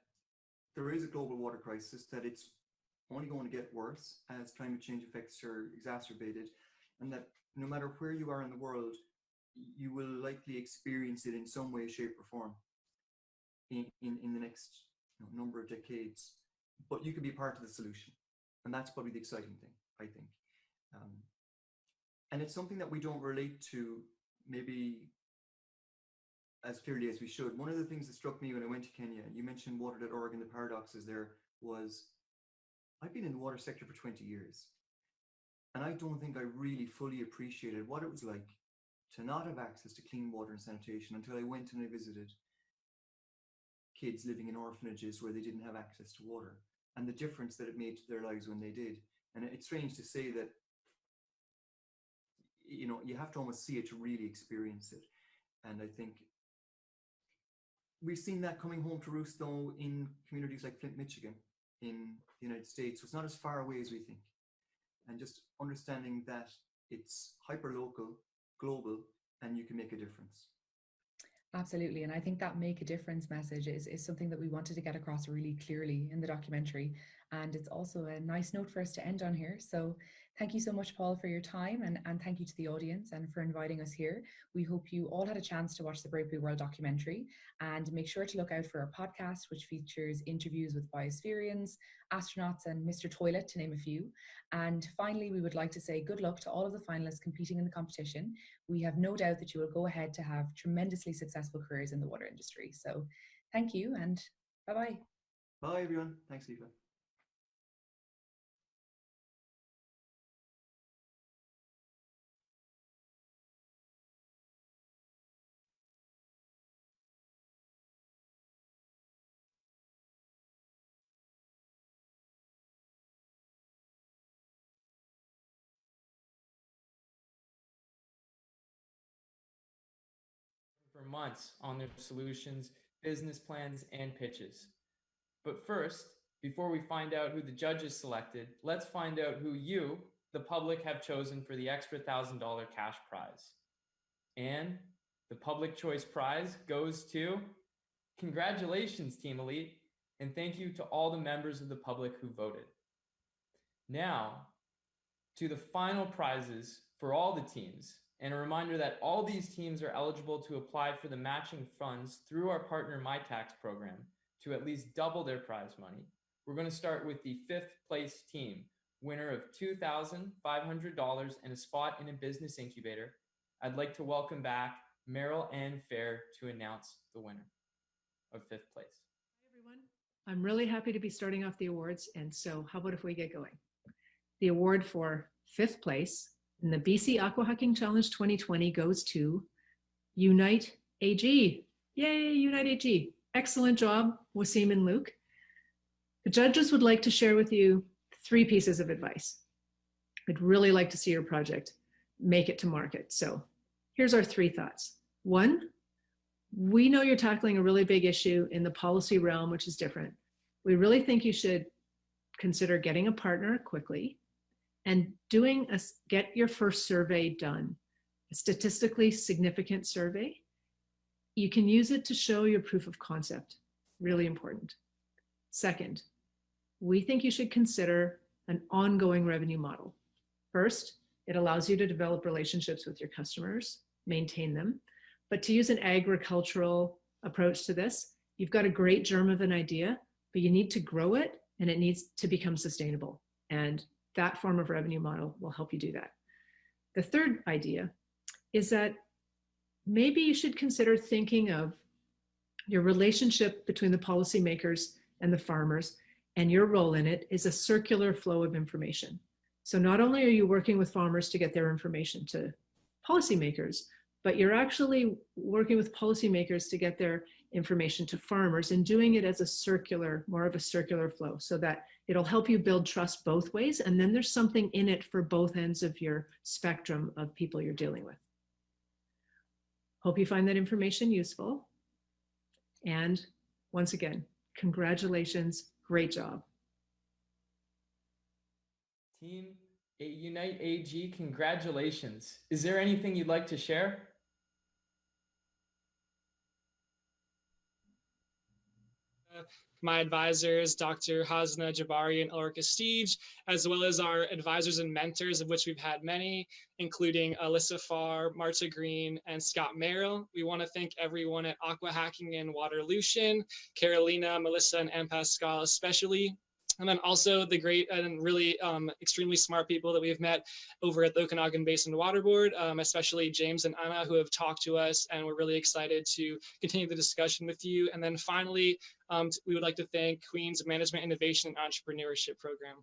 there is a global water crisis, that it's only going to get worse as climate change effects are exacerbated, and that no matter where you are in the world, you will likely experience it in some way, shape, or form in the next number of decades. But you could be part of the solution, and that's probably the exciting thing, I think. And it's something that we don't relate to maybe as clearly as we should. One of the things that struck me when I went to Kenya, you mentioned water.org and the paradoxes there, was I've been in the water sector for 20 years. And I don't think I really fully appreciated what it was like to not have access to clean water and sanitation until I went and I visited kids living in orphanages where they didn't have access to water, and the difference that it made to their lives when they did. And it's strange to say that, you know, you have to almost see it to really experience it. And I think we've seen that coming home to roost, though, in communities like Flint, Michigan, in the United States. So it's not as far away as we think. And just understanding that it's hyper-local, global, and you can make a difference. Absolutely. And I think that make a difference message is something that we wanted to get across really clearly in the documentary. And it's also a nice note for us to end on here. So thank you so much, Paul, for your time, and thank you to the audience and for inviting us here. We hope you all had a chance to watch the Brave Blue World documentary, and make sure to look out for our podcast, which features interviews with biospherians, astronauts, and Mr. Toilet, to name a few. And finally, we would like to say good luck to all of the finalists competing in the competition. We have no doubt that you will go ahead to have tremendously successful careers in the water industry. So thank you, and bye-bye. Bye, everyone. Thanks, Eva. For months on their solutions, business plans, and pitches. But first, before we find out who the judges selected, let's find out who you, the public, have chosen for the extra $1,000 cash prize. And the public choice prize goes to... Congratulations, Team Elite, and thank you to all the members of the public who voted. Now, to the final prizes for all the teams, and a reminder that all these teams are eligible to apply for the matching funds through our partner MyTax program to at least double their prize money. We're going to start with the 5th place team, winner of $2,500 and a spot in a business incubator. I'd like to welcome back Meryl Ann Fair to announce the winner of 5th place. Hi, everyone. I'm really happy to be starting off the awards, and so how about if we get going? The award for 5th place in the BC AquaHacking Challenge 2020 goes to Unite AG. Yay, Unite AG. Excellent job, Wasim and Luke. The judges would like to share with you 3 pieces of advice. I'd really like to see your project make it to market. So here's our 3 thoughts. 1, we know you're tackling a really big issue in the policy realm, which is different. We really think you should consider getting a partner quickly and get your first survey done, a statistically significant survey. You can use it to show your proof of concept, really important. Second, we think you should consider an ongoing revenue model. First, it allows you to develop relationships with your customers, maintain them, but to use an agricultural approach to this, you've got a great germ of an idea, but you need to grow it and it needs to become sustainable. And that form of revenue model will help you do that. The third idea is that maybe you should consider thinking of your relationship between the policymakers and the farmers, and your role in it is a circular flow of information. So not only are you working with farmers to get their information to policymakers, but you're actually working with policymakers to get their information to farmers and doing it as a circular, more of a circular flow, so that it'll help you build trust both ways. And then there's something in it for both ends of your spectrum of people you're dealing with. Hope you find that information useful. And once again, congratulations, great job. Team Unite AG, congratulations. Is there anything you'd like to share? My advisors, Dr. Hasna Jabari and Ulrika Stiege, as well as our advisors and mentors, of which we've had many, including Alyssa Farr, Marta Green, and Scott Merrill. We want to thank everyone at AquaHacking and Waterlution, Carolina, Melissa, and M. Pascal especially. And then also the great and really extremely smart people that we've met over at the Okanagan Basin Water Board, especially James and Anna, who have talked to us, and we're really excited to continue the discussion with you. And then finally, we would like to thank Queen's Management Innovation and Entrepreneurship Program.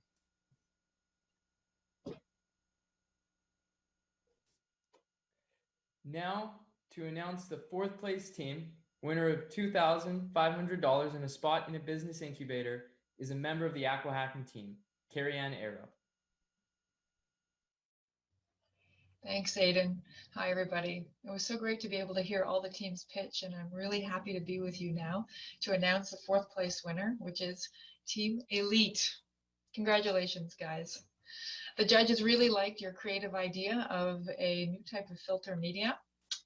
Now to announce the 4th place team, winner of $2,500 and a spot in a business incubator, is a member of the AquaHacking team, Carrie Ann Arrow. Thanks, Aidan. Hi, everybody. It was so great to be able to hear all the teams pitch, and I'm really happy to be with you now to announce the 4th place winner, which is Team Elite. Congratulations, guys. The judges really liked your creative idea of a new type of filter media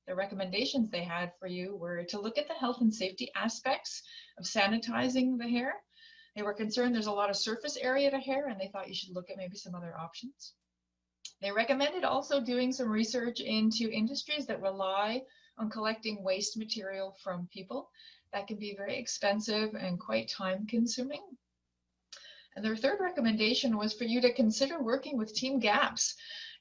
the recommendations they had for you were to look at the health and safety aspects of sanitizing the hair. They were concerned there's a lot of surface area to hair, and they thought you should look at maybe some other options. They recommended also doing some research into industries that rely on collecting waste material from people. That can be very expensive and quite time consuming. And their third recommendation was for you to consider working with Team GAPS.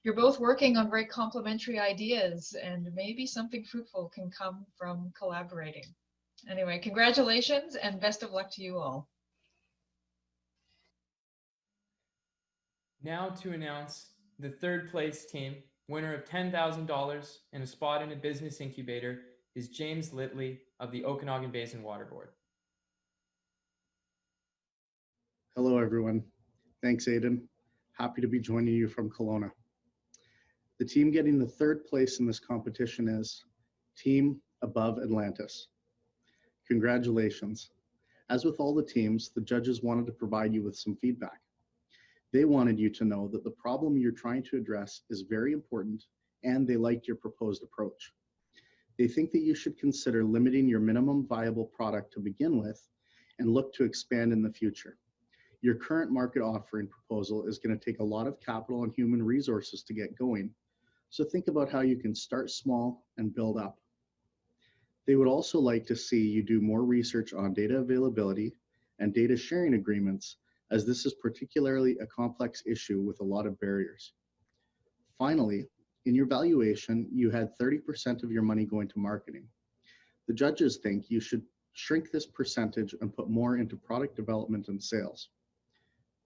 You're both working on very complementary ideas, and maybe something fruitful can come from collaborating. Anyway, congratulations and best of luck to you all. Now to announce the third place team, winner of $10,000 and a spot in a business incubator, is James Litley of the Okanagan Basin Water Board. Hello, everyone. Thanks, Aiden. Happy to be joining you from Kelowna. The team getting the third place in this competition is Team Above Atlantis. Congratulations. As with all the teams, the judges wanted to provide you with some feedback. They wanted you to know that the problem you're trying to address is very important, and they liked your proposed approach. They think that you should consider limiting your minimum viable product to begin with and look to expand in the future. Your current market offering proposal is going to take a lot of capital and human resources to get going, so think about how you can start small and build up. They would also like to see you do more research on data availability and data sharing agreements, as this is particularly a complex issue with a lot of barriers. Finally, in your valuation, you had 30% of your money going to marketing. The judges think you should shrink this percentage and put more into product development and sales.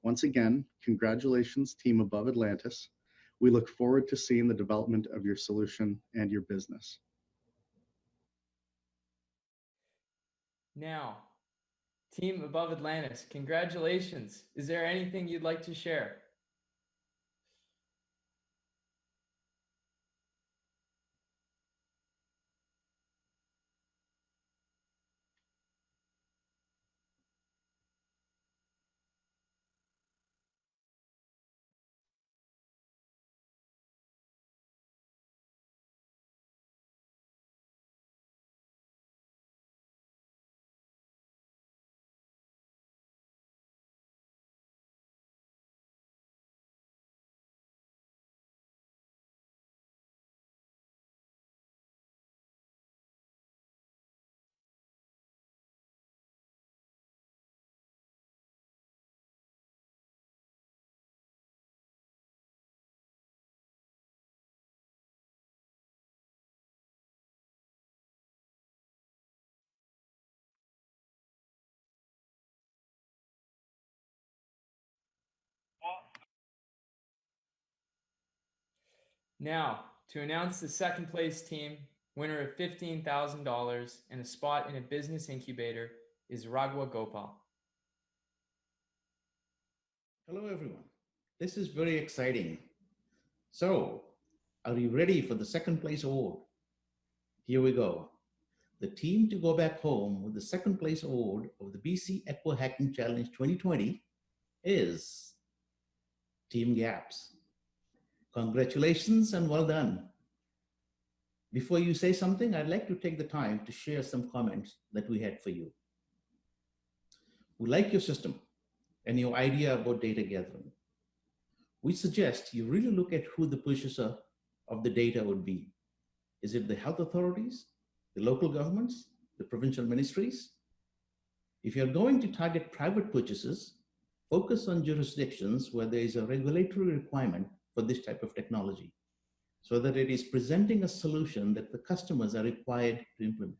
Once again, congratulations, Team Above Atlantis. We look forward to seeing the development of your solution and your business. Now, Team Above Atlantis, congratulations. Is there anything you'd like to share? Now, to announce the second place team, winner of $15,000 and a spot in a business incubator, is Ragwa Gopal. Hello, everyone. This is very exciting. So, are you ready for the second place award? Here we go. The team to go back home with the second place award of the BC AquaHacking Challenge 2020 is Team GAPS. Congratulations and well done. Before you say something, I'd like to take the time to share some comments that we had for you. We like your system and your idea about data gathering. We suggest you really look at who the purchaser of the data would be. Is it the health authorities, the local governments, the provincial ministries? If you're going to target private purchases, focus on jurisdictions where there is a regulatory requirement for this type of technology, so that it is presenting a solution that the customers are required to implement.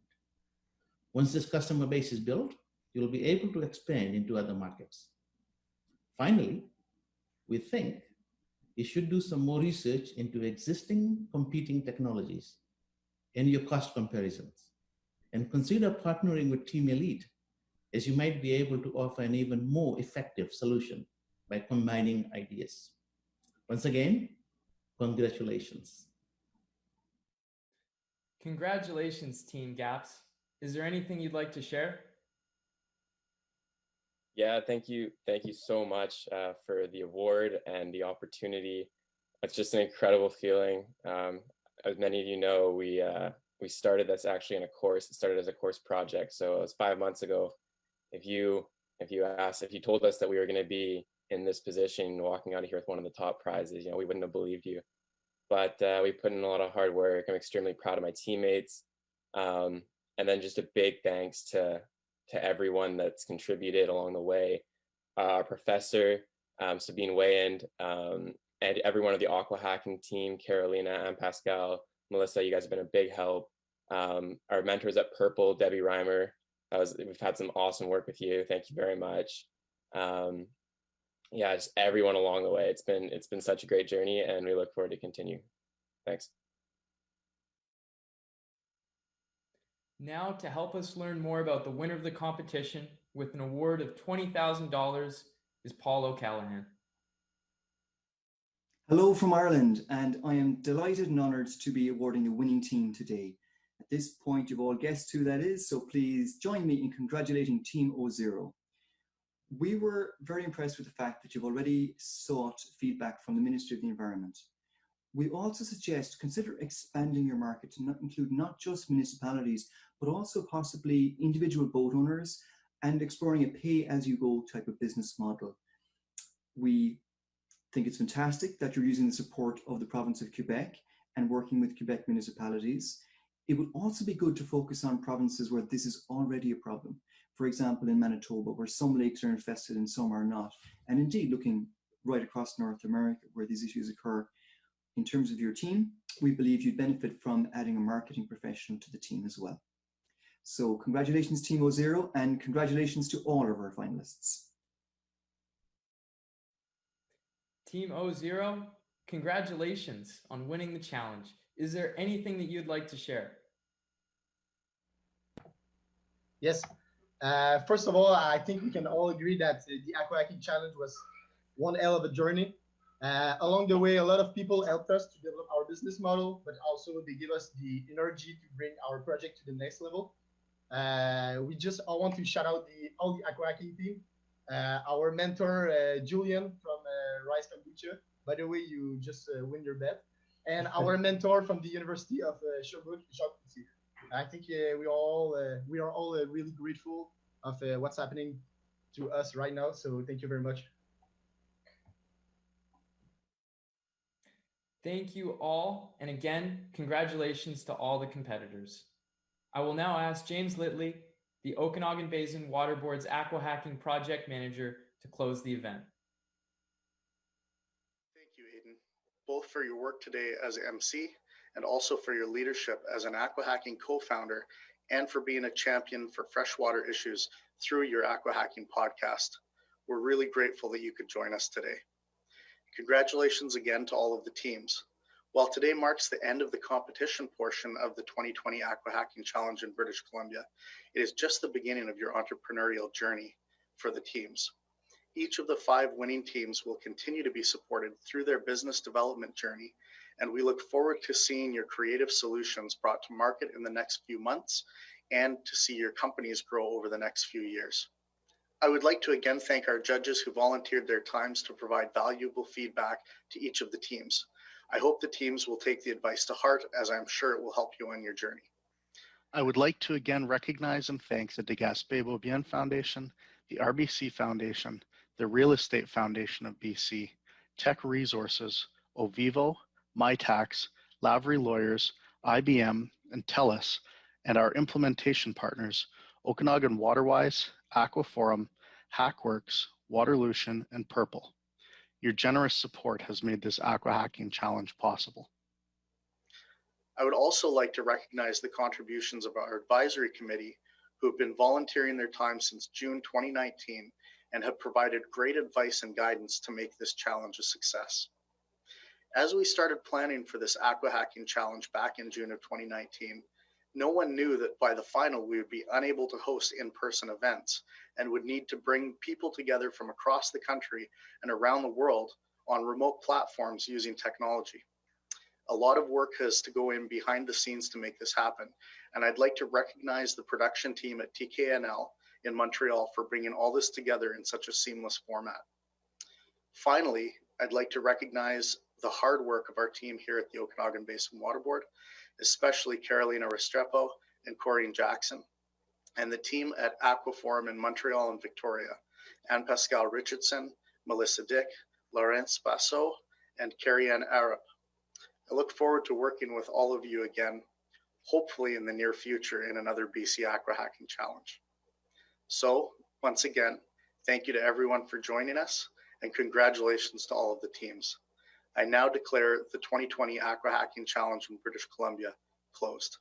Once this customer base is built, you'll be able to expand into other markets. Finally, we think you should do some more research into existing competing technologies and your cost comparisons, and consider partnering with Team Elite, as you might be able to offer an even more effective solution by combining ideas. Once again, congratulations. Congratulations, Team GAPS. Is there anything you'd like to share? Yeah, thank you so much for the award and the opportunity. It's just an incredible feeling. As many of you know, we we started this actually in a course. It started as a course project. So it was 5 months ago. If you told us that we were going to be in this position, walking out of here with one of the top prizes, we wouldn't have believed you. But we put in a lot of hard work. I'm extremely proud of my teammates. And then just a big thanks to everyone that's contributed along the way. Our professor, Sabine Wayand, and everyone of the AquaHacking team, Carolina and Pascal, Melissa, you guys have been a big help. Our mentors at Purple, Debbie Reimer, we've had some awesome work with you. Thank you very much. Yeah, just everyone along the way. It's been such a great journey, and we look forward to continue. Thanks. Now, to help us learn more about the winner of the competition with an award of $20,000 is Paul O'Callaghan. Hello from Ireland, and I am delighted and honoured to be awarding the winning team today. At this point, you've all guessed who that is, so please join me in congratulating Team O0. We were very impressed with the fact that you've already sought feedback from the Ministry of the Environment. We also suggest consider expanding your market to include not just municipalities, but also possibly individual boat owners and exploring a pay-as-you-go type of business model. We think it's fantastic that you're using the support of the province of Quebec and working with Quebec municipalities. It would also be good to focus on provinces where this is already a problem. For example, in Manitoba, where some lakes are infested and some are not. And indeed, looking right across North America, where these issues occur. In terms of your team, we believe you'd benefit from adding a marketing professional to the team as well. So congratulations, Team O0, and congratulations to all of our finalists. Team O0, congratulations on winning the challenge. Is there anything that you'd like to share? Yes. First of all, I think we can all agree that the AquaHacking Challenge was one hell of a journey. Along the way, a lot of people helped us to develop our business model, but also they give us the energy to bring our project to the next level. I want to shout out all the AquaHacking team. Our mentor, Julian from Rice Kombucha. By the way, you just win your bet. And our mentor from the University of Sherbrooke, Jacques Coutier. I think we are all really grateful of what's happening to us right now. So thank you very much. Thank you all, and again, congratulations to all the competitors. I will now ask James Litley, the Okanagan Basin Water Board's AquaHacking Project Manager, to close the event. Thank you, Aidan, both for your work today as MC and also for your leadership as an AquaHacking co-founder and for being a champion for freshwater issues through your AquaHacking podcast. We're really grateful that you could join us today. Congratulations again to all of the teams. While today marks the end of the competition portion of the 2020 AquaHacking Challenge in British Columbia, it is just the beginning of your entrepreneurial journey for the teams. Each of the 5 winning teams will continue to be supported through their business development journey, and we look forward to seeing your creative solutions brought to market in the next few months and to see your companies grow over the next few years. I would like to again thank our judges who volunteered their times to provide valuable feedback to each of the teams. I hope the teams will take the advice to heart, as I'm sure it will help you on your journey. I would like to again recognize and thank the De Gaspé Beaubien Foundation, the RBC Foundation, the Real Estate Foundation of BC, Tech Resources, Ovivo, MyTax, Lavery Lawyers, IBM, and TELUS, and our implementation partners, Okanagan Waterwise, Aquaforum, Hackworks, Waterlution, and Purple. Your generous support has made this AquaHacking Challenge possible. I would also like to recognize the contributions of our advisory committee, who have been volunteering their time since June 2019 and have provided great advice and guidance to make this challenge a success. As we started planning for this AquaHacking Challenge back in June of 2019, no one knew that by the final we would be unable to host in-person events and would need to bring people together from across the country and around the world on remote platforms using technology. A lot of work has to go in behind the scenes to make this happen, and I'd like to recognize the production team at TKNL in Montreal for bringing all this together in such a seamless format. Finally, I'd like to recognize the hard work of our team here at the Okanagan Basin Water Board, especially Carolina Restrepo and Corinne Jackson, and the team at Aquaforum in Montreal and Victoria, Anne Pascal Richardson, Melissa Dick, Laurence Basso, and Carrie-Anne Arup. I look forward to working with all of you again, hopefully in the near future in another BC AquaHacking Challenge. So, once again, thank you to everyone for joining us, and congratulations to all of the teams. I now declare the 2020 AquaHacking Challenge in British Columbia closed.